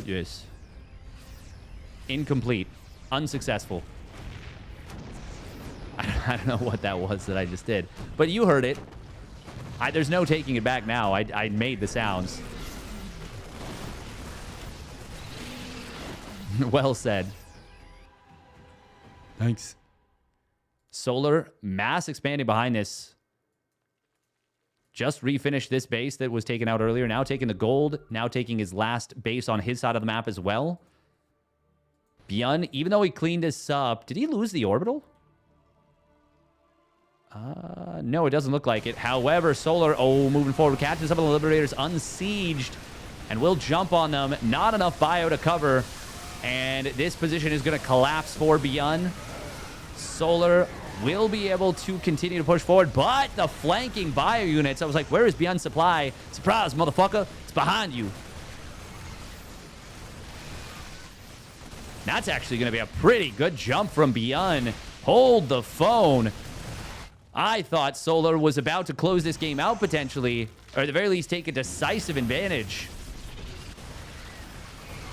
yes, incomplete, unsuccessful. I don't know what that was that I just did, but you heard it. There's no taking it back now. I made the sounds. Well said. Thanks. Solar mass expanding behind this. Just refinished this base that was taken out earlier. Now taking the gold. Now taking his last base on his side of the map as well. ByuN, even though he cleaned this up, did he lose the orbital? No, it doesn't look like it. However, Solar, moving forward, catches some of the Liberators unsieged and will jump on them. Not enough bio to cover. And this position is going to collapse for ByuN. Solar will be able to continue to push forward, but the flanking bio units, I was like, where is ByuN's supply? Surprise, motherfucker. It's behind you. That's actually going to be a pretty good jump from ByuN. Hold the phone. I thought Solar was about to close this game out potentially, or at the very least take a decisive advantage.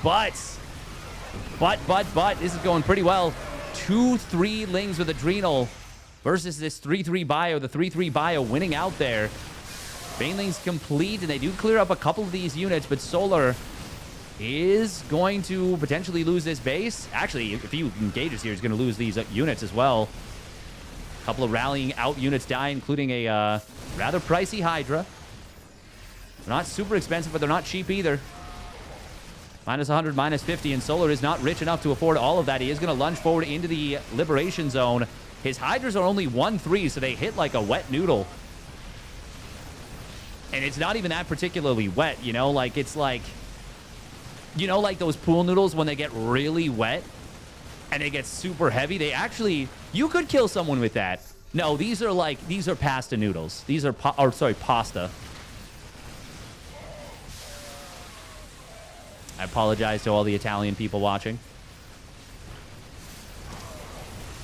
But, this is going pretty well. 2-3 Lings with Adrenal versus this 3-3 bio. The 3-3 bio winning out there. Banelings complete, and they do clear up a couple of these units, but Solar is going to potentially lose this base. Actually, if he engages here, he's going to lose these units as well. A couple of rallying out units die, including a rather pricey Hydra. They're not super expensive, but they're not cheap either. Minus 100, minus 50, and Solar is not rich enough to afford all of that. He is going to lunge forward into the Liberation Zone. His Hydras are only 1-3, so they hit like a wet noodle. And it's not even that particularly wet, you know? Like, it's like, you know, like those pool noodles when they get really wet and they get super heavy? They actually, you could kill someone with that. No, these are pasta noodles. These are, pasta. I apologize to all the Italian people watching.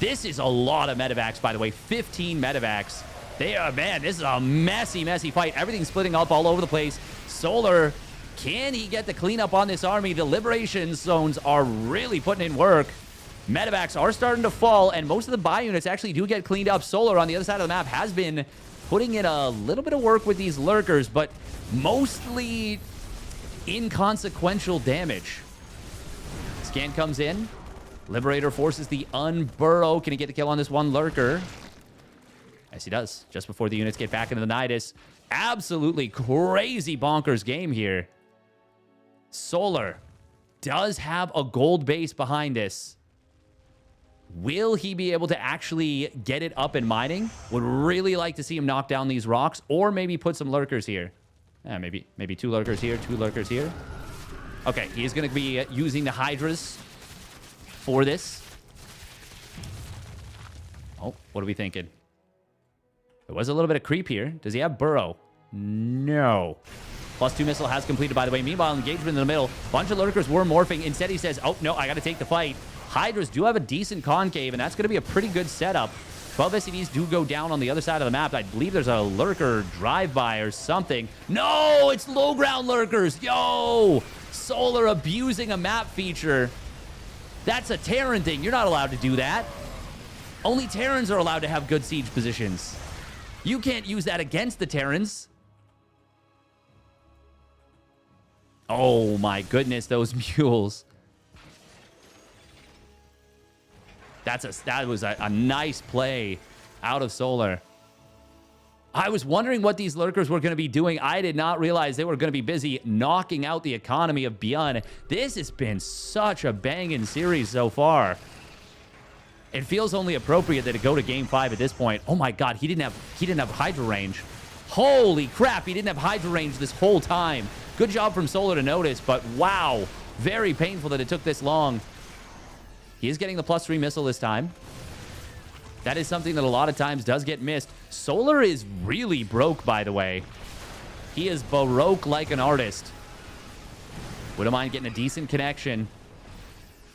This is a lot of medevacs, by the way. 15 medevacs. They are, man, this is a messy, messy fight. Everything's splitting up all over the place. Solar, can he get the cleanup on this army? The liberation zones are really putting in work. Medevacs are starting to fall, and most of the buy units actually do get cleaned up. Solar on the other side of the map has been putting in a little bit of work with these lurkers, but mostly inconsequential damage. Scan comes in. Liberator forces the unburrow. Can he get the kill on this one lurker? Yes, he does. Just before the units get back into the Nidus. Absolutely crazy bonkers game here. Solar does have a gold base behind this. Will he be able to actually get it up and mining? Would really like to see him knock down these rocks, or maybe put some lurkers here. Maybe 2 lurkers here, 2 lurkers here. Okay, he's going to be using the Hydras for this. Oh, what are we thinking? There was a little bit of creep here. Does he have burrow? No. +2 missile has completed, by the way. Meanwhile, engagement in the middle. Bunch of lurkers were morphing. Instead, he says, oh, no, I got to take the fight. Hydras do have a decent concave, and that's going to be a pretty good setup. 12 SCVs do go down on the other side of the map. I believe there's a lurker drive-by or something. No, it's low ground lurkers. Yo, Solar abusing a map feature. That's a Terran thing. You're not allowed to do that. Only Terrans are allowed to have good siege positions. You can't use that against the Terrans. Oh my goodness, those mules. That was a nice play out of Solar. I was wondering what these lurkers were going to be doing. I did not realize they were going to be busy knocking out the economy of ByuN. This has been such a banging series so far. It feels only appropriate that it go to game 5 at this point. Oh my god, he didn't have Hydra range. Holy crap, he didn't have Hydra range this whole time. Good job from Solar to notice, but wow, very painful that it took this long. He is getting the +3 missile this time. That is something that a lot of times does get missed. Solar is really broke, by the way. He is Baroque like an artist. Wouldn't mind getting a decent connection.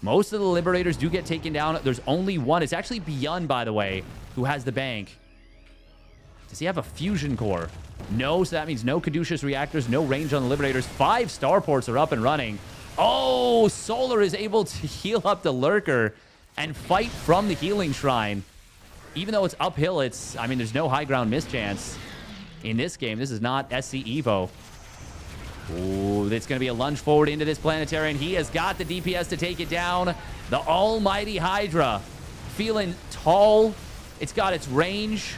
Most of the Liberators do get taken down. There's only one. It's actually ByuN, by the way, who has the bank. Does he have a fusion core? No, so that means no caduceus reactors, no range on the Liberators. 5 starports are up and running. Oh, Solar is able to heal up the lurker and fight from the healing shrine. Even though it's uphill, there's no high ground mischance in this game. This is not SC Evo. Ooh, it's going to be a lunge forward into this planetary, and he has got the DPS to take it down. The almighty Hydra. Feeling tall. It's got its range.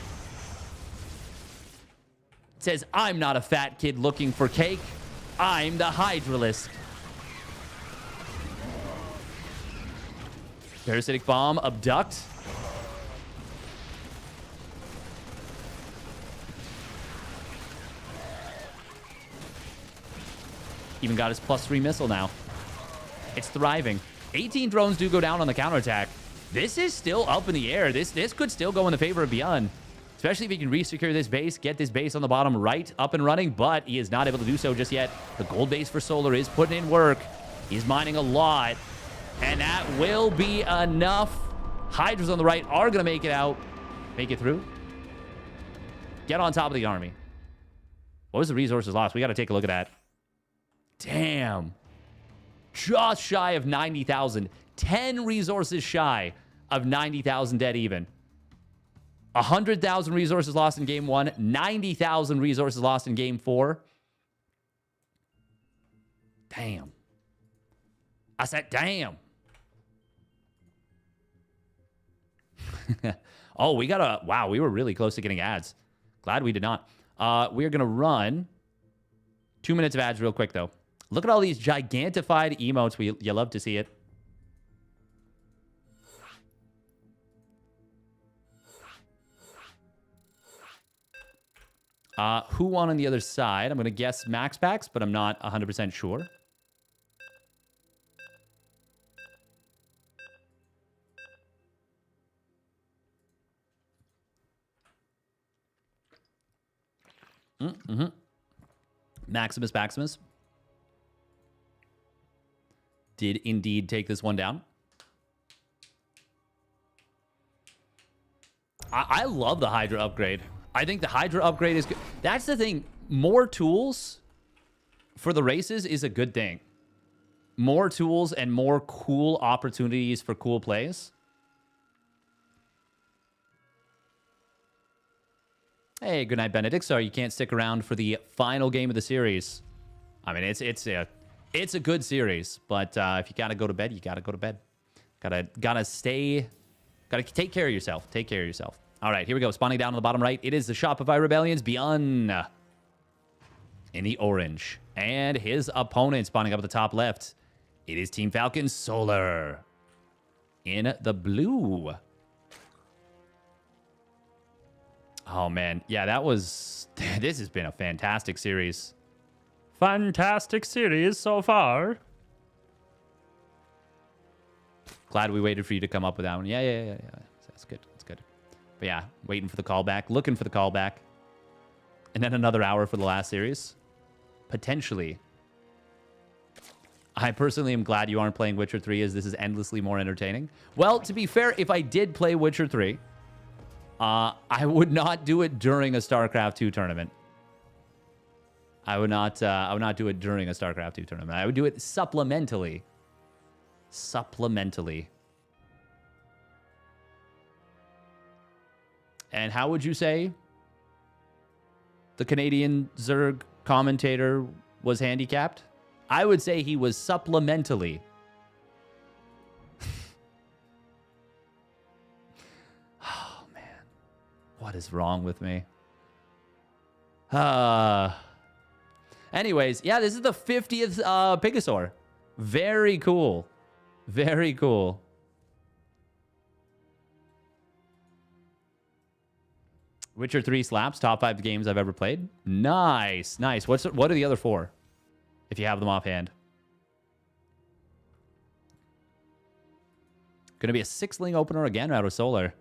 It says, I'm not a fat kid looking for cake. I'm the Hydralist. Parasitic Bomb, abduct. Even got his +3 missile now. It's thriving. 18 drones do go down on the counterattack. This is still up in the air. This could still go in the favor of ByuN. Especially if he can resecure this base, get this base on the bottom right up and running, but he is not able to do so just yet. The gold base for Solar is putting in work. He's mining a lot, and that will be enough. Hydras on the right are going to make it out. Make it through. Get on top of the army. What was the resources lost? We got to take a look at that. Damn. Just shy of 90,000. 10 resources shy of 90,000 dead even. 100,000 resources lost in game 1. 90,000 resources lost in game 4. Damn. I said, damn. Oh, we got a... Wow, we were really close to getting ads. Glad we did not. We're going to run 2 minutes of ads real quick, though. Look at all these gigantified emotes. You love to see it. Who won on the other side? I'm going to guess MaxPax, but I'm not 100% sure. Maximus did indeed take this one down. I love the Hydra upgrade. I think the Hydra upgrade is good. That's the thing. More tools for the races is a good thing. More tools and more cool opportunities for cool plays. Hey, good night, Benedict. Sorry you can't stick around for the final game of the series. I mean, it's a good series, but if you gotta go to bed, you gotta go to bed. Gotta take care of yourself. Take care of yourself. All right, here we go. Spawning down on the bottom right. It is the Shopify Rebellion's ByuN in the orange. And his opponent spawning up at the top left. It is Team Falcon Solar in the blue. Oh, man. Yeah, that was... This has been a fantastic series. Fantastic series so far. Glad we waited for you to come up with that one. Yeah. That's good. That's good. But yeah, waiting for the callback. Looking for the callback. And then another hour for the last series. Potentially. I personally am glad you aren't playing Witcher 3 as this is endlessly more entertaining. Well, to be fair, if I did play Witcher 3... I would not do it during a StarCraft 2 tournament. I would not do it during a StarCraft 2 tournament. I would do it supplementally. And how would you say the Canadian Zerg commentator was handicapped? I would say he was supplementally. What is wrong with me? Anyways, yeah, this is the 50th PiGosaur. Very cool. Very cool. Witcher 3 slaps. Top 5 games I've ever played. Nice. Nice. What are the other 4? If you have them offhand. Gonna be a 6-ling opener again out of Solar.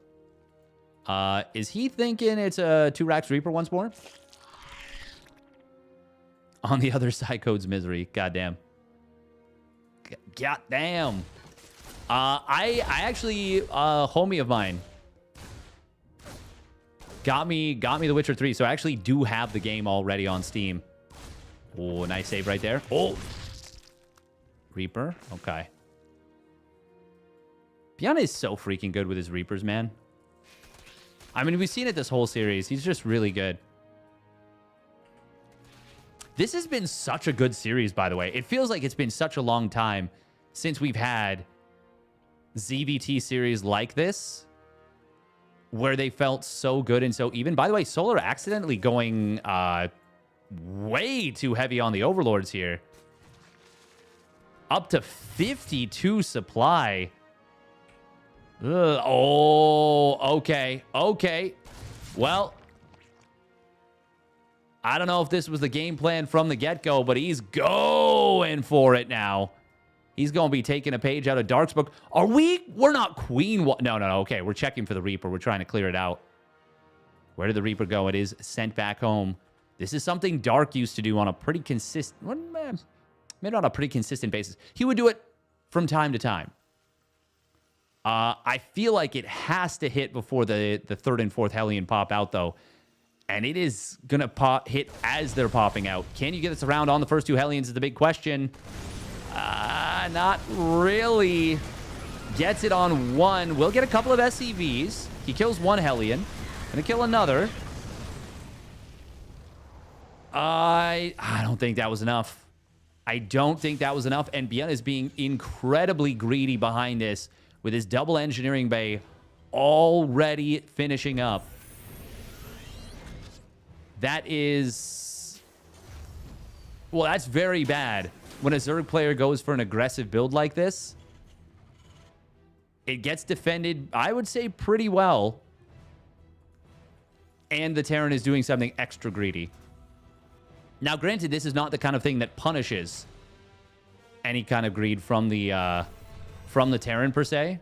Is he thinking it's a 2-Rax Reaper once more? On the other side, code's misery. Goddamn. Goddamn. I actually, homie of mine got me The Witcher 3, so I actually do have the game already on Steam. Oh, nice save right there. Oh. Reaper. Okay. ByuN is so freaking good with his Reapers, man. I mean, we've seen it this whole series. He's just really good. This has been such a good series, by the way. It feels like it's been such a long time since we've had ZVT series like this, where they felt so good and so even. By the way, Solar accidentally going way too heavy on the Overlords here. Up to 52 supply. Ugh. Oh, okay. Okay. Well, I don't know if this was the game plan from the get-go, but he's going for it now. He's going to be taking a page out of Dark's book. Are we? We're not Queen. No. Okay, we're checking for the Reaper. We're trying to clear it out. Where did the Reaper go? It is sent back home. This is something Dark used to do on a pretty consistent... Maybe not a pretty consistent basis. He would do it from time to time. I feel like it has to hit before the 3rd and 4th Hellion pop out, though. And it is going to hit as they're popping out. Can you get this around on the first 2 Hellions is the big question. Not really. Gets it on 1. Will get a couple of SCVs. He kills 1 Hellion. Gonna kill another. I don't think that was enough. I don't think that was enough. And ByuN is being incredibly greedy behind this, with his double engineering bay already finishing up. That is... Well, that's very bad. When a Zerg player goes for an aggressive build like this, it gets defended, I would say, pretty well. And the Terran is doing something extra greedy. Now, granted, this is not the kind of thing that punishes any kind of greed from the Terran, per se.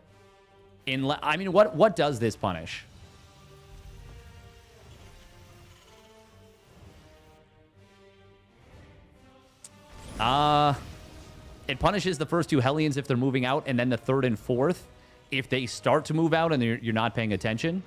I mean, what does this punish? It punishes the first 2 Hellions if they're moving out, and then the 3rd and 4th if they start to move out and you're not paying attention.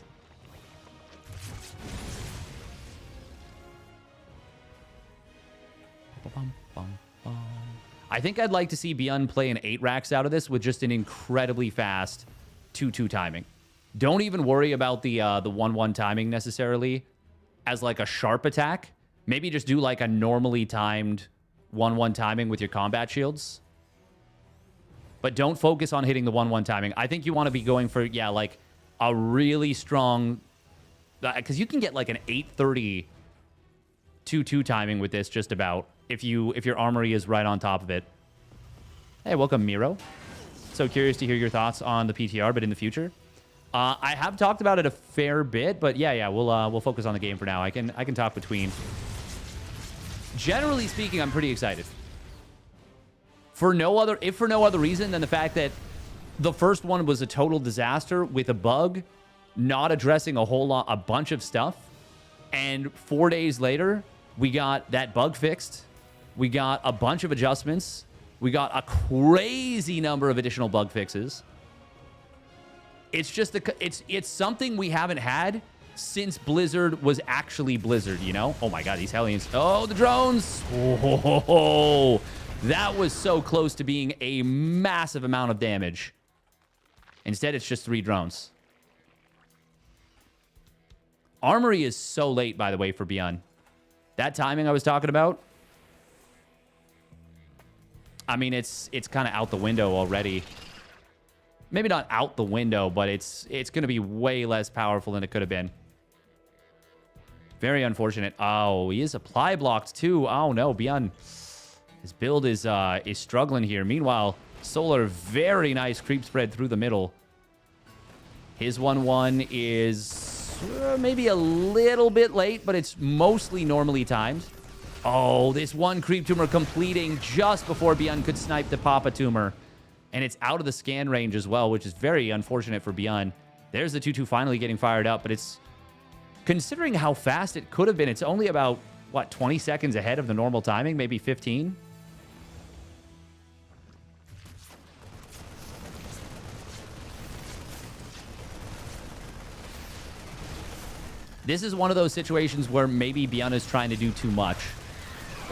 I think I'd like to see ByuN play an 8 racks out of this with just an incredibly fast 2-2 timing. Don't even worry about the 1-1 timing necessarily as like a sharp attack. Maybe just do like a normally timed 1-1 timing with your combat shields. But don't focus on hitting the 1-1 timing. I think you want to be going for, yeah, like a really strong... Because you can get like an 830 2-2 timing with this just about if your armory is right on top of it. Hey, welcome, Miro. So curious to hear your thoughts on the PTR, but in the future. I have talked about it a fair bit, but yeah, we'll focus on the game for now. I can talk between. Generally speaking, I'm pretty excited. If for no other reason than the fact that the first one was a total disaster with a bug, not addressing a bunch of stuff, and 4 days later, we got that bug fixed. We got a bunch of adjustments. We got a crazy number of additional bug fixes. It's just it's something we haven't had since Blizzard was actually Blizzard, you know? Oh my god, these Hellions. Oh, the drones. Oh, that was so close to being a massive amount of damage. Instead, it's just 3 drones. Armory is so late, by the way, for ByuN. That timing I was talking about, I mean, it's kind of out the window already. Maybe not out the window, but it's going to be way less powerful than it could have been. Very unfortunate. Oh, he is supply blocked too. Oh no, ByuN. His build is struggling here. Meanwhile, Solar, very nice creep spread through the middle. His 1-1 is maybe a little bit late, but it's mostly normally timed. Oh, this one creep tumor completing just before ByuN could snipe the Papa tumor. And it's out of the scan range as well, which is very unfortunate for ByuN. There's the 2-2 finally getting fired up, but it's... Considering how fast it could have been, it's only about, what, 20 seconds ahead of the normal timing? Maybe 15? This is one of those situations where maybe ByuN is trying to do too much.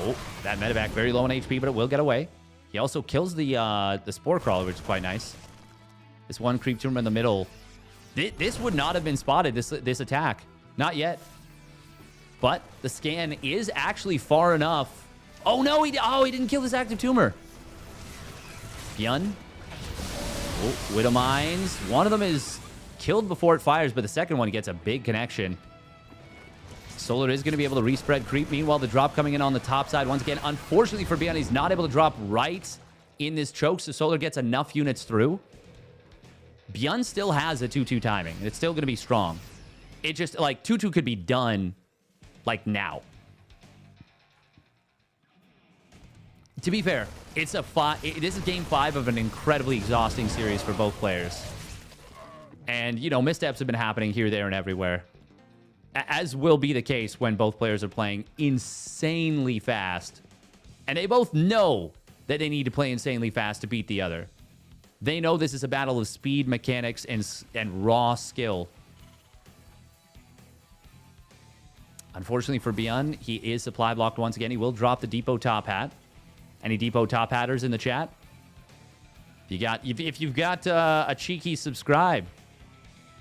Oh, that medevac very low on HP, but it will get away. He also kills the Spore Crawler, which is quite nice. This one creep tumor in the middle. This would not have been spotted, this attack. Not yet. But the scan is actually far enough. Oh, no, he didn't kill this active tumor. ByuN. Oh, Widow Mines. One of them is killed before it fires, but the second one gets a big connection. Solar is going to be able to respread creep. Meanwhile, the drop coming in on the top side once again. Unfortunately for ByuN, he's not able to drop right in this choke, so Solar gets enough units through. ByuN still has a 2-2 timing. It's still going to be strong. It just, like, 2-2 could be done, like, now. To be fair, this is game 5 of an incredibly exhausting series for both players. And, you know, missteps have been happening here, there, and everywhere. As will be the case when both players are playing insanely fast. And they both know that they need to play insanely fast to beat the other. They know this is a battle of speed, mechanics, and raw skill. Unfortunately for ByuN, he is supply blocked once again. He will drop the Depot Top Hat. Any Depot Top Hatters in the chat? If you've got a cheeky subscribe,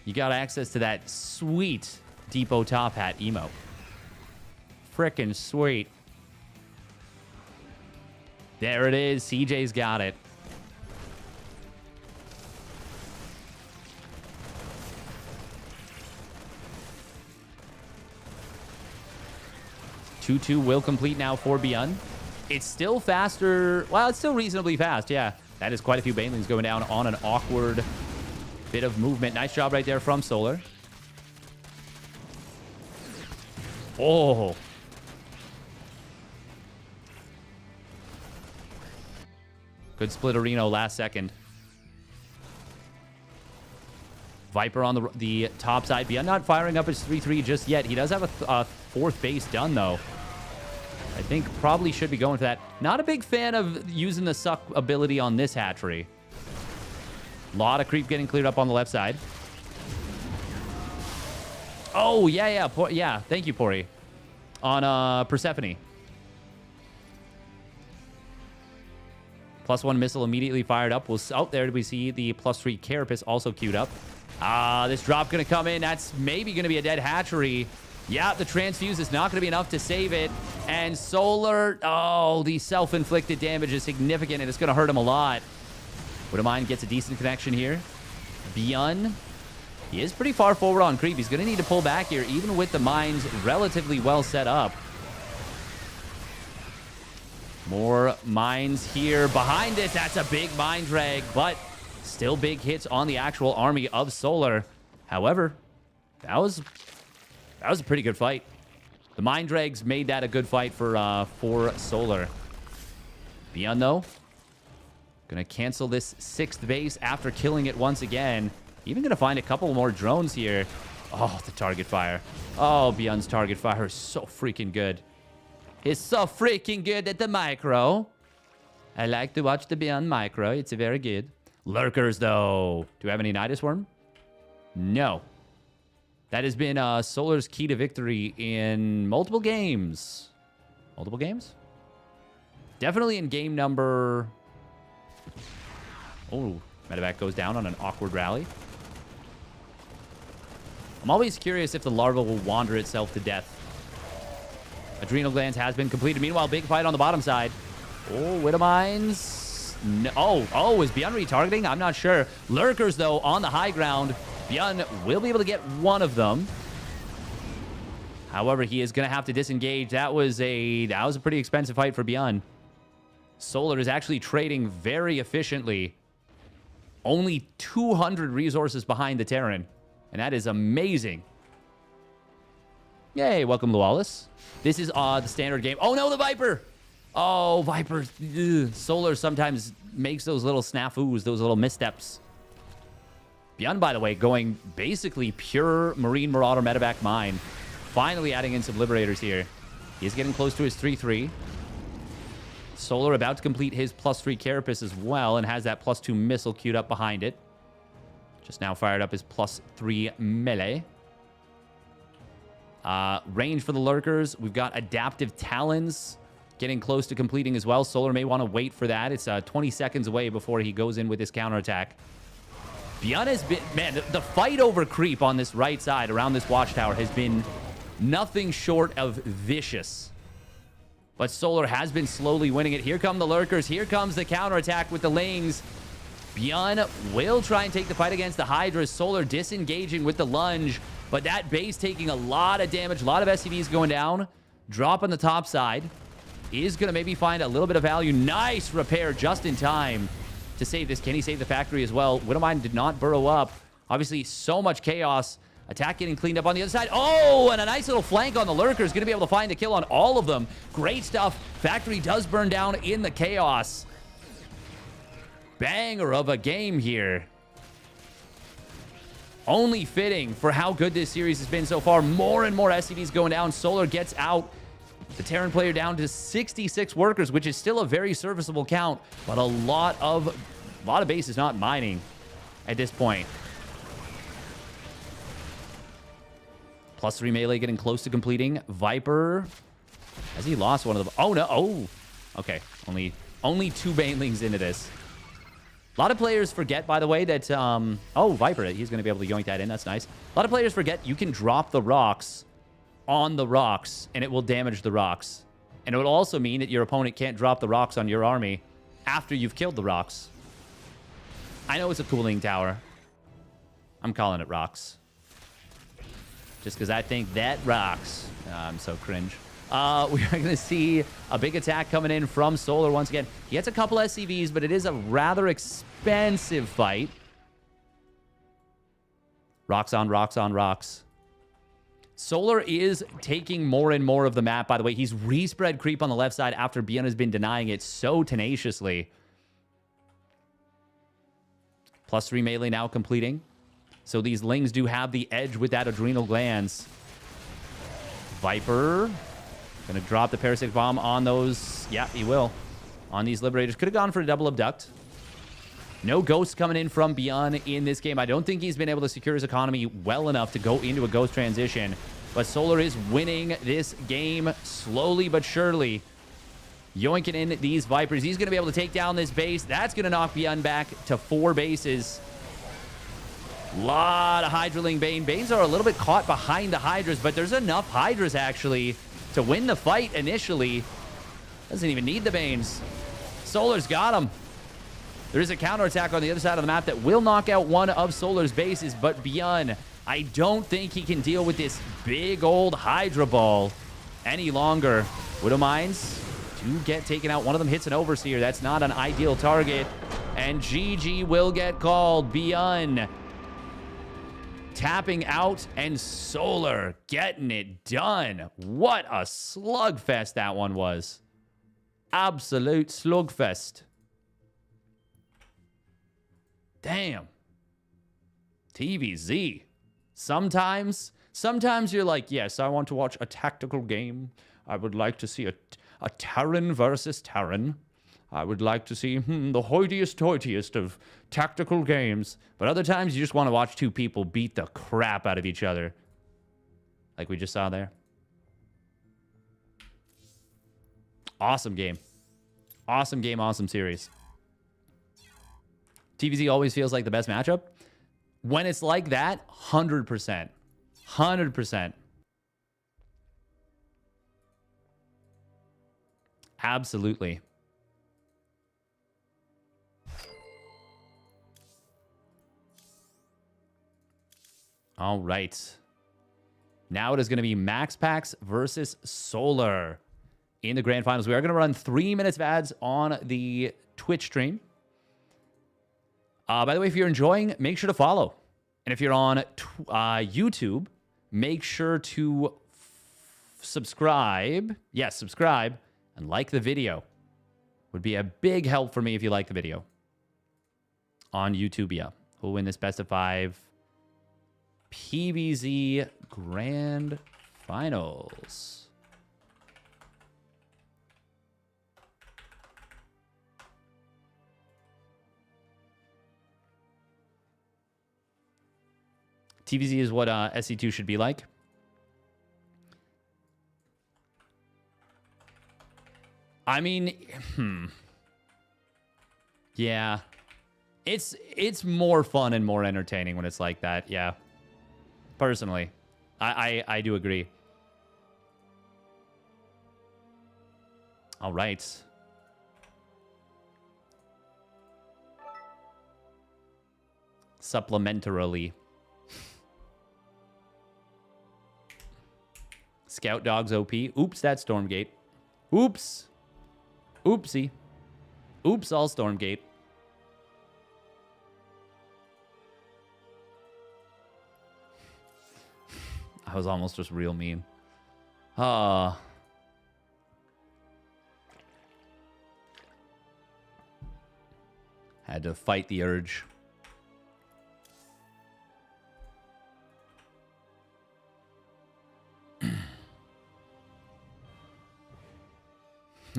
you got access to that sweet Depot Top Hat emote. Frickin' sweet. There it is. CJ's got it. Two will complete now for ByuN. It's still faster. Well, it's still reasonably fast. Yeah, that is quite a few Banelings going down on an awkward bit of movement. Nice job right there from Solar. Oh. Good splitterino last second. Viper on the top side. ByuN not firing up his 3-3 just yet. He does have a fourth base done, though. I think probably should be going for that. Not a big fan of using the suck ability on this hatchery. A lot of creep getting cleared up on the left side. Oh, yeah. Yeah, thank you, Pori. On Persephone. +1 missile immediately fired up. Oh, there we see the +3 carapace also queued up. This drop going to come in. That's maybe going to be a dead hatchery. Yeah, the transfuse is not going to be enough to save it. And Solar, oh, the self-inflicted damage is significant, and it's going to hurt him a lot. ByuN gets a decent connection here. ByuN, he is pretty far forward on creep. He's going to need to pull back here, even with the mines relatively well set up. More mines here behind it. That's a big mine drag, but still big hits on the actual army of Solar. However, that was a pretty good fight. The mine drags made that a good fight for Solar. ByuN, though, gonna cancel this 6th base after killing it once again. Even gonna find a couple more drones here. Oh, the target fire. Oh, ByuN's target fire is so freaking good. It's so freaking good at the micro. I like to watch the ByuN micro. It's very good. Lurkers, though. Do we have any Nidus Worm? No. That has been Solar's key to victory in multiple games. Multiple games? Definitely in game number... Oh, Medevac goes down on an awkward rally. I'm always curious if the larva will wander itself to death. Adrenal glands has been completed. Meanwhile, big fight on the bottom side. Oh, Widowmines. No. Oh, is ByuN retargeting? I'm not sure. Lurkers, though, on the high ground. ByuN will be able to get one of them. However, he is going to have to disengage. That was a pretty expensive fight for ByuN. Solar is actually trading very efficiently. Only 200 resources behind the Terran. And that is amazing. Yay, welcome, Lawless. This is the standard game. Oh, no, the Viper. Oh, Viper. Ugh. Solar sometimes makes those little snafus, those little missteps. ByuN, by the way, going basically pure Marine Marauder Medevac mine. Finally adding in some Liberators here. He is getting close to his 3-3. Solar about to complete his +3 carapace as well and has that +2 missile queued up behind it. Just now fired up his +3 melee. Range for the Lurkers. We've got Adaptive Talons getting close to completing as well. Solar may want to wait for that. It's 20 seconds away before he goes in with his counterattack. ByuN has been... Man, the fight over creep on this right side around this watchtower has been nothing short of vicious. But Solar has been slowly winning it. Here come the Lurkers. Here comes the counterattack with the Lings. ByuN will try and take the fight against the Hydras. Solar disengaging with the lunge. But that base taking a lot of damage. A lot of SCVs going down. Drop on the top side. Is going to maybe find a little bit of value. Nice repair just in time to save this. Can he save the factory as well? Widowmine did not burrow up. Obviously, so much chaos. Attack getting cleaned up on the other side. Oh, and a nice little flank on the Lurkers. Going to be able to find the kill on all of them. Great stuff. Factory does burn down in the chaos. Banger of a game here. Only fitting for how good this series has been so far. More and more SCVs going down. Solar gets out. The Terran player down to 66 workers, which is still a very serviceable count, but a lot of bases not mining at this point. +3 melee getting close to completing. Viper, has he lost one of them? Oh, no. Oh, okay. Only 2 Banelings into this. A lot of players forget, by the way, that... oh, Viper, he's going to be able to yoink that in. That's nice. A lot of players forget you can drop the rocks on the rocks, and it will damage the rocks. And it will also mean that your opponent can't drop the rocks on your army after you've killed the rocks. I know it's a cooling tower. I'm calling it rocks. Just because I think that rocks. I'm so cringe. We are going to see a big attack coming in from Solar once again. He gets a couple SCVs, but it is a rather expensive fight. Rocks on rocks on rocks. Solar is taking more and more of the map, by the way. He's respread creep on the left side after ByuN has been denying it so tenaciously. +3 melee now completing. So these Lings do have the edge with that Adrenal Glands. Viper gonna drop the Parasitic Bomb on those. Yeah, he will. On these Liberators. Could have gone for a double abduct. No Ghosts coming in from ByuN in this game. I don't think he's been able to secure his economy well enough to go into a Ghost transition. But Solar is winning this game slowly but surely. yoinking in these Vipers. He's going to be able to take down this base. That's going to knock ByuN back to 4 bases. Lot of Hydraling Bane. Banes are a little bit caught behind the Hydras, but there's enough Hydras, actually, to win the fight initially. Doesn't even need the Banes. Solar's got him. There is a counterattack on the other side of the map that will knock out one of Solar's bases, but ByuN, I don't think he can deal with this big old Hydra ball any longer. Widow Mines do get taken out. One of them hits an Overseer. That's not an ideal target. And GG will get called. ByuN tapping out, and Solar getting it done. What a slugfest that one was. Absolute slugfest. Damn. TVZ. Sometimes you're like, yes, I want to watch a tactical game. I would like to see a Terran versus Terran. I would like to see the hoitiest of tactical games. But other times, you just want to watch two people beat the crap out of each other. Like we just saw there. Awesome game. Awesome game, awesome series. TVZ always feels like the best matchup. When it's like that, 100%. 100%. Absolutely. All right. Now it is going to be MaxPax versus Solar in the grand finals. We are going to run 3 minutes of ads on the Twitch stream. By the way, if you're enjoying, make sure to follow. And if you're on YouTube, make sure to subscribe. Yes, subscribe and like the video. Would be a big help for me if you like the video. On YouTube, yeah. Who'll win this best of 5 PVZ Grand Finals? TVZ is what SC2 should be like. I mean, yeah. It's more fun and more entertaining when it's like that, yeah. Personally. I do agree. All right. Supplementarily. Scout Dogs OP. Oops, that's Stormgate. Oops. Oopsie. Oops, all Stormgate. I was almost just real mean. Had to fight the urge.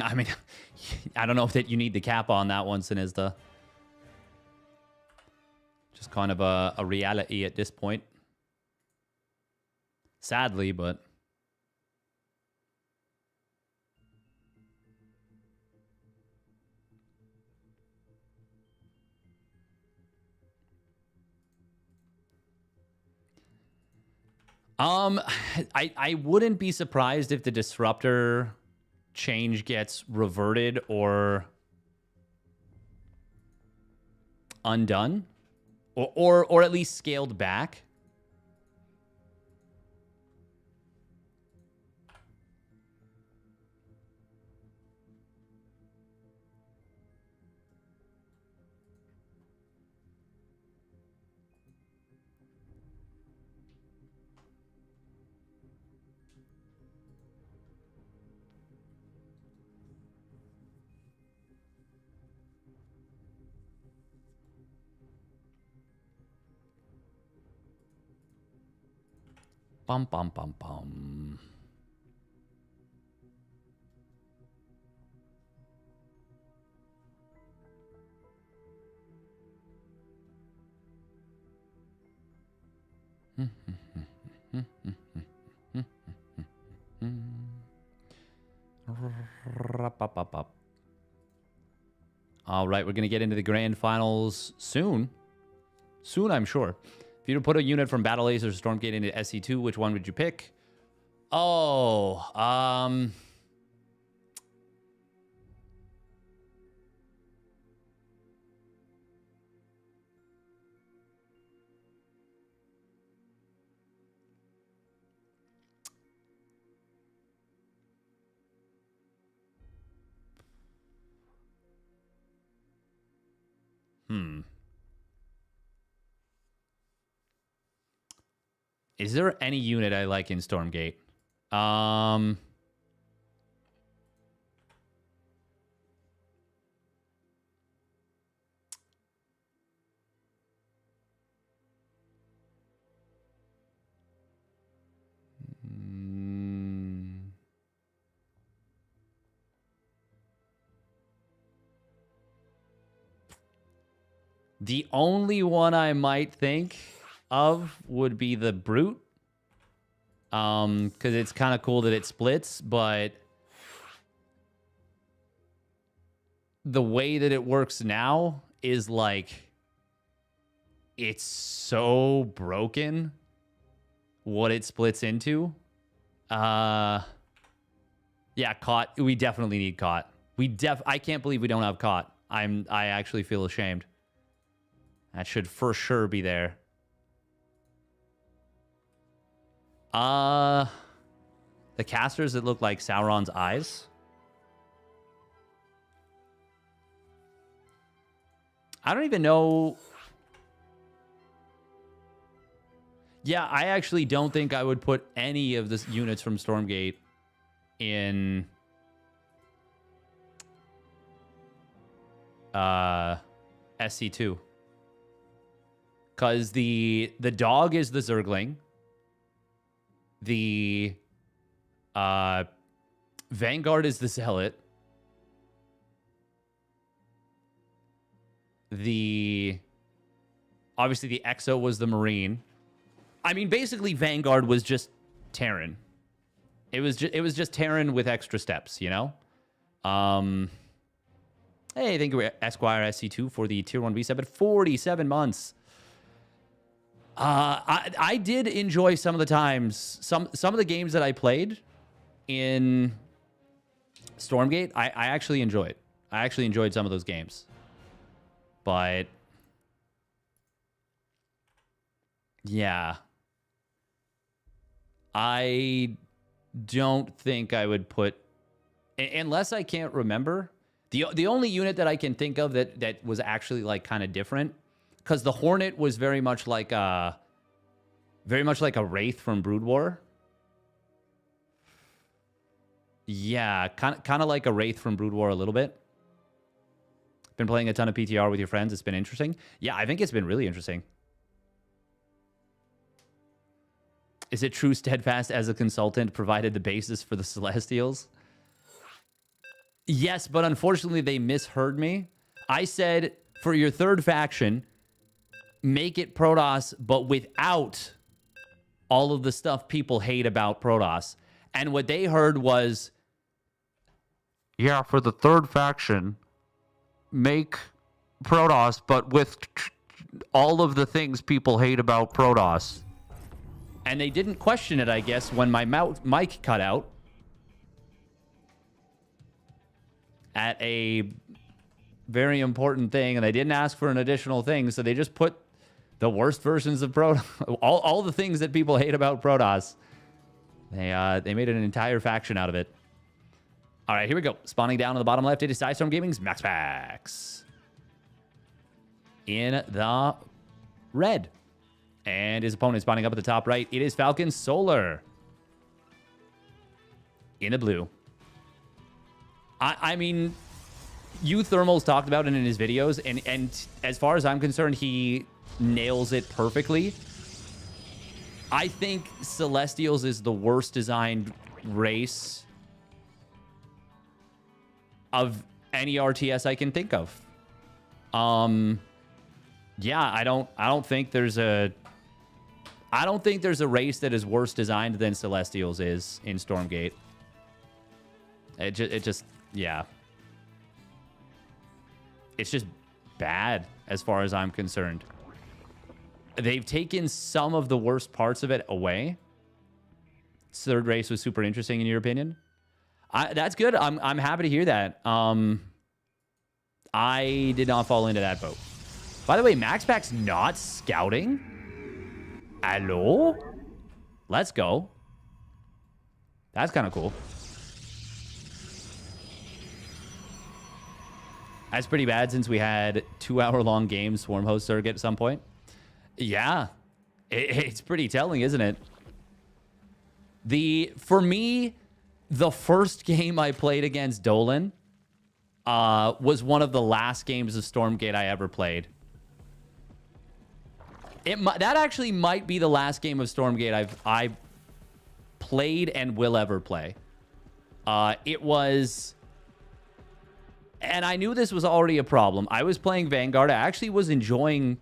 I mean, I don't know if that you need the cap on that one, Sinizda. Just kind of a reality at this point. Sadly, but... I wouldn't be surprised if the Disruptor change gets reverted or undone, or at least scaled back. Bum, bum, bum, bum. All right, we're going to get into the grand finals soon. Soon, I'm sure. If you were to put a unit from Battle Ace or Stormgate into SC2, which one would you pick? Oh, Is there any unit I like in Stormgate? The only one I might think of would be the Brute. Because it's kind of cool that it splits, but the way that it works now is like, it's so broken what it splits into. Yeah, caught. We definitely need caught. I can't believe we don't have caught. I actually feel ashamed. That should for sure be there. The casters that look like Sauron's eyes. I don't even know. Yeah, I actually don't think I would put any of the units from Stormgate in SC2. Because the dog is the Zergling. The Vanguard is the Zealot. Obviously the Exo was the Marine. I mean, basically Vanguard was just Terran. It was just Terran with extra steps, you know? Hey, thank you, Esquire SC2 for the Tier 1 V7 at 47 months. I did enjoy some of the times, some of the games that I played in Stormgate. I actually enjoyed. I actually enjoyed some of those games. But yeah, I don't think I would put, unless I can't remember, the only unit that I can think of that was actually like kind of different. Because the Hornet was very much like a Wraith from Brood War. Yeah, kind of like a Wraith from Brood War a little bit. Been playing a ton of PTR with your friends. It's been interesting. Yeah, I think it's been really interesting. Is it true Steadfast as a consultant provided the basis for the Celestials? Yes, but unfortunately they misheard me. I said for your third faction, make it Protoss, but without all of the stuff people hate about Protoss. And what they heard was, yeah, for the third faction, make Protoss, but with all of the things people hate about Protoss. And they didn't question it, I guess, when my mic cut out at a very important thing, and they didn't ask for an additional thing, so they just put the worst versions of Protoss, all the things that people hate about Protoss. They made an entire faction out of it. All right, here we go. Spawning down on the bottom left, it is Sidestorm Gaming's MaxPax. In the red. And his opponent spawning up at the top right, it is Falcon Solar. In the blue. I mean, Thermal's talked about it in his videos, and as far as I'm concerned, he nails it perfectly. I think Celestials is the worst designed race of any RTS I can think of. Yeah, I don't think there's a race that is worse designed than Celestials is in Stormgate. It just Yeah. It's just bad as far as I'm concerned. They've taken some of the worst parts of it away. Third race was super interesting in your opinion. That's good. I'm happy to hear that. I did not fall into that boat. By the way, MaxPax not scouting? Hello? Let's go. That's kind of cool. That's pretty bad since we had 2-hour-long games Swarm Host Circuit at some point. Yeah. It's pretty telling, isn't it? For me, the first game I played against Dolan was one of the last games of Stormgate I ever played. That actually might be the last game of Stormgate I played and will ever play. It was... And I knew this was already a problem. I was playing Vanguard. I actually was enjoying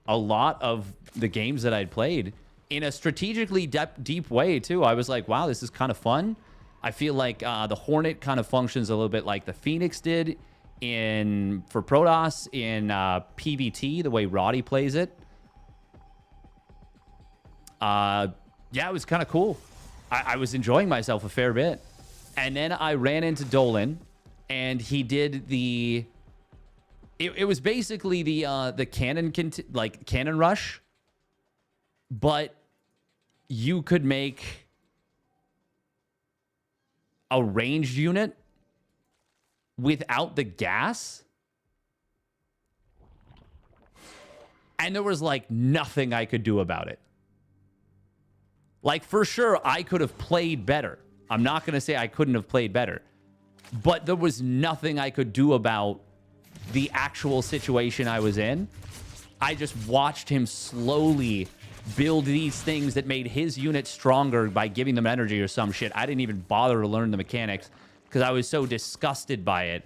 a lot of the games that I'd played in a strategically deep way, too. I was like, wow, this is kind of fun. I feel like the Hornet kind of functions a little bit like the Phoenix did for Protoss in PVT, the way Roddy plays it. Yeah, it was kind of cool. I was enjoying myself a fair bit. And then I ran into Dolan, and he did the... It was basically the cannon rush, but you could make a ranged unit without the gas, and there was like nothing I could do about it. Like, for sure, I could have played better. I'm not going to say I couldn't have played better, but there was nothing I could do about the actual situation I was in. I just watched him slowly build these things that made his unit stronger by giving them energy or some shit. I didn't even bother to learn the mechanics because I was so disgusted by it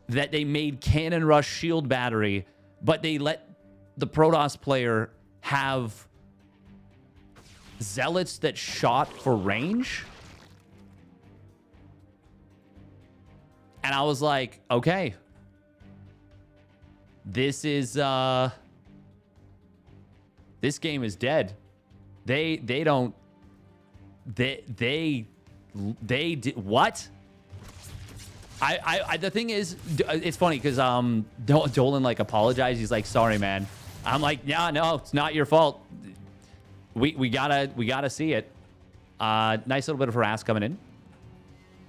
that they made Cannon Rush Shield Battery, but they let the Protoss player have Zealots that shot for range. And I was like, okay, this is this game is dead. They don't they did what? The thing is, it's funny because Dolan like apologized. He's like, sorry, man. I'm like, yeah, no, it's not your fault. We gotta see it. Nice little bit of harass coming in.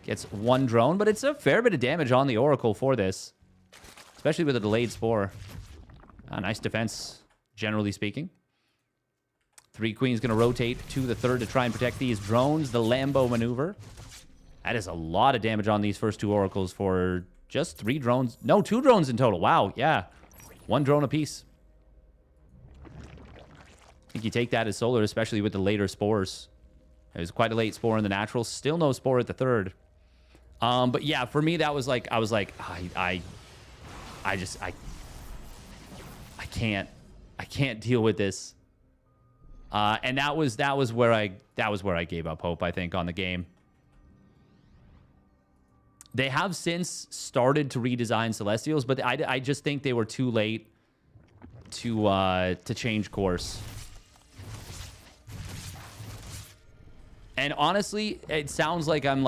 Gets one drone, but it's a fair bit of damage on the Oracle for this, especially with a delayed spore. Nice defense, generally speaking. 3 Queens going to rotate to the third to try and protect these drones. The Lambo maneuver. That is a lot of damage on these first 2 Oracles for just 3 drones. No, 2 drones in total. Wow, yeah. 1 drone apiece. I think you take that as solar, especially with the later spores. It was quite a late spore in the natural. Still no spore at the third. But yeah, for me, that was like, I was like, I can't deal with this. And that was where I gave up hope, I think, on the game. They have since started to redesign Celestials, but I just think they were too late to change course. And honestly, it sounds like I'm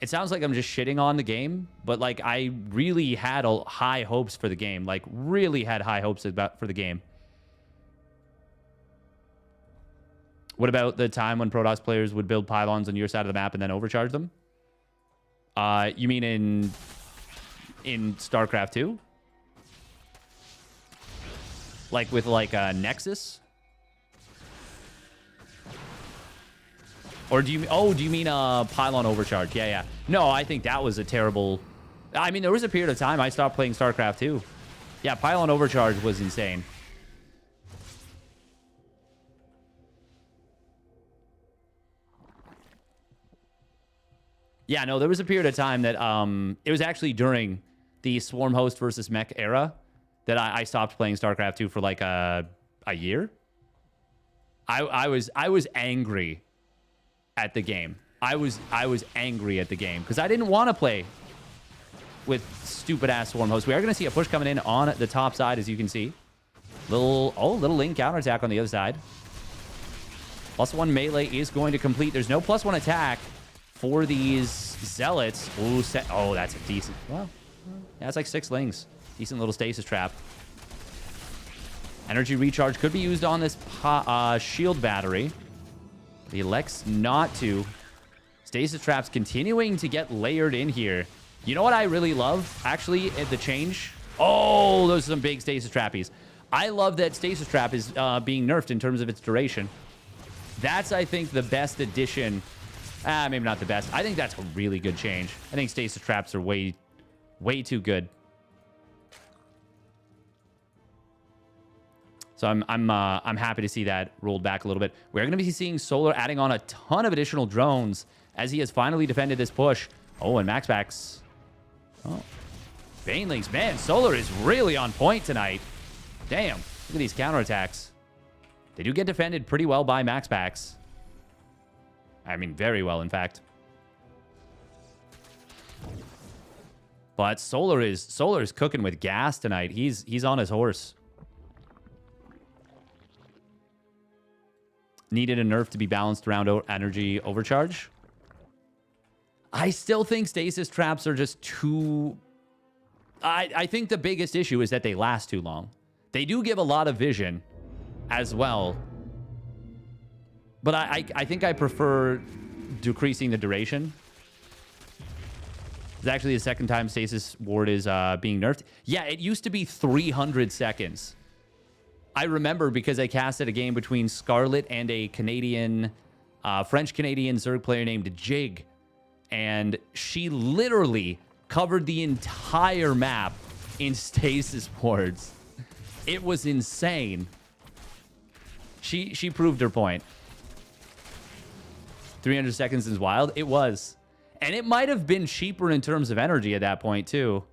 just shitting on the game, but like I really had high hopes for the game, like really had high hopes for the game. What about the time when Protoss players would build pylons on your side of the map and then overcharge them? You mean in StarCraft 2? Like with like a Nexus? Or do you mean pylon overcharge? Yeah, yeah. No, I think that was a terrible... I mean, there was a period of time I stopped playing StarCraft 2. Yeah, pylon overcharge was insane. Yeah, no, there was a period of time that it was actually during the Swarm Host versus Mech era that I stopped playing StarCraft 2 for like a year. I was angry at the game. I was angry at the game because I didn't want to play with stupid-ass Swarm Host. We are going to see a push coming in on the top side, as you can see. Little link counterattack on the other side. +1 melee is going to complete. There's no +1 attack for these Zealots. Oh, that's a decent... Well, yeah, it's like 6 lings. Decent little stasis trap. Energy recharge could be used on this shield battery. He elects not to. Stasis traps continuing to get layered in here. You know what I really love, actually, at the change? Oh, those are some big stasis trappies. I love that stasis trap is being nerfed in terms of its duration. That's, I think, the best addition. Maybe not the best. I think that's a really good change. I think stasis traps are way too good. So I'm happy to see that rolled back a little bit. We're going to be seeing Solar adding on a ton of additional drones as he has finally defended this push. Oh, and MaxPax. Oh, Banelings, man, Solar is really on point tonight. Damn, look at these counterattacks. They do get defended pretty well by MaxPax. I mean, very well, in fact. But Solar is cooking with gas tonight. He's on his horse. Needed a nerf to be balanced around energy overcharge. I still think stasis traps are just too... I think the biggest issue is that they last too long. They do give a lot of vision as well. But I think I prefer decreasing the duration. It's actually the second time stasis ward is being nerfed. Yeah, it used to be 300 seconds. I remember because I casted a game between Scarlet and a Canadian, French-Canadian Zerg player named Jig. And she literally covered the entire map in stasis wards. It was insane. She proved her point. 300 seconds is wild. It was. And it might have been cheaper in terms of energy at that point, too.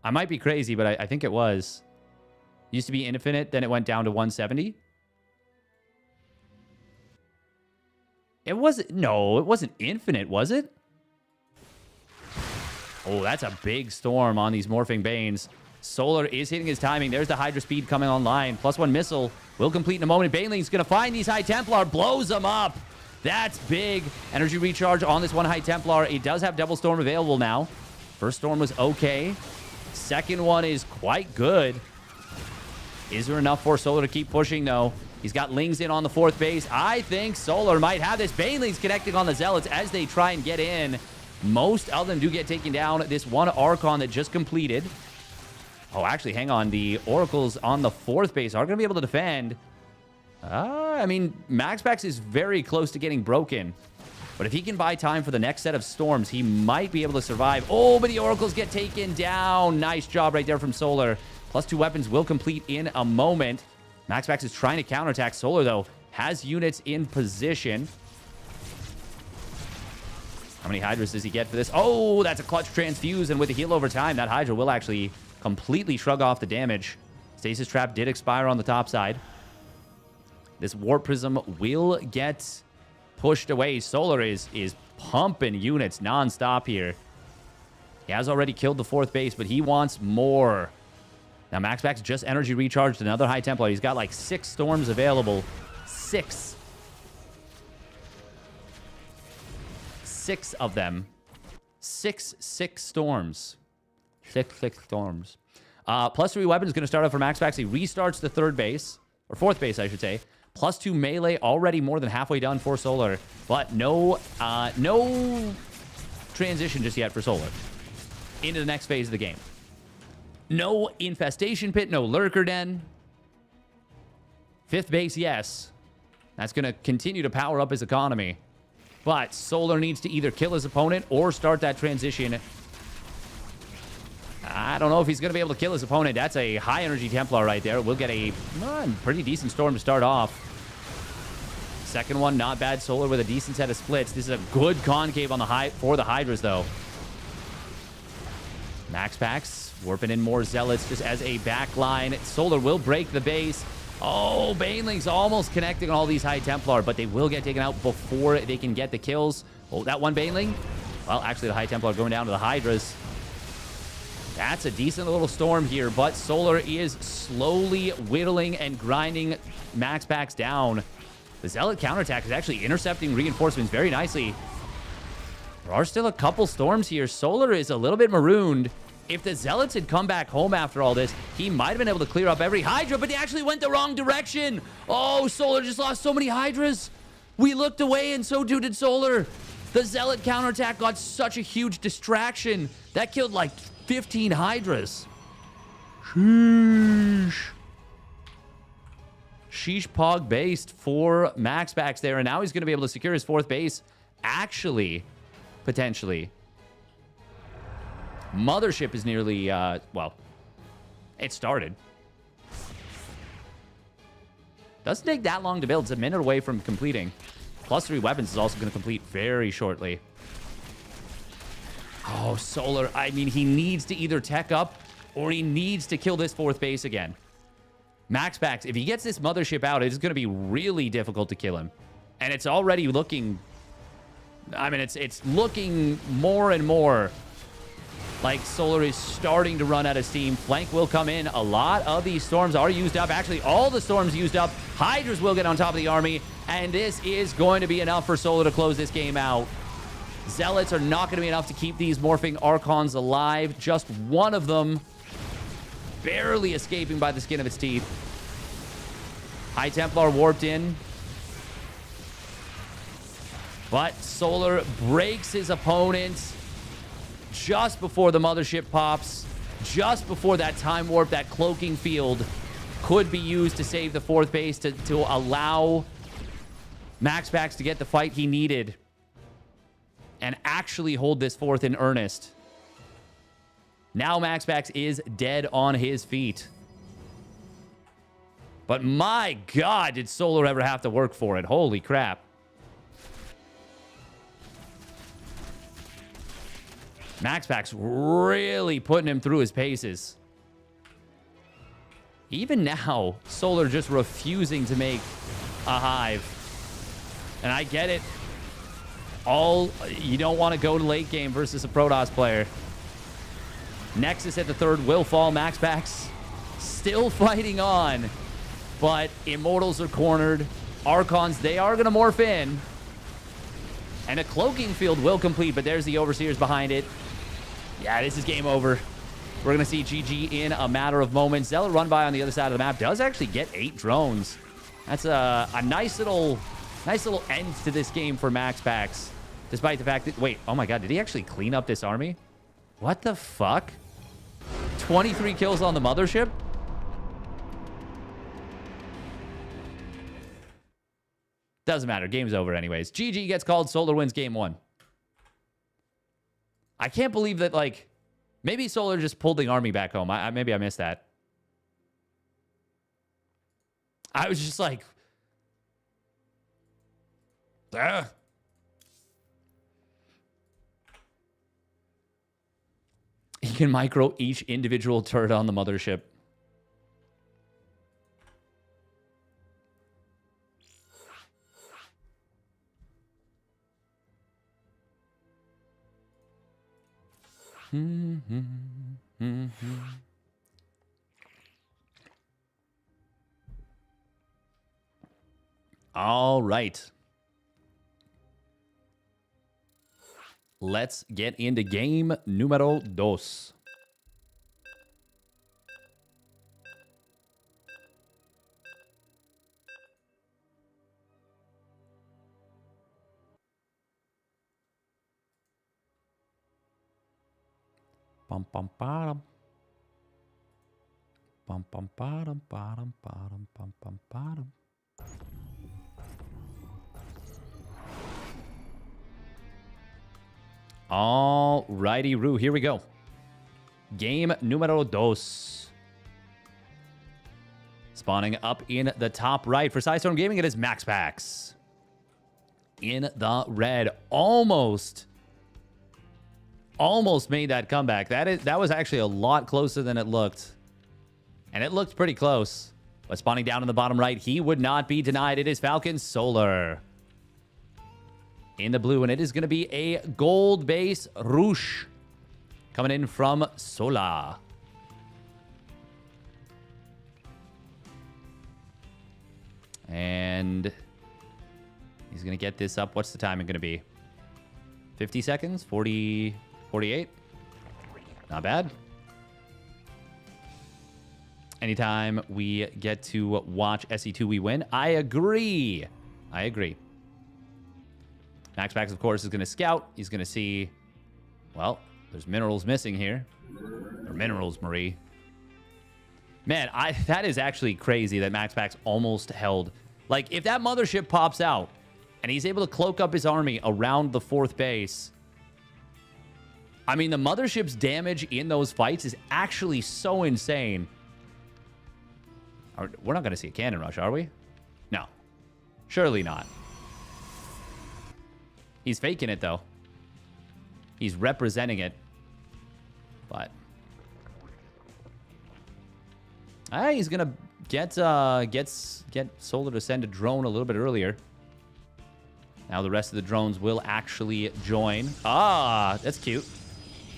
I might be crazy, but I think it was. Used to be infinite, then it went down to 170. It wasn't... No, it wasn't infinite, was it? Oh, that's a big storm on these Morphing Banes. Solar is hitting his timing. There's the Hydra Speed coming online. +1 missile will complete in a moment. Baneling's going to find these High Templar. Blows them up. That's big. Energy recharge on this one High Templar. It does have Double Storm available now. First storm was okay. Second one is quite good. Is there enough for Solar to keep pushing, though? He's got Lings in on the 4th base. I think Solar might have this. Baneling's connecting on the Zealots as they try and get in. Most of them do get taken down. This one Archon that just completed. Oh, actually, hang on. The Oracles on the 4th base are going to be able to defend. I mean, MaxPax is very close to getting broken. But if he can buy time for the next set of storms, he might be able to survive. Oh, but the Oracles get taken down. Nice job right there from Solar. +2 weapons will complete in a moment. MaxPax is trying to counterattack. Solar, though, has units in position. How many Hydras does he get for this? Oh, that's a clutch transfuse. And with the heal over time, that Hydra will actually completely shrug off the damage. Stasis Trap did expire on the top side. This Warp Prism will get pushed away. Solar is pumping units nonstop here. He has already killed the 4th base, but he wants more. Now, MaxPax just energy recharged another High Templar. He's got like 6 storms available. 6. 6 of them. 6 storms. 6 storms. +3 weapons is going to start off for MaxPax. He restarts the 3rd base. Or 4th base, I should say. +2 melee, already more than halfway done for Solar. But no transition just yet for Solar into the next phase of the game. No Infestation Pit, no Lurker Den. 5th base, yes. That's going to continue to power up his economy. But Solar needs to either kill his opponent or start that transition. I don't know if he's going to be able to kill his opponent. That's a high energy Templar right there. We'll get a pretty decent storm to start off. Second one, not bad. Solar with a decent set of splits. This is a good concave on the for the Hydras, though. MaxPax warping in more Zealots just as a backline. Solar will break the base. Oh, Baneling's almost connecting all these High Templar, but they will get taken out before they can get the kills. Oh, that one Baneling. Well, actually, the High Templar going down to the Hydras. That's a decent little storm here, but Solar is slowly whittling and grinding MaxPax down. The Zealot counterattack is actually intercepting reinforcements very nicely. There are still a couple storms here. Solar is a little bit marooned. If the Zealots had come back home after all this, he might have been able to clear up every Hydra, but they actually went the wrong direction. Oh, Solar just lost so many Hydras. We looked away, and so too did Solar. The Zealot counterattack got such a huge distraction. That killed like 15 Hydras. Sheesh. Sheesh Pog based for MaxPax there, and now he's going to be able to secure his 4th base. Actually, potentially. Mothership is nearly, well, it started. Doesn't take that long to build. It's a minute away from completing. +3 weapons is also going to complete very shortly. Oh, Solar. I mean, he needs to either tech up or he needs to kill this 4th base again. MaxPax, if he gets this Mothership out, it's going to be really difficult to kill him. And it's already looking... I mean, it's looking more and more like Solar is starting to run out of steam. Flank will come in. A lot of these storms are used up. Actually, all the storms used up. Hydras will get on top of the army. And this is going to be enough for Solar to close this game out. Zealots are not going to be enough to keep these morphing Archons alive. Just one of them barely escaping by the skin of its teeth. High Templar warped in. But Solar breaks his opponent just before the Mothership pops. Just before that time warp, that cloaking field could be used to save the 4th base to allow MaxPax to get the fight he needed and actually hold this 4th in earnest. Now MaxPax is dead on his feet. But my God, did Solar ever have to work for it? Holy crap. MaxPax really putting him through his paces. Even now, Solar just refusing to make a hive. And I get it. You don't want to go to late game versus a Protoss player. Nexus at the 3rd will fall. MaxPax still fighting on. But Immortals are cornered. Archons, they are going to morph in. And a cloaking field will complete, but there's the Overseers behind it. Yeah, this is game over. We're going to see GG in a matter of moments. Zealot run by on the other side of the map does actually get 8 drones. That's a nice little end to this game for MaxPax. Despite the fact that... Wait, oh my God, did he actually clean up this army? What the fuck? 23 kills on the Mothership? Doesn't matter. Game's over anyways. GG gets called. Solar wins game 1. I can't believe that, like, maybe Solar just pulled the army back home. Maybe I missed that. I was just like... Ugh. He can micro each individual turret on the Mothership. All right. Let's get into game numero dos. Pum pum bottom. Pum pum bottom bottom bottom pum pum bottom. All righty, Roo. Here we go. Game numero dos. Spawning up in the top right for Sidestorm Gaming, it is MaxPax. In the red. Almost made that comeback. That was actually a lot closer than it looked. And it looked pretty close. But spawning down in the bottom right, he would not be denied. It is Falcon Solar in the blue, and it is going to be a gold base Rouge coming in from Solar. And he's going to get this up. What's the timing going to be? 50 seconds? 40, 48? Not bad. Anytime we get to watch SE2, we win. I agree. I agree. MaxPax, of course, is going to scout. He's going to see, well, there's minerals missing here. Or minerals, Marie. Man, that is actually crazy that MaxPax almost held. Like, if that mothership pops out and he's able to cloak up his army around the 4th base, I mean, the mothership's damage in those fights is actually so insane. We're not going to see a cannon rush, are we? No. Surely not. He's faking it, though. He's representing it. But he's going to get Solar to send a drone a little bit earlier. Now the rest of the drones will actually join. Ah, that's cute.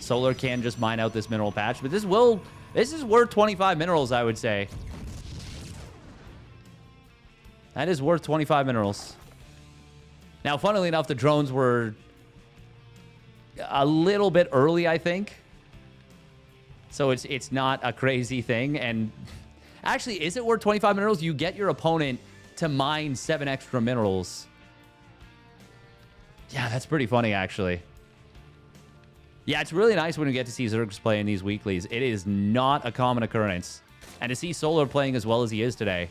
Solar can just mine out this mineral patch, but this is worth 25 minerals, I would say. That is worth 25 minerals. Now, funnily enough, the drones were a little bit early, I think. So it's not a crazy thing. And actually, is it worth 25 minerals? You get your opponent to mine 7 extra minerals. Yeah, that's pretty funny, actually. Yeah, it's really nice when you get to see Zergs play in these weeklies. It is not a common occurrence. And to see Solar playing as well as he is today,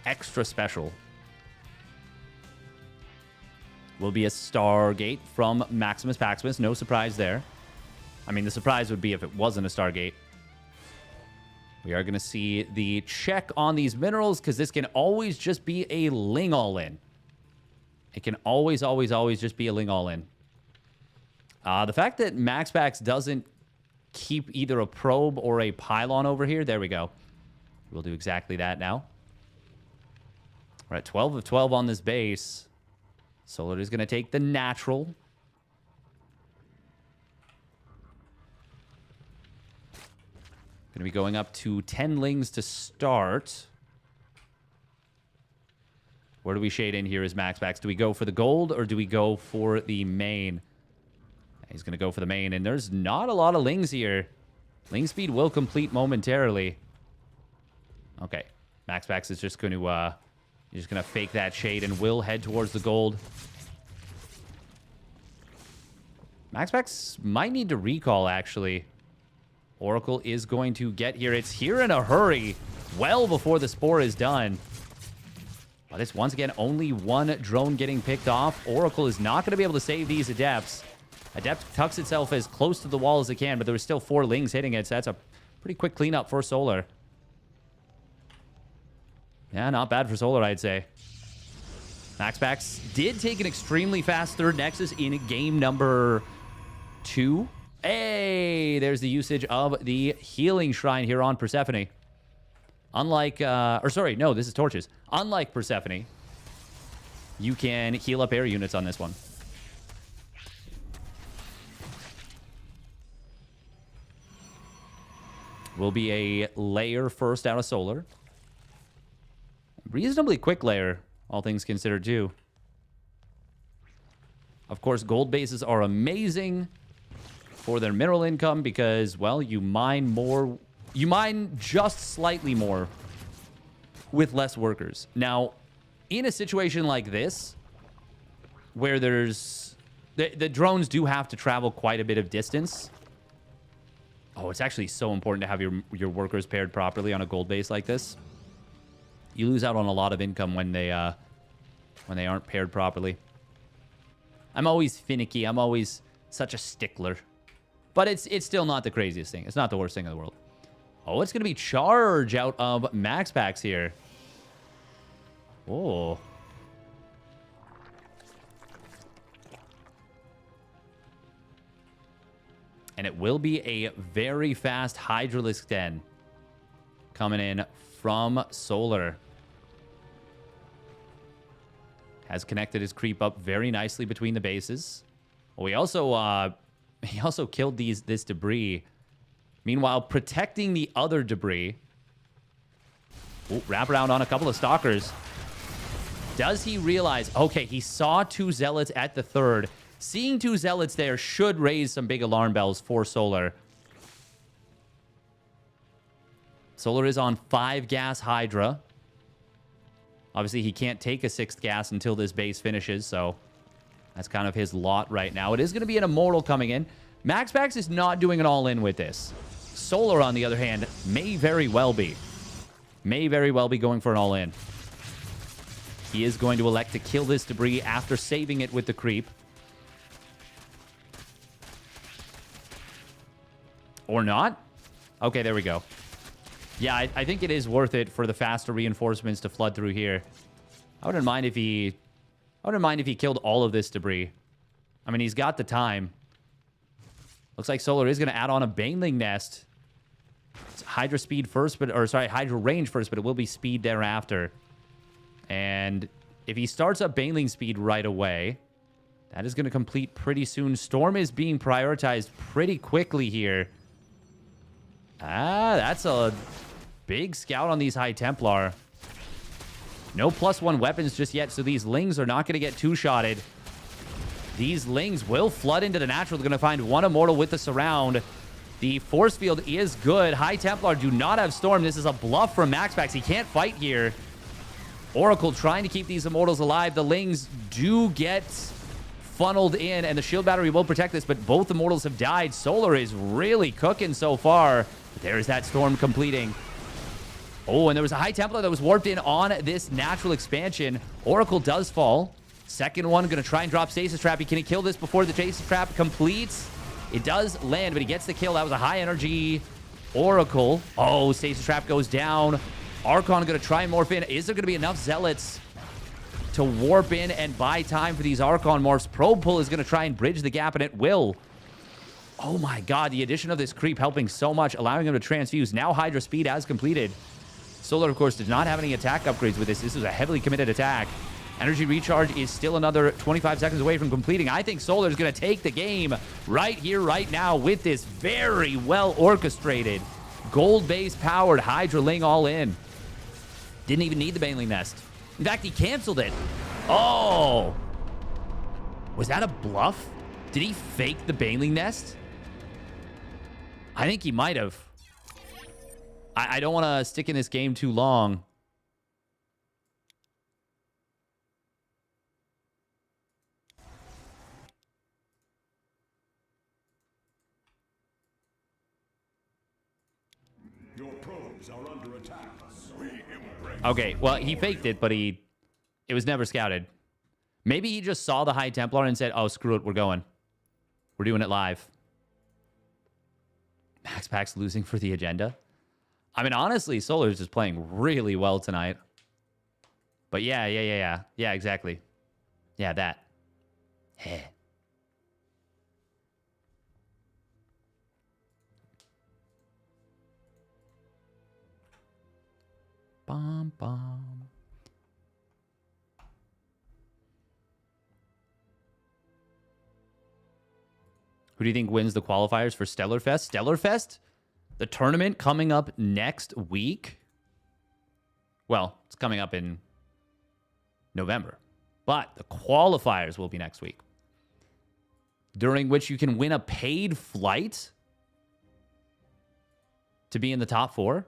extra special. Will be a Stargate from Maximus Paximus. No surprise there. I mean, the surprise would be if it wasn't a Stargate. We are going to see the check on these minerals because this can always just be a Ling all-in. It can always, always, always just be a Ling all-in. The fact that MaxPax doesn't keep either a probe or a pylon over here. There we go. We'll do exactly that now. We're at 12 of 12 on this base. Solar is going to take the natural. Going to be going up to 10 lings to start. Where do we shade in here as MaxPax? Do we go for the gold or do we go for the main? He's going to go for the main, and there's not a lot of lings here. Ling speed will complete momentarily. Okay. MaxPax is just going to... He's just going to fake that shade and will head towards the gold. MaxPax might need to recall, actually. Oracle is going to get here. It's here in a hurry, well before the spore is done. But it's once again only one drone getting picked off. Oracle is not going to be able to save these Adepts. Adept tucks itself as close to the wall as it can, but there were still 4 lings hitting it, so that's a pretty quick cleanup for Solar. Yeah, not bad for Solar, I'd say. MaxPax did take an extremely fast 3rd Nexus in game number 2. Hey, there's the usage of the Healing Shrine here on Persephone. Unlike, this is Torches. Unlike Persephone, you can heal up air units on this one. Will be a layer first out of Solar. Reasonably quick layer, all things considered, too. Of course, gold bases are amazing for their mineral income because, well, you mine more. You mine just slightly more with less workers. Now, in a situation like this, where there's... The drones do have to travel quite a bit of distance. Oh, it's actually so important to have your workers paired properly on a gold base like this. You lose out on a lot of income when they aren't paired properly. I'm always finicky. I'm always such a stickler. But it's still not the craziest thing. It's not the worst thing in the world. Oh, it's going to be charge out of MaxPax here. Oh. And it will be a very fast Hydralisk Den. coming in from Solar. Has connected his creep up very nicely between the bases. Well, he also killed this debris. Meanwhile, protecting the other debris. Ooh, wrap around on a couple of stalkers. Does he realize? Okay, he saw 2 zealots at the third. Seeing 2 zealots there should raise some big alarm bells for Solar. Solar is on 5 gas Hydra. Obviously, he can't take a 6th gas until this base finishes, so that's kind of his lot right now. It is going to be an Immortal coming in. MaxPax is not doing an all-in with this. Solar, on the other hand, may very well be. May very well be going for an all-in. He is going to elect to kill this debris after saving it with the creep. Or not? Okay, there we go. Yeah, I think it is worth it for the faster reinforcements to flood through here. I wouldn't mind if he killed all of this debris. I mean, he's got the time. Looks like Solar is going to add on a Baneling Nest. It's Hydra speed first, Hydra range first, but it will be speed thereafter. And if he starts up Baneling speed right away, that is going to complete pretty soon. Storm is being prioritized pretty quickly here. Ah, that's a big scout on these High Templar. No +1 weapons just yet, so these Lings are not going to get 2-shotted. These Lings will flood into the natural. They're going to find 1 Immortal with the surround. The force field is good. High Templar do not have Storm. This is a bluff from MaxPax. He can't fight here. Oracle trying to keep these Immortals alive. The Lings do get funneled in, and the shield battery will protect this, but both Immortals have died. Solar is really cooking so far. There's that Storm completing. Oh, and there was a High Templar that was warped in on this natural expansion. Oracle does fall. Second one, going to try and drop Stasis Trap. Can he kill this before the Stasis Trap completes? It does land, but he gets the kill. That was a high energy Oracle. Oh, Stasis Trap goes down. Archon going to try and morph in. Is there going to be enough Zealots to warp in and buy time for these Archon morphs? Probe Pull is going to try and bridge the gap, and it will. Oh my god, the addition of this creep helping so much, allowing him to transfuse. Now Hydra speed has completed. Solar, of course, did not have any attack upgrades with this. This was a heavily committed attack. Energy recharge is still another 25 seconds away from completing. I think Solar is going to take the game right here, right now with this very well orchestrated gold base powered Hydra Ling all in. Didn't even need the Baneling Nest. In fact, he canceled it. Oh! Was that a bluff? Did he fake the Baneling Nest? I think he might have. I don't want to stick in this game too long. Your probes are under attack. Okay, well, he faked it, but it was never scouted. Maybe he just saw the High Templar and said, oh, screw it, we're going. We're doing it live. MaxPax losing for the agenda. I mean, honestly, Solar is just playing really well tonight. But yeah, exactly. Yeah, that. Heh. Bum, bum. Who do you think wins the qualifiers for Stellarfest? Stellarfest? The tournament coming up next week? Well, it's coming up in November. But the qualifiers will be next week. During which you can win a paid flight to be in the top 4.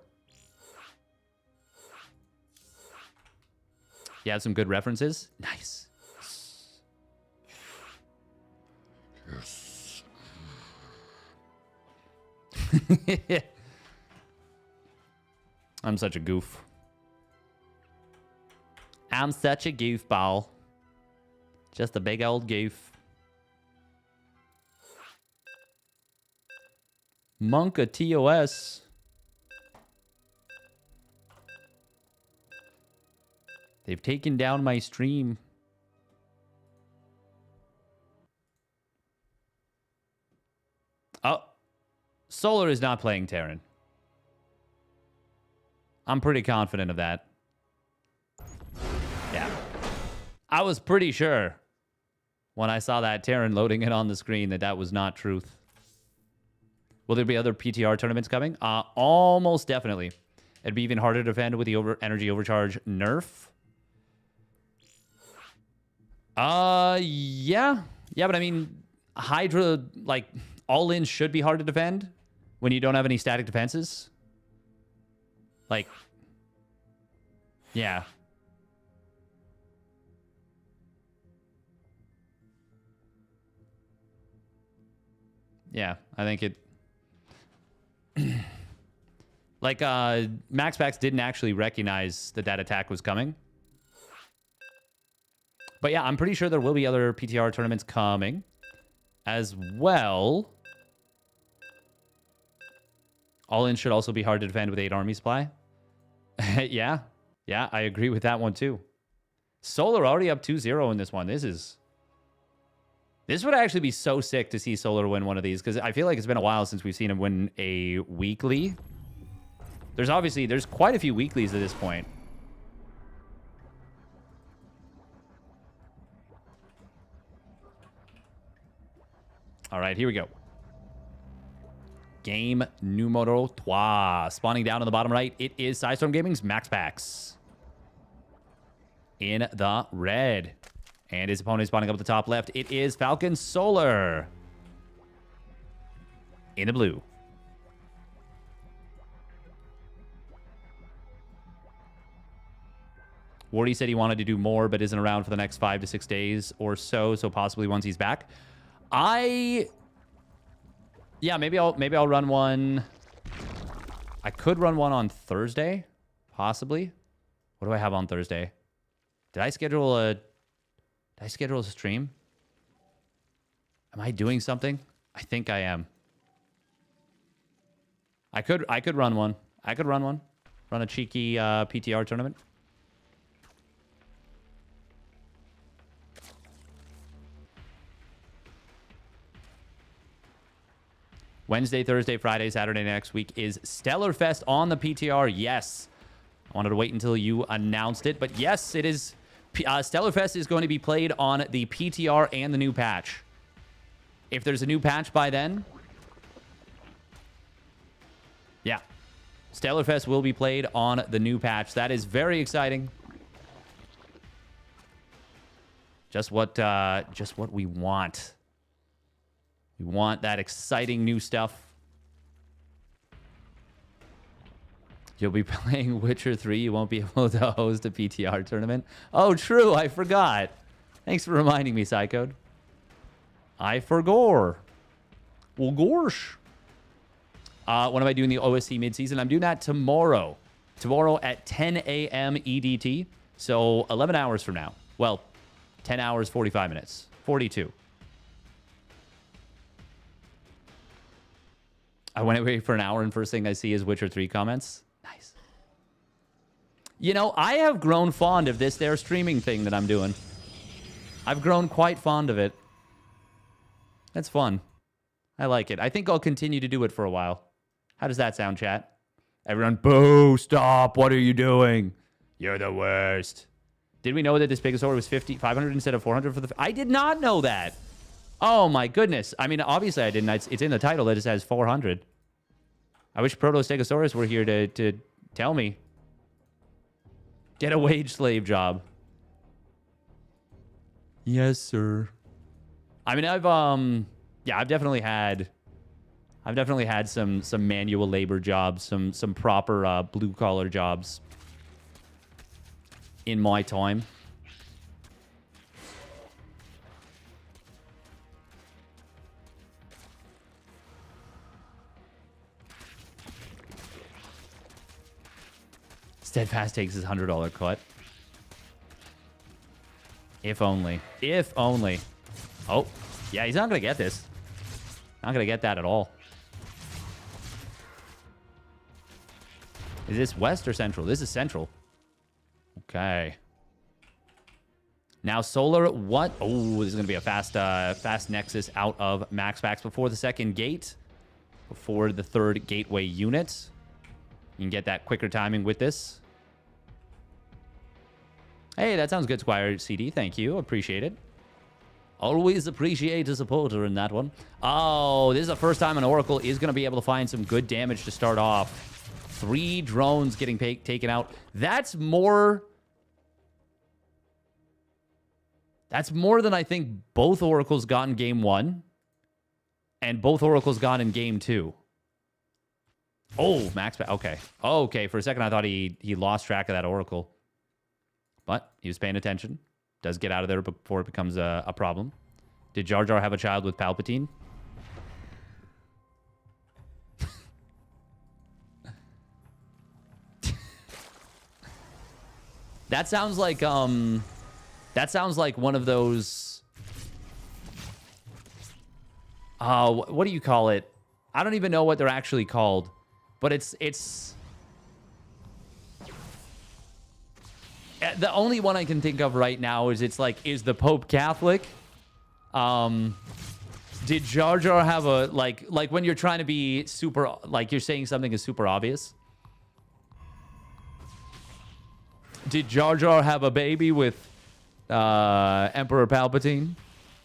You have some good references? Nice. Yes. I'm such a goof. I'm such a goofball. Just a big old goof. Monka TOS. They've taken down my stream. Oh. Solar is not playing Terran. I'm pretty confident of that. Yeah. I was pretty sure when I saw that Terran loading it on the screen that that was not truth. Will there be other PTR tournaments coming? Almost definitely. It'd be even harder to defend with the energy overcharge nerf. Yeah. Yeah, but I mean, Hydra, like, all-in should be hard to defend when you don't have any static defenses. Like, yeah. Yeah, I think it... like, MaxPax didn't actually recognize that that attack was coming. But yeah, I'm pretty sure there will be other PTR tournaments coming as well. All-in should also be hard to defend with 8 army supply. Yeah. Yeah, I agree with that one too. Solar already up 2-0 in this one. This would actually be so sick to see Solar win one of these, because I feel like it's been a while since we've seen him win a weekly. There's quite a few weeklies at this point. All right, here we go. Game numero 3. Spawning down on the bottom right, it is Sidestorm Gaming's MaxPax. In the red. And his opponent spawning up at the top left, it is Falcon Solar. In the blue. Wardy said he wanted to do more, but isn't around for the next 5 to 6 days or so possibly once he's back. Yeah, maybe I'll run one. I could run one on Thursday, possibly. What do I have on Thursday? Did I schedule a stream? Am I doing something? I think I am. I could run one. Run a cheeky PTR tournament. Wednesday, Thursday, Friday, Saturday next week is Stellar Fest on the PTR. Yes. I wanted to wait until you announced it, but yes, it is. Stellar Fest is going to be played on the PTR and the new patch. If there's a new patch by then, yeah. Stellar Fest will be played on the new patch. That is very exciting. Just what we want. We want that exciting new stuff. You'll be playing Witcher 3. You won't be able to host a PTR tournament. Oh, true. I forgot. Thanks for reminding me, Psychode. I forgot. Well, gosh. When am I doing the OSC midseason? I'm doing that tomorrow. Tomorrow at 10 a.m. EDT. So 11 hours from now. Well, 10 hours, 45 minutes. 42. I went away for an hour, and first thing I see is Witcher 3 comments. Nice. You know, I have grown fond of this there streaming thing that I'm doing. I've grown quite fond of it. That's fun. I like it. I think I'll continue to do it for a while. How does that sound, chat? Everyone, boo, stop. What are you doing? You're the worst. Did we know that this PiGosaur was 500 instead of 400 for the... I did not know that. Oh, my goodness. I mean, obviously I didn't. It's in the title that it says 400. I wish Protostegosaurus were here to tell me. Get a wage slave job. Yes, sir. I mean, I've definitely had some manual labor jobs, some proper blue collar jobs in my time. Steadfast takes his $100 cut. If only. If only. Oh, yeah, he's not going to get this. Not going to get that at all. Is this west or central? This is central. Okay. Now, Solar, what? Oh, this is going to be a fast Nexus out of MaxPax before the second gate. Before the third gateway unit. You can get that quicker timing with this. Hey, that sounds good, Squire CD. Thank you. Appreciate it. Always appreciate a supporter in that one. Oh, this is the first time an Oracle is going to be able to find some good damage to start off. 3 drones getting taken out. That's more... That's more than I think both Oracles got in game 1. And both Oracles got in game 2. Oh, MaxPax. Okay. Okay, for a second I thought he lost track of that Oracle. But he was paying attention. Does get out of there before it becomes a problem. Did Jar Jar have a child with Palpatine? That sounds like one of those what do you call it? I don't even know what they're actually called, but it's the only one I can think of right now is it's like, is the Pope Catholic? Did Jar Jar have a, like when you're trying to be super, like you're saying something is super obvious? Did Jar Jar have a baby with Emperor Palpatine?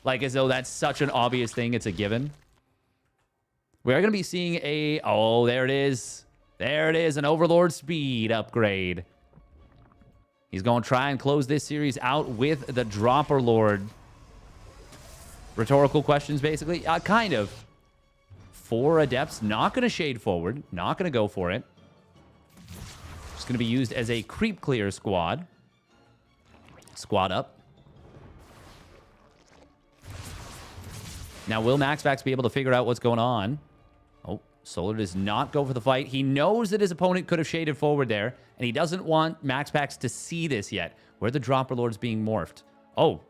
Like as though that's such an obvious thing, it's a given. We are going to be seeing a, oh, there it is. There it is, an Overlord speed upgrade. He's going to try and close this series out with the Dropper Lord. Rhetorical questions, basically. Kind of. 4 Adepts. Not going to shade forward. Not going to go for it. Just going to be used as a creep clear squad. Squad up. Now, will MaxPax be able to figure out what's going on? Oh, Solar does not go for the fight. He knows that his opponent could have shaded forward there, and he doesn't want MaxPax to see this yet, where the Dropper Lord's being morphed. Oh.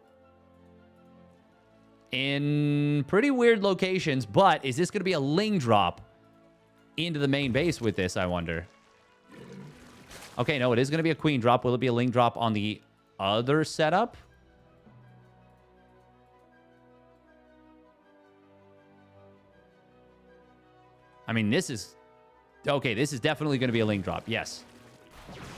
In pretty weird locations, but is this going to be a Ling drop into the main base with this, I wonder? Okay, no, it is going to be a Queen drop. Will it be a Ling drop on the other setup? I mean, this is... Okay, this is definitely going to be a Ling drop. Yes.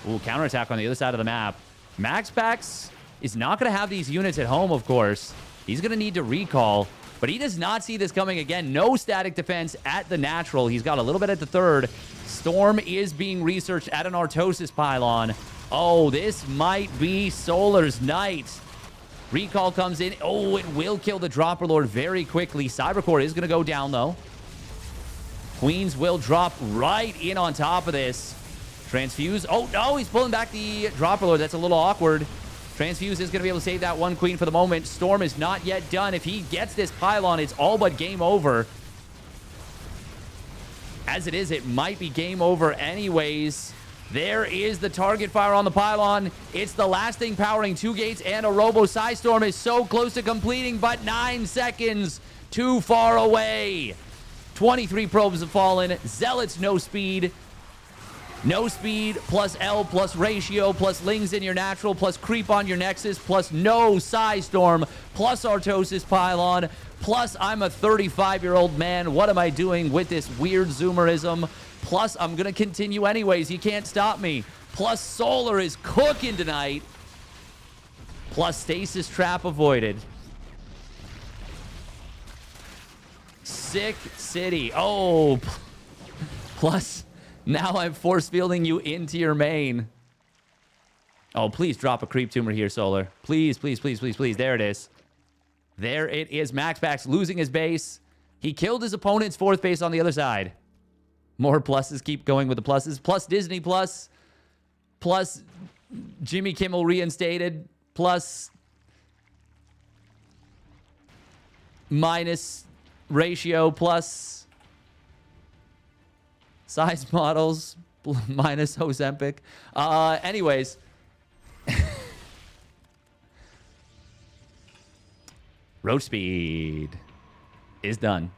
Ooh, counterattack on the other side of the map. MaxPax is not going to have these units at home, of course. He's going to need to recall, but he does not see this coming again. No static defense at the natural. He's got a little bit at the third. Storm is being researched at an Artosis pylon. Oh, this might be Solar's night. Recall comes in. Oh, it will kill the Dropper Lord very quickly. Cybercore is going to go down, though. Queens will drop right in on top of this. Transfuse. Oh, no, he's pulling back the Dropper Lord. That's a little awkward. Transfuse is going to be able to save that one Queen for the moment. Storm is not yet done. If he gets this pylon, it's all but game over. As it is, it might be game over anyways. There is the target fire on the pylon. It's the last thing powering 2 gates, and a Robo Psystorm is so close to completing, but 9 seconds too far away. 23 probes have fallen. Zealots, no speed. No speed, plus L, plus ratio, plus Lings in your natural, plus creep on your Nexus, plus no Psystorm, plus Artosis pylon, plus I'm a 35-year-old man. What am I doing with this weird Zoomerism? Plus, I'm going to continue anyways. You can't stop me. Plus, Solar is cooking tonight. Plus, Stasis Trap avoided. Sick City. Oh, plus... Now I'm force fielding you into your main. Oh, please drop a creep tumor here, Solar. Please, please, please, please, please. There it is. There it is. MaxPax losing his base. He killed his opponent's 4th base on the other side. More pluses. Keep going with the pluses. Plus Disney Plus. Plus Jimmy Kimmel reinstated. Plus minus ratio. Plus size models, minus Ozempic. Anyways. Roach speed is done.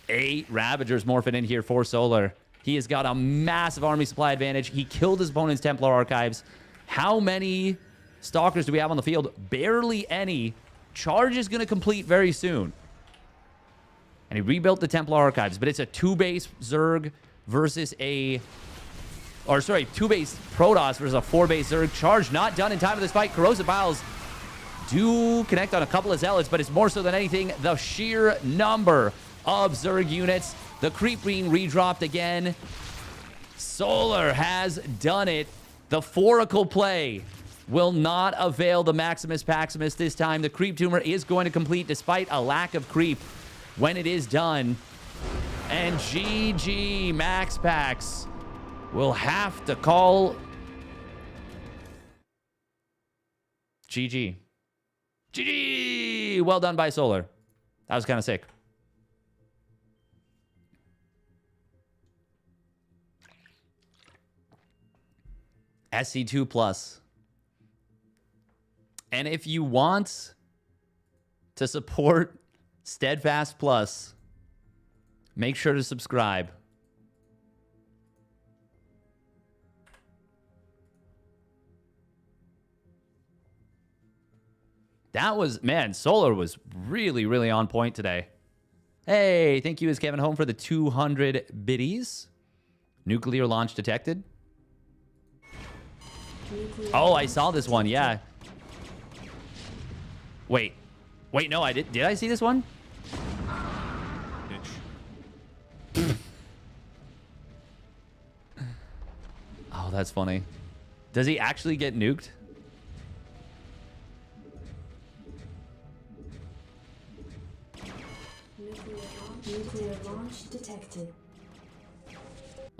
8 Ravagers morphing in here for Solar. He has got a massive army supply advantage. He killed his opponent's Templar Archives. How many Stalkers do we have on the field? Barely any. Charge is going to complete very soon. And he rebuilt the Templar Archives, but it's a 2-base Zerg versus a Or sorry, 2-base Protoss versus a 4-base Zerg. Charge not done in time for this fight. Corrosive Vials do connect on a couple of Zealots, but it's more so than anything the sheer number of Zerg units. The creep being redropped again. Solar has done it. The Foracle play will not avail the Maximus Paximus this time. The creep tumor is going to complete despite a lack of creep when it is done. And GG MaxPax will have to call GG. GG! Well done by Solar. That was kind of sick. SC2 Plus. And if you want to support Steadfast Plus, make sure to subscribe. That was, man, Solar was really, really on point today. Hey, thank you, is Kevin Home, for the 200 biddies. Nuclear launch detected. Oh, I saw this one, yeah. Wait, no, I did. Did I see this one? Oh, that's funny. Does he actually get nuked? Nuclear launch detected.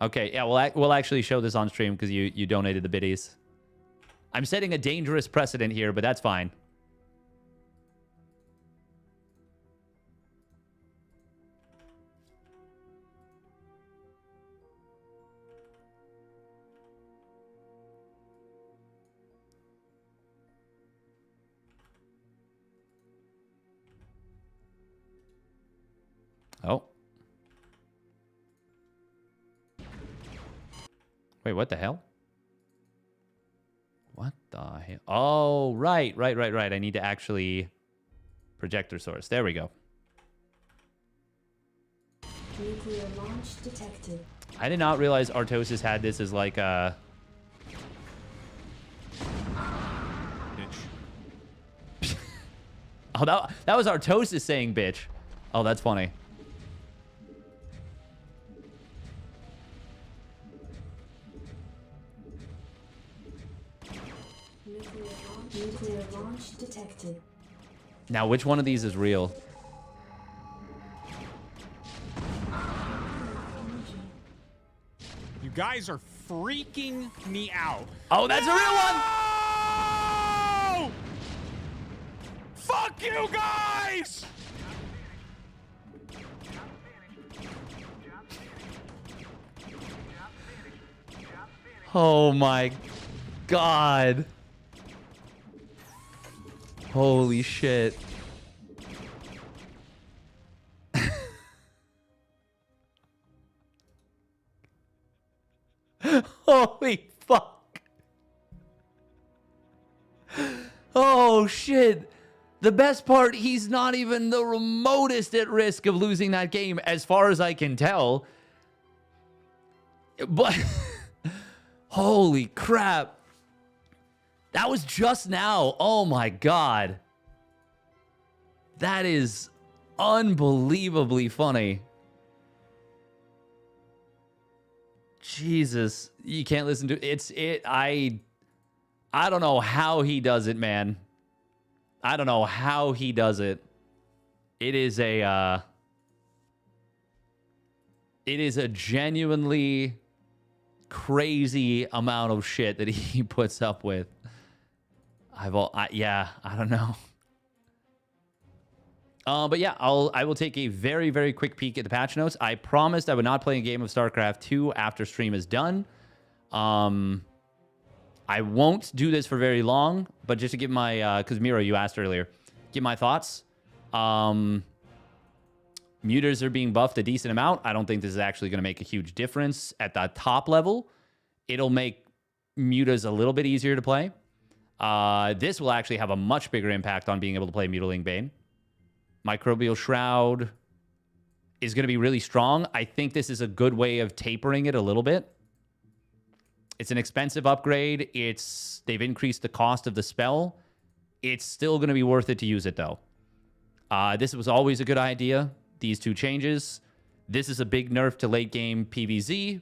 Okay, yeah, we'll actually show this on stream because you donated the biddies. I'm setting a dangerous precedent here, but that's fine. Oh. Wait, what the hell? What the hell? Oh, right. I need to actually projector source. There we go. Nuclear launch detected. I did not realize Artosis had this as like a... Oh, that was Artosis saying bitch. Oh, that's funny. Nuclear launch detected. Now, which one of these is real? You guys are freaking me out. Oh, that's a real one! No! Fuck you guys! Oh my God. Holy shit. Holy fuck. Oh shit. The best part, he's not even the remotest at risk of losing that game as far as I can tell. But holy crap. That was just now. Oh my God. That is unbelievably funny. Jesus. You can't listen to it. I don't know how he does it, man. I don't know how he does it. It is a genuinely crazy amount of shit that he puts up with. Yeah, I don't know. But yeah, I will take a very, very quick peek at the patch notes. I promised I would not play a game of StarCraft 2 after stream is done. I won't do this for very long, but just to give my, because Miro, you asked earlier, give my thoughts. Muters are being buffed a decent amount. I don't think this is actually going to make a huge difference at the top level. It'll make mutas a little bit easier to play. This will actually have a much bigger impact on being able to play Mutiling Bane. Microbial Shroud is going to be really strong. I think this is a good way of tapering it a little bit. It's an expensive upgrade. They've increased the cost of the spell. It's still going to be worth it to use it, though. This was always a good idea, these two changes. This is a big nerf to late game PvZ,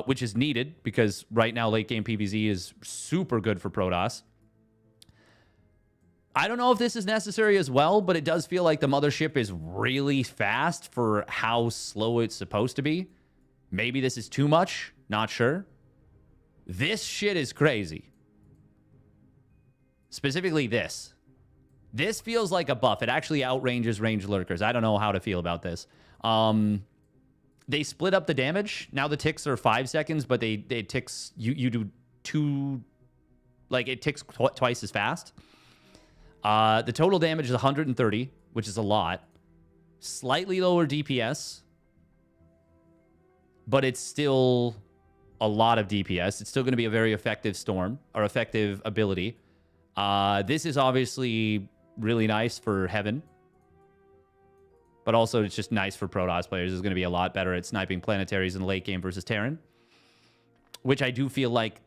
which is needed because right now late game PvZ is super good for Protoss. I don't know if this is necessary as well, but it does feel like the mothership is really fast for how slow it's supposed to be. Maybe this is too much. Not sure. This shit is crazy. Specifically this. This feels like a buff. It actually outranges ranged lurkers. I don't know how to feel about this. They split up the damage. Now the ticks are 5 seconds, but they ticks... You do two... Like, it ticks twice as fast. The total damage is 130, which is a lot. Slightly lower DPS. But it's still a lot of DPS. It's still going to be a very effective storm, or effective ability. This is obviously really nice for Heaven. But also, it's just nice for Protoss players. It's going to be a lot better at sniping planetaries in the late game versus Terran. Which I do feel like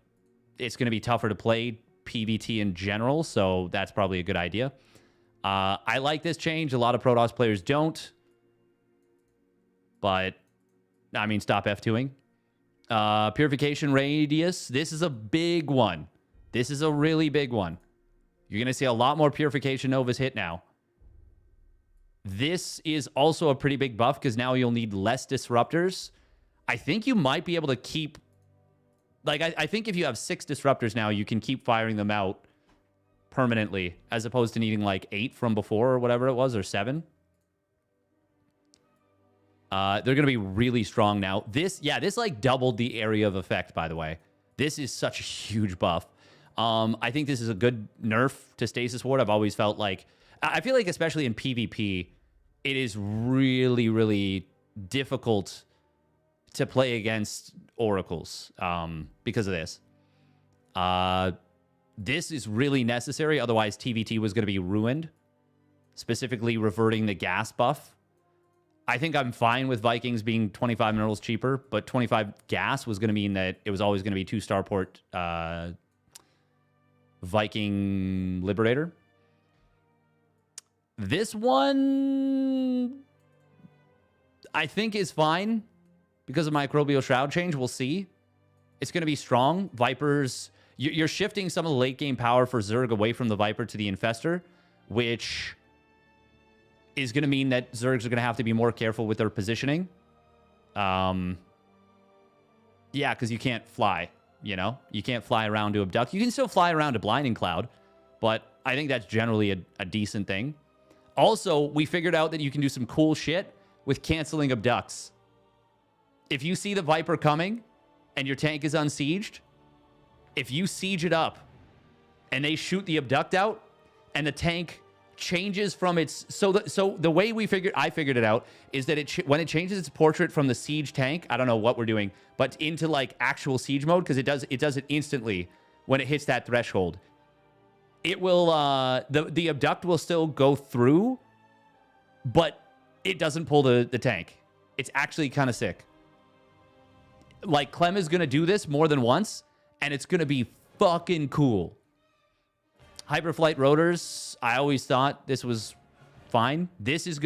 it's going to be tougher to play PvT in general, so that's probably a good idea. I like this change. A lot of Protoss players don't. But, I mean, stop F2ing. Purification radius. This is a big one. This is a really big one. You're going to see a lot more Purification Novas hit now. This is also a pretty big buff because now you'll need less disruptors. I think you might be able to keep... Like, I think if you have 6 disruptors now, you can keep firing them out permanently as opposed to needing, like, 8 from before or whatever it was, or 7. They're going to be really strong now. This, like, doubled the area of effect, by the way. This is such a huge buff. I think this is a good nerf to Stasis Ward. I've always felt like... I feel like, especially in PvP, it is really, really difficult to play against oracles because of this. This is really necessary. Otherwise, TVT was going to be ruined. Specifically, reverting the gas buff. I think I'm fine with Vikings being 25 minerals cheaper, but 25 gas was going to mean that it was always going to be 2 starport Viking Liberator. This one, I think, is fine because of Microbial Shroud change. We'll see. It's going to be strong. Vipers, you're shifting some of the late game power for Zerg away from the Viper to the Infestor, which is going to mean that Zergs are going to have to be more careful with their positioning. Yeah, because you can't fly, you know? You can't fly around to abduct. You can still fly around to Blinding Cloud, but I think that's generally a decent thing. Also, we figured out that you can do some cool shit with canceling abducts. If you see the Viper coming and your tank is unsieged, if you siege it up and they shoot the abduct out and the tank changes from its... So the way I figured it out is that when it changes its portrait from the siege tank, I don't know what we're doing, but into like actual siege mode, because it does it instantly when it hits that threshold. It will, the abduct will still go through, but it doesn't pull the tank. It's actually kind of sick. Like, Clem is going to do this more than once, and it's going to be fucking cool. Hyperflight rotors, I always thought this was fine. This is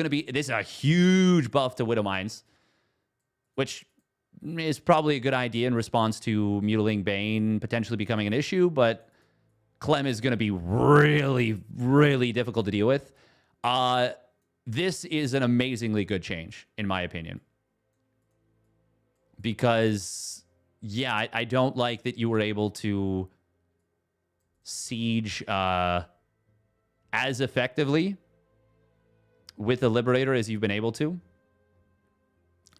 a huge buff to Widow Mines, which is probably a good idea in response to Mutilating Bane potentially becoming an issue, but Clem is going to be really, really difficult to deal with. This is an amazingly good change, in my opinion. Because, yeah, I don't like that you were able to siege as effectively with the Liberator as you've been able to.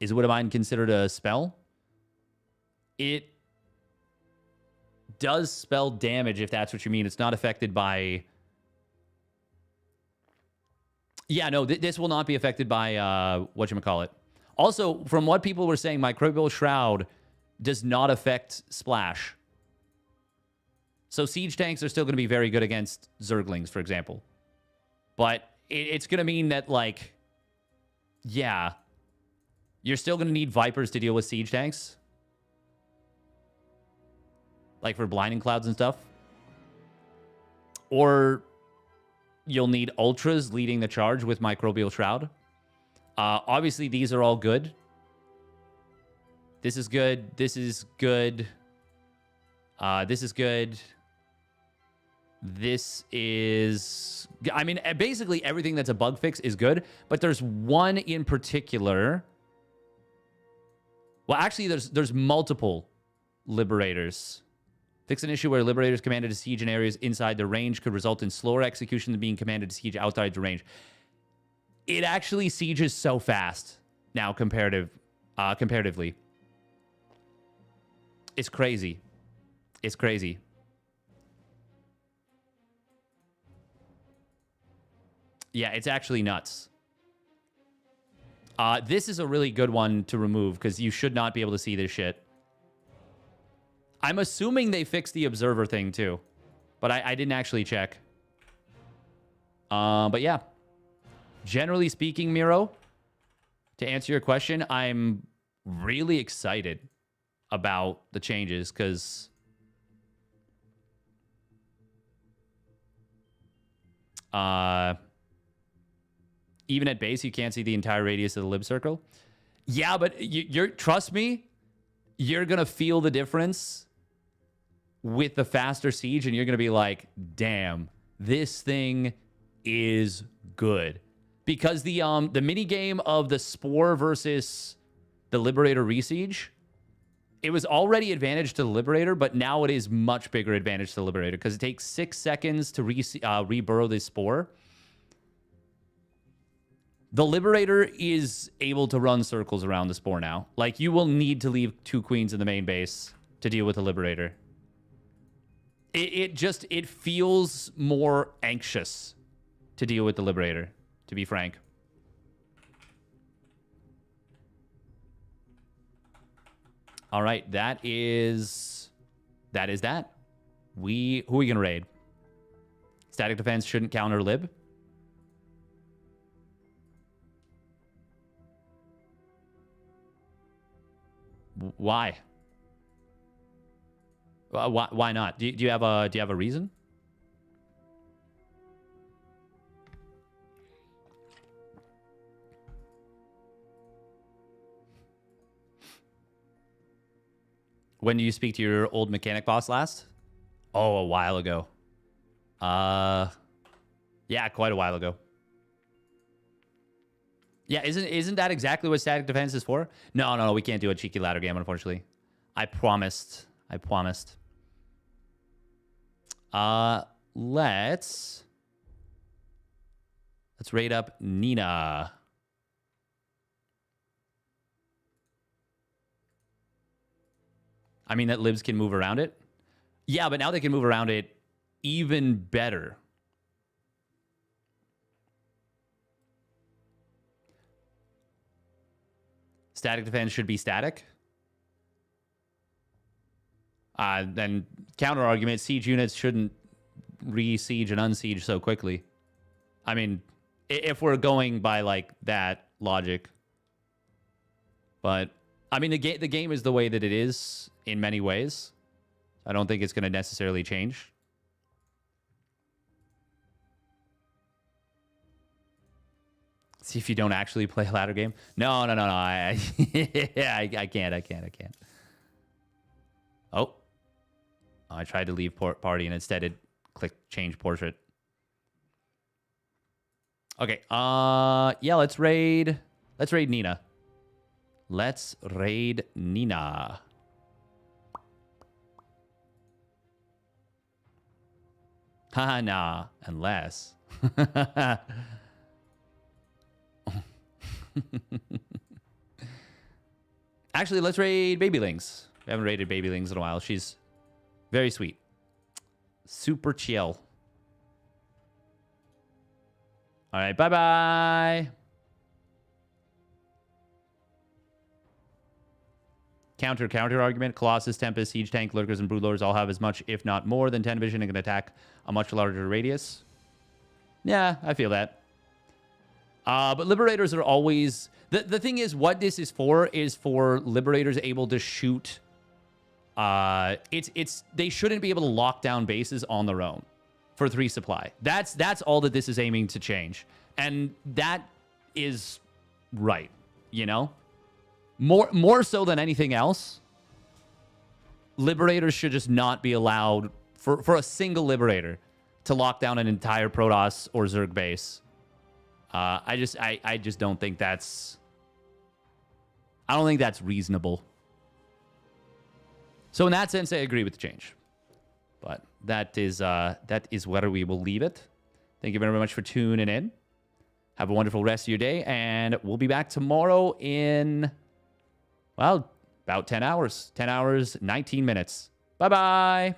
Is Widow Mine considered a spell? It does spell damage, if that's what you mean. It's not affected by... Yeah, no, this will not be affected by whatchamacallit. Also, from what people were saying, Microbial Shroud does not affect Splash. So siege tanks are still going to be very good against Zerglings, for example. But it's going to mean that, like, yeah, you're still going to need Vipers to deal with siege tanks. like for blinding clouds and stuff. Or you'll need ultras leading the charge with Microbial Shroud. Obviously, these are all good. This is good. This is good. This is good. This is... I mean, basically everything that's a bug fix is good, but there's one in particular... Well, actually, there's multiple Liberators. Fix an issue where Liberators commanded to siege in areas inside their range could result in slower execution than being commanded to siege outside the range. It actually sieges so fast now comparatively. It's crazy. It's crazy. Yeah, it's actually nuts. This is a really good one to remove because you should not be able to see this shit. I'm assuming they fixed the observer thing too, but I didn't actually check. But yeah, generally speaking, Miro, to answer your question, I'm really excited about the changes because even at base, you can't see the entire radius of the lib circle. Yeah, but you're trust me, you're going to feel the difference with the faster siege, and you're going to be like, damn, this thing is good. Because the mini game of the Spore versus the Liberator Resiege, it was already advantage to the Liberator, but now it is much bigger advantage to the Liberator because it takes 6 seconds to reburrow the Spore. The Liberator is able to run circles around the Spore now. Like, you will need to leave 2 queens in the main base to deal with the Liberator. It feels more anxious to deal with the Liberator, to be frank. All right, that is that. Who are we gonna raid? Static defense shouldn't counter lib. Why? Why not? Do you have a reason? When did you speak to your old mechanic boss last? Oh, a while ago. Yeah, quite a while ago. Yeah, isn't that exactly what static defense is for? No, we can't do a cheeky ladder game, unfortunately. I promised. Let's raid up Nina. I mean, that libs can move around it. Yeah, but now they can move around it even better. Static defense should be static. Then counter argument, siege units shouldn't re-siege and unsiege so quickly. I mean, if we're going by like that logic. But I mean, the game is the way that it is in many ways. I don't think it's going to necessarily change. See if you don't actually play a ladder game. No. I can't. Oh, I tried to leave party and instead it clicked change portrait. Okay. Yeah. Let's raid Nina. Let's raid Nina. Haha, nah. Unless. Actually, let's raid Babylings. We haven't raided Babylings in a while. She's very sweet. Super chill. All right, bye-bye. Counter argument. Colossus, Tempest, Siege Tank, Lurkers, and Broodlords all have as much, if not more, than 10 vision and can attack a much larger radius. Yeah, I feel that. But Liberators are always... The thing is, what this is for Liberators able to shoot They shouldn't be able to lock down bases on their own for 3 supply. That's all that this is aiming to change. And that is right, you know? More so than anything else, Liberators should just not be allowed for a single Liberator to lock down an entire Protoss or Zerg base. I just don't think that's... I don't think that's reasonable. So in that sense, I agree with the change. But that is where we will leave it. Thank you very much for tuning in. Have a wonderful rest of your day, and we'll be back tomorrow in, well, about 10 hours. 10 hours, 19 minutes. Bye-bye.